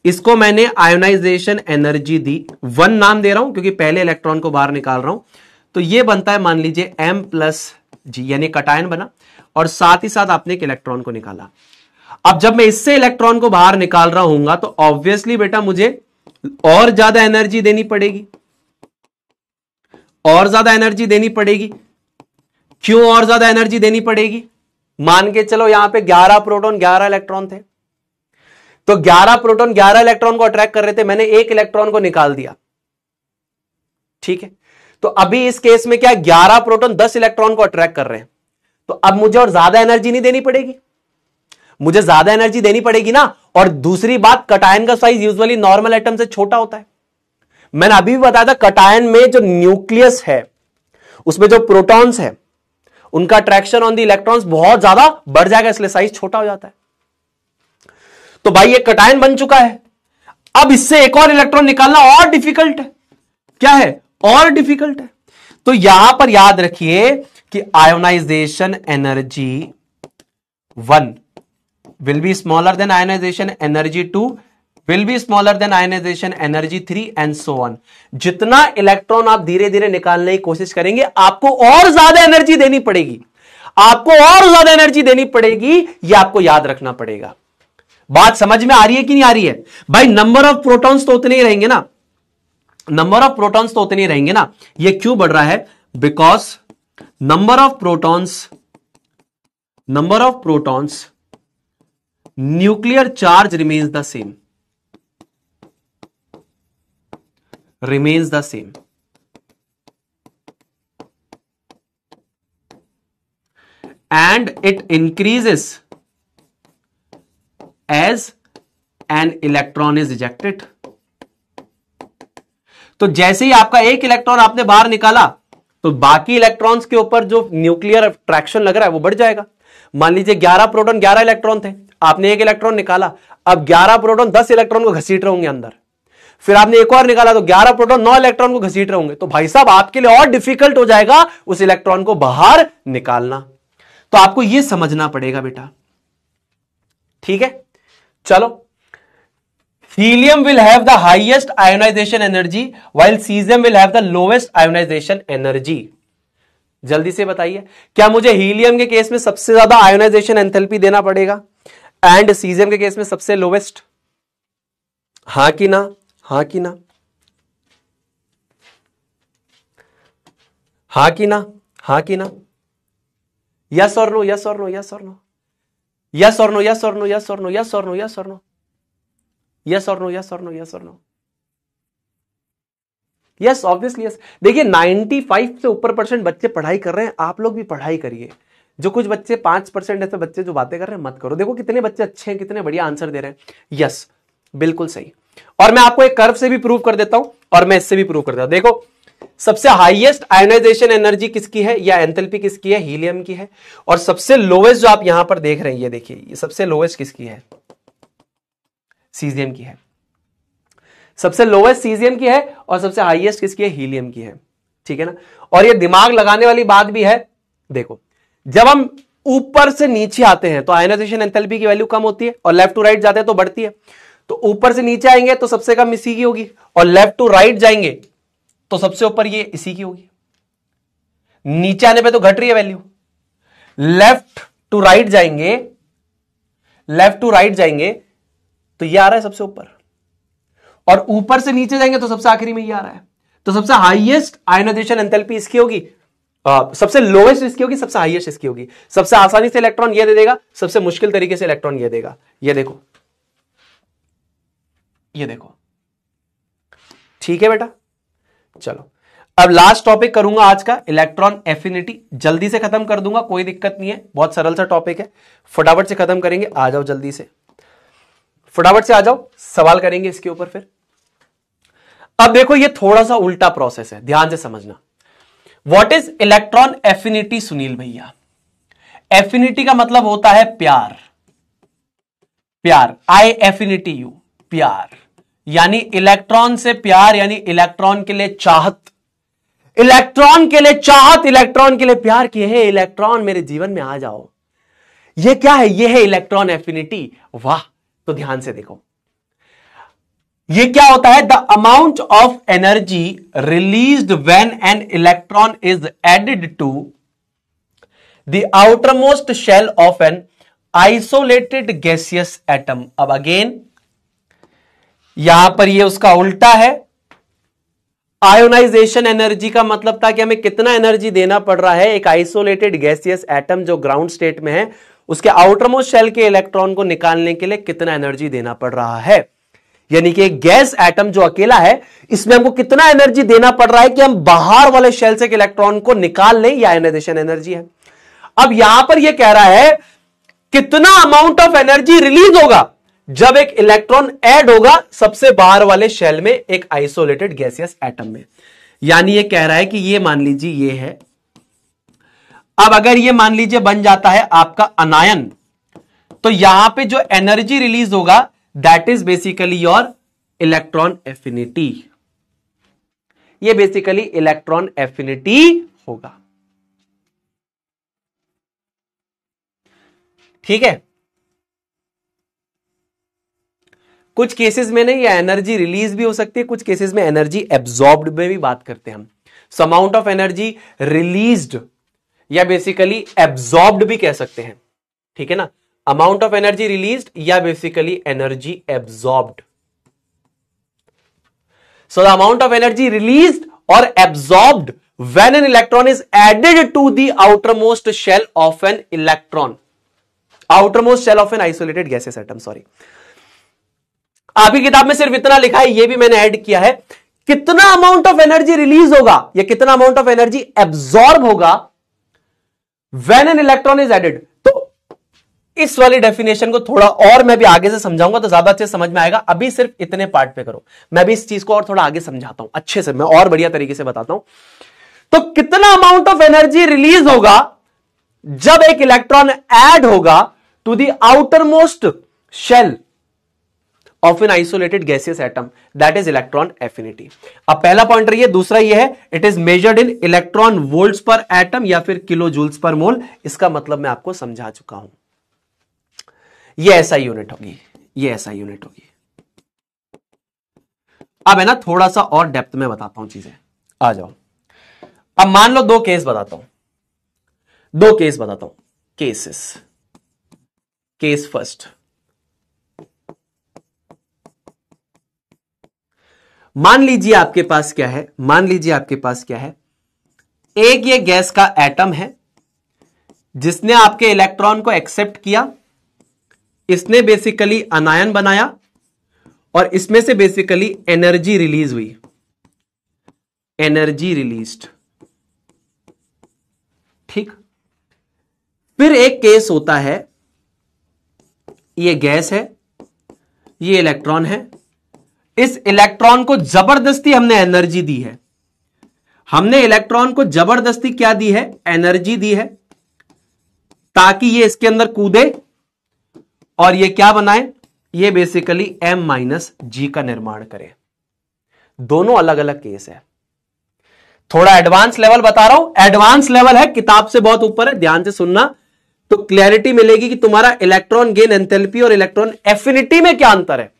इसको मैंने आयोनाइजेशन एनर्जी दी, 1 नाम दे रहा हूं क्योंकि पहले इलेक्ट्रॉन को बाहर निकाल रहा हूं, तो ये बनता है मान लीजिए M+G यानी कटायन बना, और साथ ही साथ आपने एक इलेक्ट्रॉन को निकाला। अब जब मैं इससे इलेक्ट्रॉन को बाहर निकाल रहा हूंगा तो ऑब्वियसली बेटा मुझे और ज्यादा एनर्जी देनी पड़ेगी, और ज्यादा एनर्जी देनी पड़ेगी। क्यों और ज्यादा एनर्जी देनी पड़ेगी? मान के चलो यहां पे 11 प्रोटॉन 11 इलेक्ट्रॉन थे, तो 11 प्रोटॉन 11 इलेक्ट्रॉन को अट्रैक्ट कर रहे थे, मैंने एक इलेक्ट्रॉन को निकाल दिया, ठीक है। तो अभी इस केस में क्या 11 प्रोटॉन 10 इलेक्ट्रॉन को अट्रैक्ट कर रहे हैं, तो अब मुझे और ज्यादा एनर्जी नहीं देनी पड़ेगी, मुझे ज्यादा एनर्जी देनी पड़ेगी ना। और दूसरी बात, कटायन का साइज यूजुअली नॉर्मल एटम से छोटा होता है। मैंने अभी भी बताया था कटायन में जो न्यूक्लियस है उसमें जो प्रोटॉन्स है उनका अट्रैक्शन ऑन द इलेक्ट्रॉन्स बहुत ज्यादा बढ़ जाएगा, इसलिए साइज छोटा हो जाता है। तो भाई ये कटायन बन चुका है, अब इससे एक और इलेक्ट्रॉन निकालना और डिफिकल्ट है। क्या है? और डिफिकल्ट है। तो यहां पर याद रखिए कि ionisation energy 1 will be smaller than ionization energy 2 will be smaller than ionization energy 3 and so on। जितना इलेक्ट्रॉन आप धीरे धीरे निकालने की कोशिश करेंगे आपको और ज्यादा एनर्जी देनी पड़ेगी, आपको और ज्यादा एनर्जी देनी पड़ेगी, यह आपको याद रखना पड़ेगा। बात समझ में आ रही है कि नहीं आ रही है? भाई नंबर ऑफ प्रोटॉन्स तो उतने ही रहेंगे ना, नंबर ऑफ प्रोटॉन्स तो उतने ही रहेंगे ना। ये क्यों बढ़ रहा है? Because number of protons nuclear charge remains the same, and it increases as an electron is ejected। तो जैसे ही आपका एक इलेक्ट्रॉन आपने बाहर निकाला तो बाकी इलेक्ट्रॉन्स के ऊपर जो न्यूक्लियर अट्रैक्शन लग रहा है वो बढ़ जाएगा। मान लीजिए 11 प्रोटॉन 11 इलेक्ट्रॉन थे, आपने एक इलेक्ट्रॉन निकाला, अब 11 प्रोटॉन 10 इलेक्ट्रॉन को घसीट रहे होंगे अंदर, फिर आपने एक और निकाला तो 11 प्रोटॉन 9 इलेक्ट्रॉन को घसीट रहे होंगे, तो भाई साहब आपके लिए और डिफिकल्ट हो जाएगा उस इलेक्ट्रॉन को बाहर निकालना। तो आपको यह समझना पड़ेगा बेटा, ठीक है। चलो, helium will have the highest ionisation energy while caesium will have the lowest ionisation energy. जल्दी से बताइए, क्या मुझे हीलियम के केस में सबसे ज्यादा आयोनाइजेशन एंथैल्पी देना पड़ेगा एंड सीजियम के केस में सबसे लोवेस्ट? हां कि ना? हां कि ना? हां कि ना? हां कि ना? यस और नो, यस और नो, यस और नो, यस और नो, यस और नो, यस और नो, यस और नो, यस और नो, यस और नो, यस और नो, यस और नो, यस, ऑब्वियसली यस। देखिए 95 से ऊपर % बच्चे पढ़ाई कर रहे हैं, आप लोग भी पढ़ाई करिए। जो कुछ बच्चे 5% ऐसे बच्चे जो बातें कर रहे हैं मत करो। देखो कितने बच्चे अच्छे हैं, कितने बढ़िया आंसर दे रहे हैं। यस, बिल्कुल सही। और मैं आपको एक कर्व से भी प्रूव कर देता हूं और मैं इससे भी प्रूव कर देता हूं। देखो सबसे हाईएस्ट आयोनाइजेशन एनर्जी किसकी है या एंथैल्पी किसकी है? हीलियम की है। और सबसे लोएस्ट जो आप यहां पर देख रहे हैं, ये देखिए, ये सबसे लोएस्ट किसकी है? सीजियम की है। सबसे लोएस्ट सीजियम की है और सबसे हाईएस्ट किसकी है? हीलियम की है, ठीक है ना। और ये दिमाग लगाने वाली बात भी है। देखो जब हम ऊपर से नीचे आते हैं तो आयोनाइजेशन एंथैल्पी की वैल्यू कम होती है और लेफ्ट टू राइट जाते हैं तो बढ़ती है। तो ऊपर से नीचे आएंगे तो सबसे कम इसी की होगी, और लेफ्ट टू राइट जाएंगे तो सबसे ऊपर ये इसी की होगी। नीचे आने पे तो घट रही है वैल्यू, लेफ्ट टू राइट जाएंगे, लेफ्ट टू राइट जाएंगे तो ये आ रहा है सबसे ऊपर, और ऊपर से नीचे जाएंगे तो सबसे आखिरी में ये आ रहा है। तो सबसे हाईएस्ट आयोनाइजेशन एंथैल्पी इसकी होगी, सबसे लोएस्ट इसकी होगी, सबसे हाईएस्ट इसकी होगी। सबसे आसानी से इलेक्ट्रॉन ये दे देगा, सबसे मुश्किल तरीके से इलेक्ट्रॉन ये देगा। ये देखो, ये देखो, ठीक है बेटा। चलो अब लास्ट टॉपिक करूंगा आज का, इलेक्ट्रॉन एफिनिटी। जल्दी से खत्म कर दूंगा, कोई दिक्कत नहीं है, बहुत सरल सा टॉपिक है, फटाफट से खत्म करेंगे। आ जाओ जल्दी से, फटाफट से आ जाओ, सवाल करेंगे इसके ऊपर फिर। अब देखो ये थोड़ा सा उल्टा प्रोसेस है, ध्यान से समझना। What is electron affinity Sunil भैया? एफिनिटी का मतलब होता है प्यार। प्यार, आई एफिनिटी यू, प्यार यानी इलेक्ट्रॉन से प्यार, यानी इलेक्ट्रॉन के लिए चाहत, इलेक्ट्रॉन के लिए चाहत, इलेक्ट्रॉन के लिए प्यार कि हे इलेक्ट्रॉन मेरे जीवन में आ जाओ। ये क्या है? ये है इलेक्ट्रॉन एफिनिटी। वाह! तो ध्यान से देखो, ये क्या होता है? The amount of energy released when an electron is added to the outermost shell of an isolated gaseous atom. अब अगेन यहां पर ये उसका उल्टा है। आयोनाइजेशन एनर्जी का मतलब था कि हमें कितना एनर्जी देना पड़ रहा है एक आइसोलेटेड गैसियस एटम जो ग्राउंड स्टेट में है, उसके आउटरमोस्ट शेल के इलेक्ट्रॉन को निकालने के लिए कितना एनर्जी देना पड़ रहा है। यानी कि एक गैस एटम जो अकेला है, इसमें हमको कितना एनर्जी देना पड़ रहा है कि हम बाहर वाले शेल से इलेक्ट्रॉन को निकाल लें। यह आयोनाइजेशन एनर्जी है। अब यहां पर यह कह रहा है कितना अमाउंट ऑफ एनर्जी रिलीज होगा जब एक इलेक्ट्रॉन ऐड होगा सबसे बाहर वाले शेल में एक आइसोलेटेड गैसियस एटम में। यानी यह कह रहा है कि यह मान लीजिए ये है। अब अगर यह मान लीजिए बन जाता है आपका अनायन, तो यहां पे जो एनर्जी रिलीज होगा that is basically your electron affinity. ये बेसिकली इलेक्ट्रॉन एफिनिटी होगा। ठीक है। कुछ केसेस में नहीं, ये एनर्जी रिलीज भी हो सकती है, कुछ केसेस में एनर्जी एब्जॉर्ब्ड में भी बात करते हैं हम। So amount of energy released या बेसिकली एब्जॉर्ब्ड भी कह सकते हैं। ठीक है ना, अमाउंट ऑफ एनर्जी रिलीज्ड या basically energy absorbed. So the amount of energy released और absorbed when an electron is added to the outermost shell of an electron, outermost shell of an isolated gaseous atom. Sorry, आपकी किताब में सिर्फ इतना लिखा है, ये भी मैंने ऐड किया है। कितना अमाउंट ऑफ एनर्जी रिलीज होगा या कितना अमाउंट ऑफ एनर्जी एब्जॉर्ब होगा when an electron is added. तो इस वाली डेफिनेशन को थोड़ा और मैं भी आगे से समझाऊंगा तो ज्यादा अच्छे समझ में आएगा। अभी सिर्फ इतने पार्ट पे करो, मैं भी इस चीज को और थोड़ा आगे समझाता हूं, अच्छे से मैं और बढ़िया तरीके से बताता हूं। तो कितना अमाउंट ऑफ एनर्जी रिलीज होगा जब एक इलेक्ट्रॉन ऐड होगा to the outer most shell of an isolated gaseous atom, that is electron affinity. अब पहला पॉइंटर ये, दूसरा ये है it is measured in electron volts per atom या फिर किलो जूल्स पर मोल। इसका मतलब मैं आपको समझा चुका हूं। ये ऐसा यूनिट होगी, ये ऐसा यूनिट होगी। अब है ना थोड़ा सा और डेप्थ में बताता हूं चीजें, आ जाओ। अब मान लो दो केस बताता हूं, दो केस बताता हूं, केसेस। केस फर्स्ट, मान लीजिए आपके पास क्या है, मान लीजिए आपके पास क्या है, एक ये गैस का एटम है जिसने आपके इलेक्ट्रॉन को एक्सेप्ट किया, इसने बेसिकली अनायन बनाया और इसमें से बेसिकली एनर्जी रिलीज हुई, एनर्जी रिलीज्ड। ठीक। फिर एक केस होता है, ये गैस है, ये इलेक्ट्रॉन है, इस इलेक्ट्रॉन को जबरदस्ती हमने एनर्जी दी है, हमने इलेक्ट्रॉन को जबरदस्ती क्या दी है, एनर्जी दी है, ताकि ये इसके अंदर कूदे और ये क्या बनाए, ये बेसिकली M-G का निर्माण करे। दोनों अलग अलग केस है। थोड़ा एडवांस लेवल बता रहा हूं, एडवांस लेवल है, किताब से बहुत ऊपर है, ध्यान से सुनना तो क्लैरिटी मिलेगी कि तुम्हारा इलेक्ट्रॉन गेन एंथैल्पी और इलेक्ट्रॉन एफिनिटी में क्या अंतर है,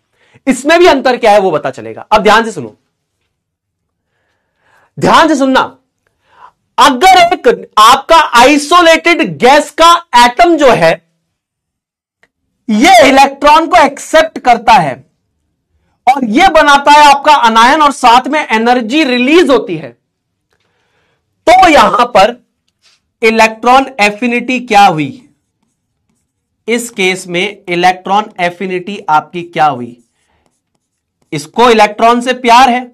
इसमें भी अंतर क्या है वो पता चलेगा। अब ध्यान से सुनो, ध्यान से सुनना। अगर एक आपका आइसोलेटेड गैस का एटम जो है ये इलेक्ट्रॉन को एक्सेप्ट करता है और ये बनाता है आपका अनायन और साथ में एनर्जी रिलीज होती है, तो यहां पर इलेक्ट्रॉन एफिनिटी क्या हुई, इस केस में इलेक्ट्रॉन एफिनिटी आपकी क्या हुई, इसको इलेक्ट्रॉन से प्यार है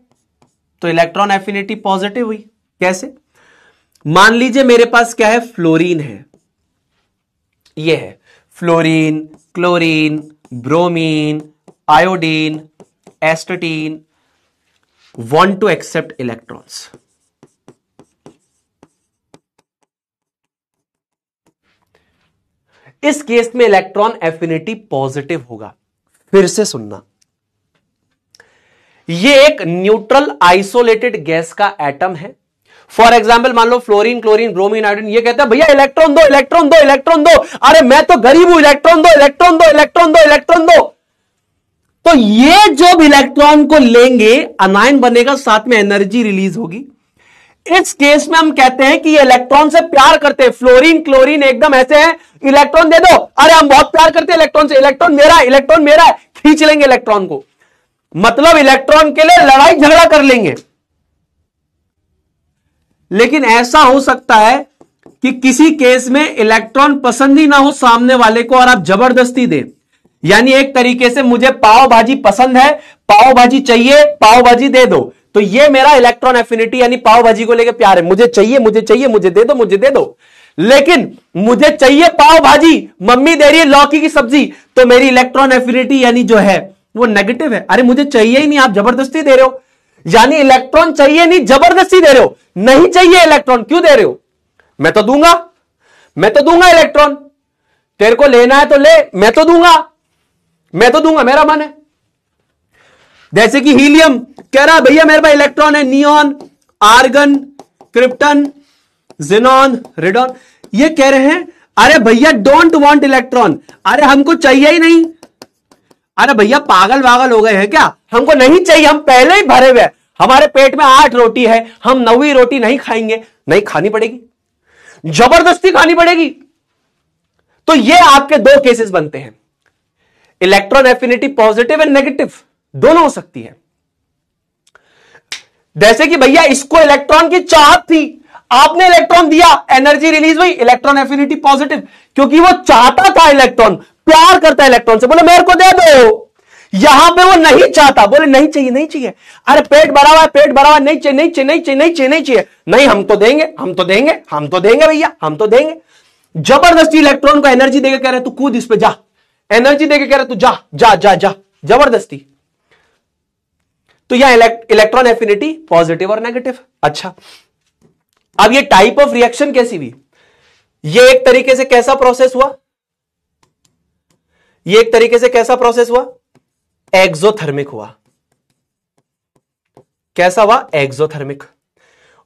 तो इलेक्ट्रॉन एफिनिटी पॉजिटिव हुई। कैसे? मान लीजिए मेरे पास क्या है, फ्लोरीन है, ये है fluorine, chlorine, bromine, iodine, एस्टेटीन want to accept electrons. इस केस में इलेक्ट्रॉन एफिनिटी पॉजिटिव होगा। फिर से सुनना, ये एक न्यूट्रल आइसोलेटेड गैस का एटम है। फॉर एग्जाम्पल मान लो फ्लोरीन, क्लोरीन, ब्रोमीन, आयोडीन, ये कहता है भैया इलेक्ट्रॉन दो, इलेक्ट्रॉन दो, इलेक्ट्रॉन दो। अरे मैं तो गरीब हूं, इलेक्ट्रॉन दो, इलेक्ट्रॉन दो, इलेक्ट्रॉन दो, इलेक्ट्रॉन दो। तो ये जो इलेक्ट्रॉन को लेंगे अनायन बनेगा, साथ में एनर्जी रिलीज होगी। इस केस में हम कहते हैं कि ये इलेक्ट्रॉन से प्यार करते हैं। फ्लोरीन, क्लोरीन एकदम ऐसे हैं, इलेक्ट्रॉन दे दो, अरे हम बहुत प्यार करते हैं इलेक्ट्रॉन से, इलेक्ट्रॉन मेरा है, इलेक्ट्रॉन मेरा है, खींच लेंगे इलेक्ट्रॉन को। मतलब इलेक्ट्रॉन के लिए लड़ाई झगड़ा कर लेंगे। लेकिन ऐसा हो सकता है कि किसी केस में इलेक्ट्रॉन पसंद ही ना हो सामने वाले को और आप जबरदस्ती दें। यानी एक तरीके से मुझे पाव भाजी पसंद है, पाव भाजी चाहिए, पाव भाजी दे दो, तो ये मेरा इलेक्ट्रॉन एफिनिटी यानी पाव भाजी को लेकर प्यार है, मुझे चाहिए, मुझे चाहिए, मुझे दे दो, मुझे दे दो। लेकिन मुझे चाहिए पाव भाजी, मम्मी दे रही है लौकी की सब्जी, तो मेरी इलेक्ट्रॉन एफिनिटी यानी जो है वो नेगेटिव है। अरे मुझे चाहिए ही नहीं, आप जबरदस्ती दे रहे हो। यानी इलेक्ट्रॉन चाहिए नहीं, जबरदस्ती दे रहे हो। नहीं चाहिए इलेक्ट्रॉन, क्यों दे रहे हो? मैं तो दूंगा, मैं तो दूंगा इलेक्ट्रॉन, तेरे को लेना है तो ले, मैं तो दूंगा, मैं तो दूंगा, मेरा मन है। जैसे कि हीलियम कह रहा है भैया मेरे पास इलेक्ट्रॉन है, neon, argon, krypton, xenon, radon, ये कह रहे हैं अरे भैया डोंट वांट इलेक्ट्रॉन, अरे हमको चाहिए ही नहीं। अरे भैया पागल वागल हो गए हैं क्या? हमको नहीं चाहिए, हम पहले ही भरे हुए हैं, हमारे पेट में 8 रोटी है, हम 9वीं रोटी नहीं खाएंगे। नहीं खानी पड़ेगी, जबरदस्ती खानी पड़ेगी। तो ये आपके 2 केसेस बनते हैं, electron affinity positive and negative, दोनों हो सकती है। जैसे कि भैया इसको इलेक्ट्रॉन की चाहत थी, आपने इलेक्ट्रॉन दिया, एनर्जी रिलीज हुई, इलेक्ट्रॉन एफिनिटी पॉजिटिव, क्योंकि वो चाहता था इलेक्ट्रॉन, प्यार करता है इलेक्ट्रॉन से, बोले मेरे को दे दो। यहां पे वो नहीं चाहता, बोले नहीं चाहिए, नहीं चाहिए, अरे पेट भरा हुआ है, पेट भरा हुआ है, नहीं चाहिए, नहीं चाहिए, नहीं चाहिए, नहीं चाहिए, नहीं चाहिए, नहीं हम तो देंगे, हम तो देंगे, हम तो देंगे भैया, हम तो देंगे। जबरदस्ती इलेक्ट्रॉन को एनर्जी देकर कह रहे तू कूद इस पे जा, एनर्जी देकर कह रहे तू जा जा जा जा, जबरदस्ती। तो यह इलेक्ट्रॉन एफिनिटी पॉजिटिव और नेगेटिव। अच्छा, अब ये टाइप ऑफ रिएक्शन कैसी हुई? ये एक तरीके से कैसा प्रोसेस हुआ? ये एक तरीके से कैसा प्रोसेस हुआ? एक्सोथर्मिक हुआ। कैसा हुआ? एक्सोथर्मिक।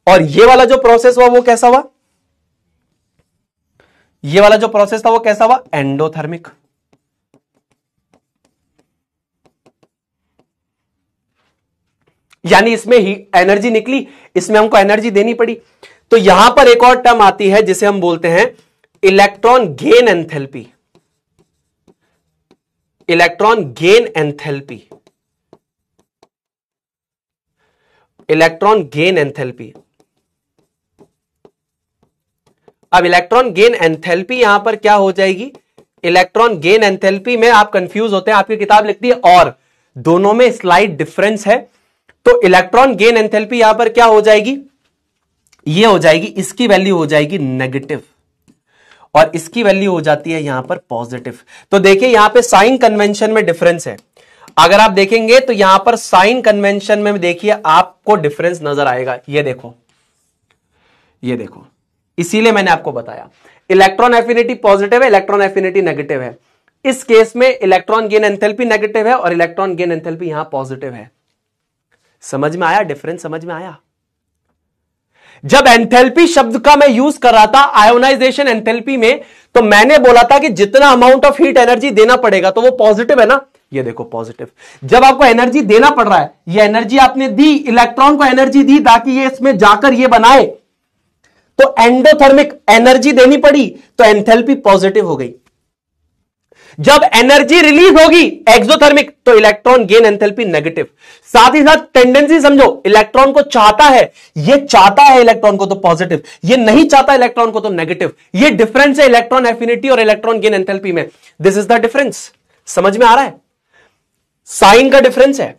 और ये वाला जो प्रोसेस हुआ वो कैसा हुआ? ये वाला जो प्रोसेस था वो कैसा हुआ? एंडोथर्मिक। यानी इसमें ही एनर्जी निकली, इसमें हमको एनर्जी देनी पड़ी। तो यहां पर एक और टर्म आती है जिसे हम बोलते हैं electron gain enthalpy. Electron gain enthalpy, electron gain enthalpy. अब इलेक्ट्रॉन गेन एंथैल्पी यहां पर क्या हो जाएगी? इलेक्ट्रॉन गेन एंथैल्पी में आप कंफ्यूज होते हैं, आपकी किताब लिखती है और दोनों में स्लाइट डिफरेंस है। तो इलेक्ट्रॉन गेन एंथैल्पी यहां पर क्या हो जाएगी? ये हो जाएगी, इसकी वैल्यू हो जाएगी नेगेटिव और इसकी वैल्यू हो जाती है यहां पर पॉजिटिव। तो देखिए यहां पे साइन कन्वेंशन में डिफरेंस है। अगर आप देखेंगे तो यहां पर साइन कन्वेंशन में देखिए आपको डिफरेंस नजर आएगा। ये देखो, ये देखो, इसीलिए मैंने आपको बताया इलेक्ट्रॉन एफिनिटी पॉजिटिव है, इलेक्ट्रॉन एफिनिटी नेगेटिव है। इस केस में इलेक्ट्रॉन गेन एंथैल्पी नेगेटिव है और इलेक्ट्रॉन गेन एंथैल्पी यहां पॉजिटिव है। समझ में आया डिफरेंस? समझ में आया? जब एंथैल्पी शब्द का मैं यूज कर रहा था आयोनाइजेशन एंथैल्पी में, तो मैंने बोला था कि जितना अमाउंट ऑफ हीट एनर्जी देना पड़ेगा, तो वो पॉजिटिव है ना। ये देखो पॉजिटिव, जब आपको एनर्जी देना पड़ रहा है, ये एनर्जी आपने दी, इलेक्ट्रॉन को एनर्जी दी ताकि ये इसमें जाकर ये बनाए, तो एंडोथर्मिक एनर्जी देनी पड़ी, तो एंथैल्पी पॉजिटिव हो गई। जब एनर्जी रिलीज होगी एक्सोथर्मिक, तो इलेक्ट्रॉन गेन एंथैल्पी नेगेटिव। साथ ही साथ टेंडेंसी समझो, इलेक्ट्रॉन को चाहता है, ये चाहता है इलेक्ट्रॉन को तो पॉजिटिव, ये नहीं चाहता इलेक्ट्रॉन को तो नेगेटिव। ये डिफरेंस है इलेक्ट्रॉन एफिनिटी और इलेक्ट्रॉन गेन एंथैल्पी में। This is the difference. समझ में आ रहा है? साइन का डिफरेंस है,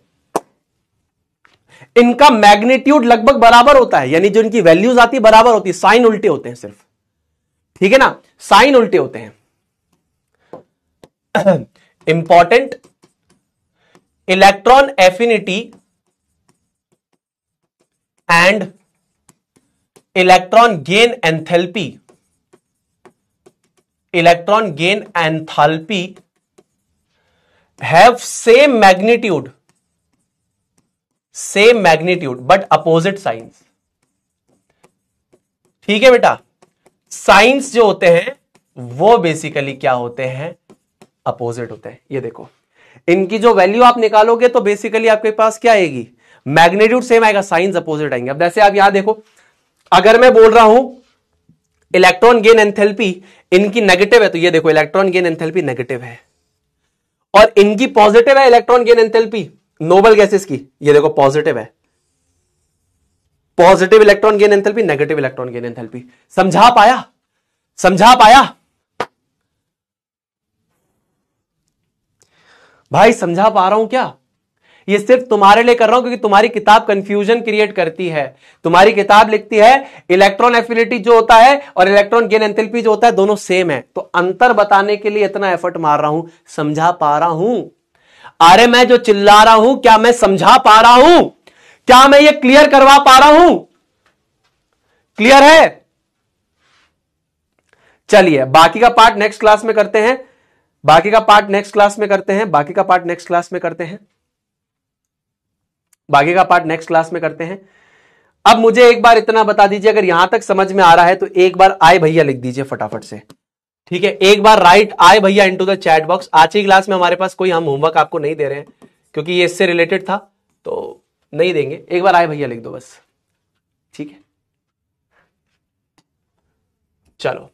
इनका मैग्नीट्यूड लगभग बराबर होता है, यानी जो इनकी वैल्यूज आती है बराबर होती है, साइन उल्टे होते हैं सिर्फ, ठीक है ना, साइन उल्टे होते हैं। Important, electron affinity and electron gain enthalpy electron gain enthalpy have same magnitude but opposite signs. ठीक है बेटा, साइंस जो होते हैं वो बेसिकली क्या होते हैं, अपोजिट होते हैं। ये देखो, इनकी जो वैल्यू आप निकालोगे तो बेसिकली आपके पास क्या आएगी, मैग्नीट्यूड सेम आएगा, साइंस अपोजिट आएंगे। अब जैसे आप यहां देखो, अगर मैं बोल रहा हूं इलेक्ट्रॉन गेन एंथैल्पी इनकी नेगेटिव है, तो ये देखो इलेक्ट्रॉन गेन एंथैल्पी नेगेटिव है, और इनकी पॉजिटिव है electron gain enthalpy noble gases की, ये देखो पॉजिटिव है। Positive electron gain enthalpy, negative electron gain enthalpy. समझा पाया? भाई समझा पा रहा हूं क्या? ये सिर्फ तुम्हारे लिए कर रहा हूं क्योंकि तुम्हारी किताब कंफ्यूजन क्रिएट करती है। तुम्हारी किताब लिखती है इलेक्ट्रॉन एफिनिटी जो होता है और इलेक्ट्रॉन गेन एंथैल्पी जो होता है दोनों सेम है, तो अंतर बताने के लिए इतना एफर्ट मार रहा हूं। समझा पा रहा हूं? अरे मैं जो चिल्ला रहा हूं, क्या मैं समझा पा रहा हूं? क्या मैं ये क्लियर करवा पा रहा हूं? क्लियर है? चलिए बाकी का पार्ट नेक्स्ट क्लास में करते हैं। अब मुझे एक बार इतना बता दीजिए, अगर यहां तक समझ में आ रहा है तो एक बार आए भैया लिख दीजिए फटाफट से। ठीक है, एक बार राइट आए भैया इनटू द चैट बॉक्स। आज की क्लास में हमारे पास कोई हम होमवर्क आपको नहीं दे रहे हैं क्योंकि ये इससे रिलेटेड था तो नहीं देंगे। एक बार आए भैया लिख दो बस। ठीक है, चलो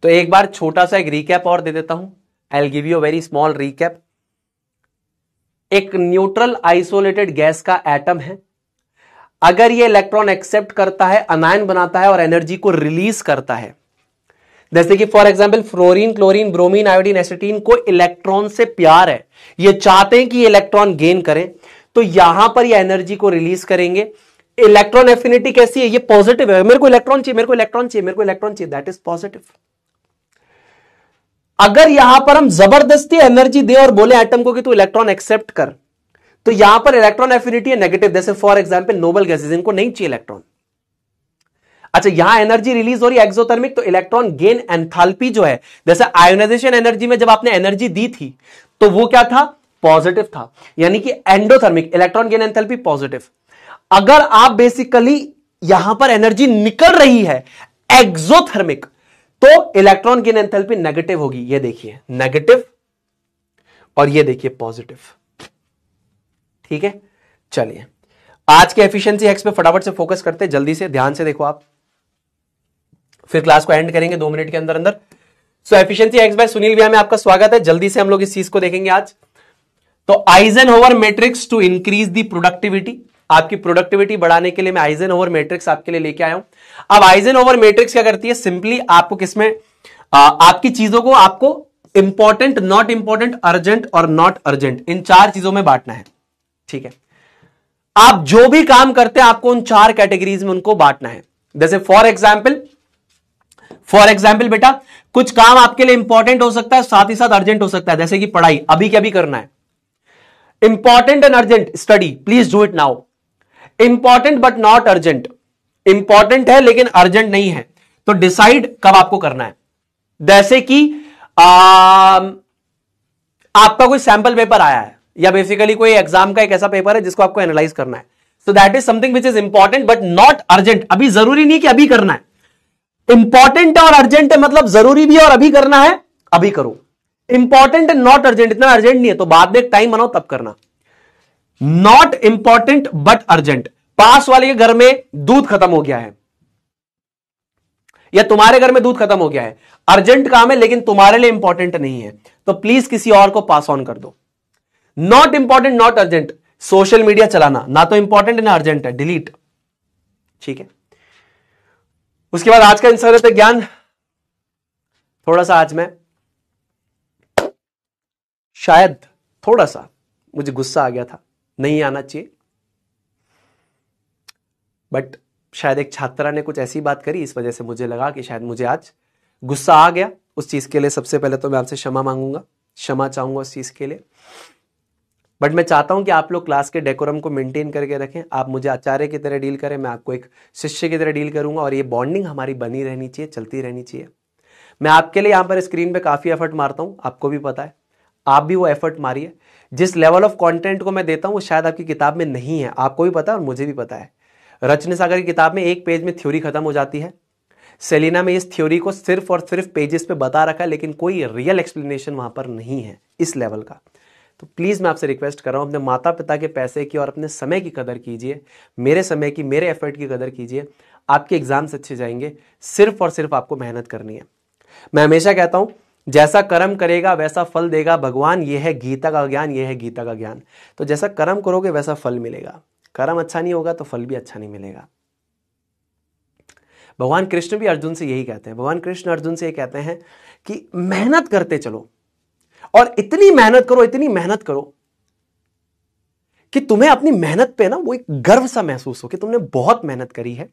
तो एक बार छोटा सा एक रिकैप और दे देता हूं। I will give you a very small recap. एक न्यूट्रल आइसोलेटेड गैस का एटम है, अगर ये इलेक्ट्रॉन एक्सेप्ट करता है, अनायन बनाता है और एनर्जी को रिलीज करता है, जैसे कि for example fluorine, chlorine, bromine, iodine, astatine को इलेक्ट्रॉन से प्यार है, ये चाहते हैं कि ये इलेक्ट्रॉन गेन करें, तो यहां पर ये एनर्जी को रिलीज करेंगे। इलेक्ट्रॉन एफिनिटी कैसी है, ये पॉजिटिव है, मेरे को इलेक्ट्रॉन चाहिए, मेरे को इलेक्ट्रॉन चाहिए, मेरे को इलेक्ट्रॉन चाहिए, दैट इज पॉजिटिव। अगर यहां पर हम जबरदस्ती एनर्जी दे और बोले एटम को कि तू इलेक्ट्रॉन एक्सेप्ट कर, तो यहां पर इलेक्ट्रॉन एफिनिटी है नेगेटिव। जैसे फॉर एग्जांपल नोबल गैसेस, इनको नहीं चाहिए इलेक्ट्रॉन। अच्छा, यहां एनर्जी रिलीज हो रही है एक्सोथर्मिक, तो इलेक्ट्रॉन गेन एंथैल्पी जो है, जैसे आयोनाइजेशन एनर्जी में जब आपने एनर्जी दी थी तो वो क्या था, पॉजिटिव था, यानी कि endothermic, electron gain enthalpy positive. अगर आप बेसिकली यहां पर एनर्जी निकल रही है एक्सोथर्मिक, तो इलेक्ट्रॉन गेन एंथैल्पी नेगेटिव होगी। ये देखिए नेगेटिव और ये देखिए पॉजिटिव। ठीक है, चलिए आज के एफिशिएंसी हैक्स पे फटाफट से फोकस करते हैं, जल्दी से ध्यान से देखो आप, फिर क्लास को एंड करेंगे 2 मिनट के अंदर अंदर। सो एफिशिएंसी हैक्स बाय सुनील भैया में आपका स्वागत है। जल्दी से हम लोग इस चीज को देखेंगे आज। तो Eisenhower matrix to increase the productivity, आपकी प्रोडक्टिविटी बढ़ाने के लिए मैं आइजनहोवर मैट्रिक्स आपके लिए लेके आया हूं। अब आइजनहोवर मैट्रिक्स क्या करती है, सिंपली आपको किसमें आपकी चीजों को आपको इंपॉर्टेंट, नॉट इंपॉर्टेंट, अर्जेंट और नॉट अर्जेंट, इन 4 चीजों में बांटना है। ठीक है, आप जो भी काम करते हैं आपको उन 4 कैटेगरीज में उनको बांटना है। जैसे फॉर एग्जाम्पल बेटा, कुछ काम आपके लिए इंपॉर्टेंट हो सकता है, साथ ही साथ अर्जेंट हो सकता है, जैसे कि पढ़ाई अभी क्या भी करना है। Important and urgent, study please do it now. Important but not urgent, important है लेकिन अर्जेंट नहीं है, तो डिसाइड कब आपको करना है। जैसे कि आपका कोई सैंपल पेपर आया है, या बेसिकली कोई एग्जाम का एक ऐसा पेपर है जिसको आपको एनालाइज करना है, so that is something which is important but not urgent. अभी जरूरी नहीं कि अभी करना है, इंपॉर्टेंट है और अर्जेंट है, मतलब जरूरी भी है और अभी करना है, अभी करो। इंपॉर्टेंट एंड नॉट अर्जेंट, इतना अर्जेंट नहीं है तो बाद में एक टाइम बनाओ तब करना। नॉट इंपॉर्टेंट बट अर्जेंट, पास वाले के घर में दूध खत्म हो गया है या तुम्हारे घर में दूध खत्म हो गया है, अर्जेंट काम है लेकिन तुम्हारे लिए इंपॉर्टेंट नहीं है, तो प्लीज किसी और को पास ऑन कर दो। Not important not urgent, social media चलाना ना तो इंपॉर्टेंट ना अर्जेंट है, डिलीट। ठीक है, उसके बाद आज का इंसर्ट ज्ञान, थोड़ा सा आज मैं शायद थोड़ा सा मुझे गुस्सा आ गया था, नहीं आना चाहिए, बट शायद एक छात्रा ने कुछ ऐसी बात करी, इस वजह से मुझे लगा कि शायद मुझे आज गुस्सा आ गया। उस चीज के लिए सबसे पहले तो मैं आपसे क्षमा मांगूंगा, क्षमा चाहूंगा उस चीज के लिए। बट मैं चाहता हूं कि आप लोग क्लास के डेकोरम को मेंटेन करके रखें। आप मुझे आचार्य की तरह डील करें, मैं आपको एक शिष्य की तरह डील करूंगा, और ये बॉन्डिंग हमारी बनी रहनी चाहिए, चलती रहनी चाहिए। मैं आपके लिए यहां पर स्क्रीन पे काफी एफर्ट मारता हूं, आपको भी पता है, आप भी वो एफर्ट मारिए। जिस लेवल ऑफ कंटेंट को मैं देता हूं वो शायद आपकी किताब में नहीं है, आपको भी पता है और मुझे भी पता है। रचना सागर की किताब में एक पेज में थ्योरी खत्म हो जाती है, सेलिना में इस थ्योरी को सिर्फ और सिर्फ पेजेस पे बता रखा है, लेकिन कोई रियल एक्सप्लेनेशन वहां पर नहीं है इस लेवल का। तो प्लीज मैं आपसे रिक्वेस्ट कर रहा हूं, अपने माता पिता के पैसे की और अपने समय की कदर कीजिए, मेरे समय की, मेरे एफर्ट की कदर कीजिए। आपके एग्जाम्स अच्छे जाएंगे, सिर्फ और सिर्फ आपको मेहनत करनी है। मैं हमेशा कहता हूं, जैसा कर्म करेगा वैसा फल देगा भगवान, यह है गीता का ज्ञान, यह है गीता का ज्ञान। तो जैसा कर्म करोगे वैसा फल मिलेगा, कर्म अच्छा नहीं होगा तो फल भी अच्छा नहीं मिलेगा। भगवान कृष्ण भी अर्जुन से यही कहते हैं, भगवान कृष्ण अर्जुन से ये कहते हैं कि मेहनत करते चलो, और इतनी मेहनत करो, इतनी मेहनत करो कि तुम्हें अपनी मेहनत पे ना वो एक गर्व सा महसूस हो कि तुमने बहुत मेहनत करी है।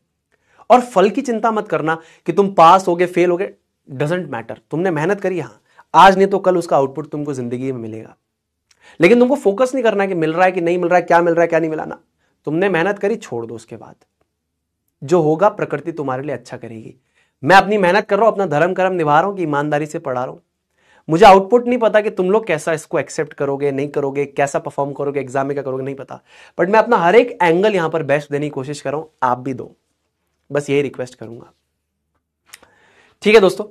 और फल की चिंता मत करना कि तुम पास होगे फेल होगे, डजेंट मैटर। तुमने मेहनत करी, हाँ आज नहीं तो कल उसका आउटपुट तुमको जिंदगी में मिलेगा। लेकिन तुमको फोकस नहीं करना है कि मिल रहा है कि नहीं मिल रहा है, क्या मिल रहा है क्या नहीं मिला ना। तुमने मेहनत करी, छोड़ दो, उसके बाद जो होगा प्रकृति तुम्हारे लिए अच्छा करेगी। मैं अपनी मेहनत कर रहा हूं, अपना धर्म कर्म निभा रहा हूं, कि ईमानदारी से पढ़ा रहा हूं। मुझे आउटपुट नहीं पता कि तुम लोग कैसा इसको एक्सेप्ट करोगे नहीं करोगे, कैसा परफॉर्म करोगे, एग्जाम में क्या करोगे नहीं पता, बट मैं अपना हर एक एंगल यहां पर बेस्ट देने की कोशिश कर रहा हूं, आप भी दो, बस यही रिक्वेस्ट करूंगा। ठीक है दोस्तों,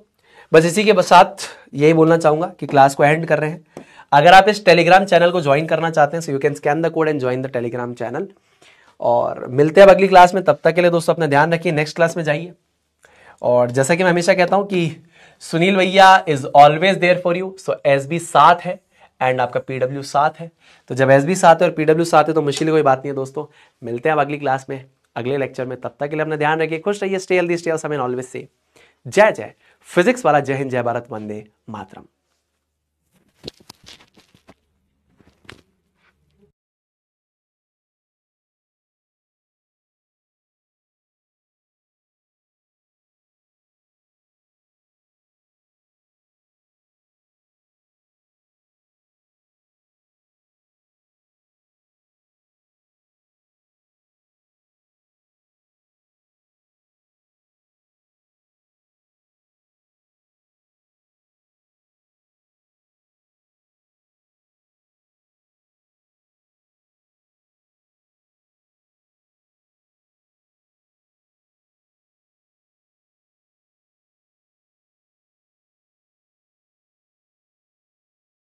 बस इसी के साथ यही बोलना चाहूंगा कि क्लास को एंड कर रहे हैं। अगर आप इस टेलीग्राम चैनल को ज्वाइन करना चाहते हैं so you can scan the code and join the Telegram channel. और मिलते हैं अब अगली क्लास में, तब तक के लिए दोस्तों अपना ध्यान रखिए, नेक्स्ट क्लास में जाइए। और जैसा कि मैं हमेशा कहता हूं कि सुनील भैया is always there for you, so SB साथ है एंड आपका पीडब्ल्यू साथ है। तो जब एसबी साथ है और पीडब्ल्यू साथ है तो मुश्किल कोई बात नहीं है दोस्तों। मिलते हैं अब अगली क्लास में, अगले लेक्चर में, तब तक के लिए अपना ध्यान रखिए, खुश रहिए, stay healthy, stay awesome and always say जय जय फिजिक्स वाला, जय हिंद, जय भारत, वंदे मातरम।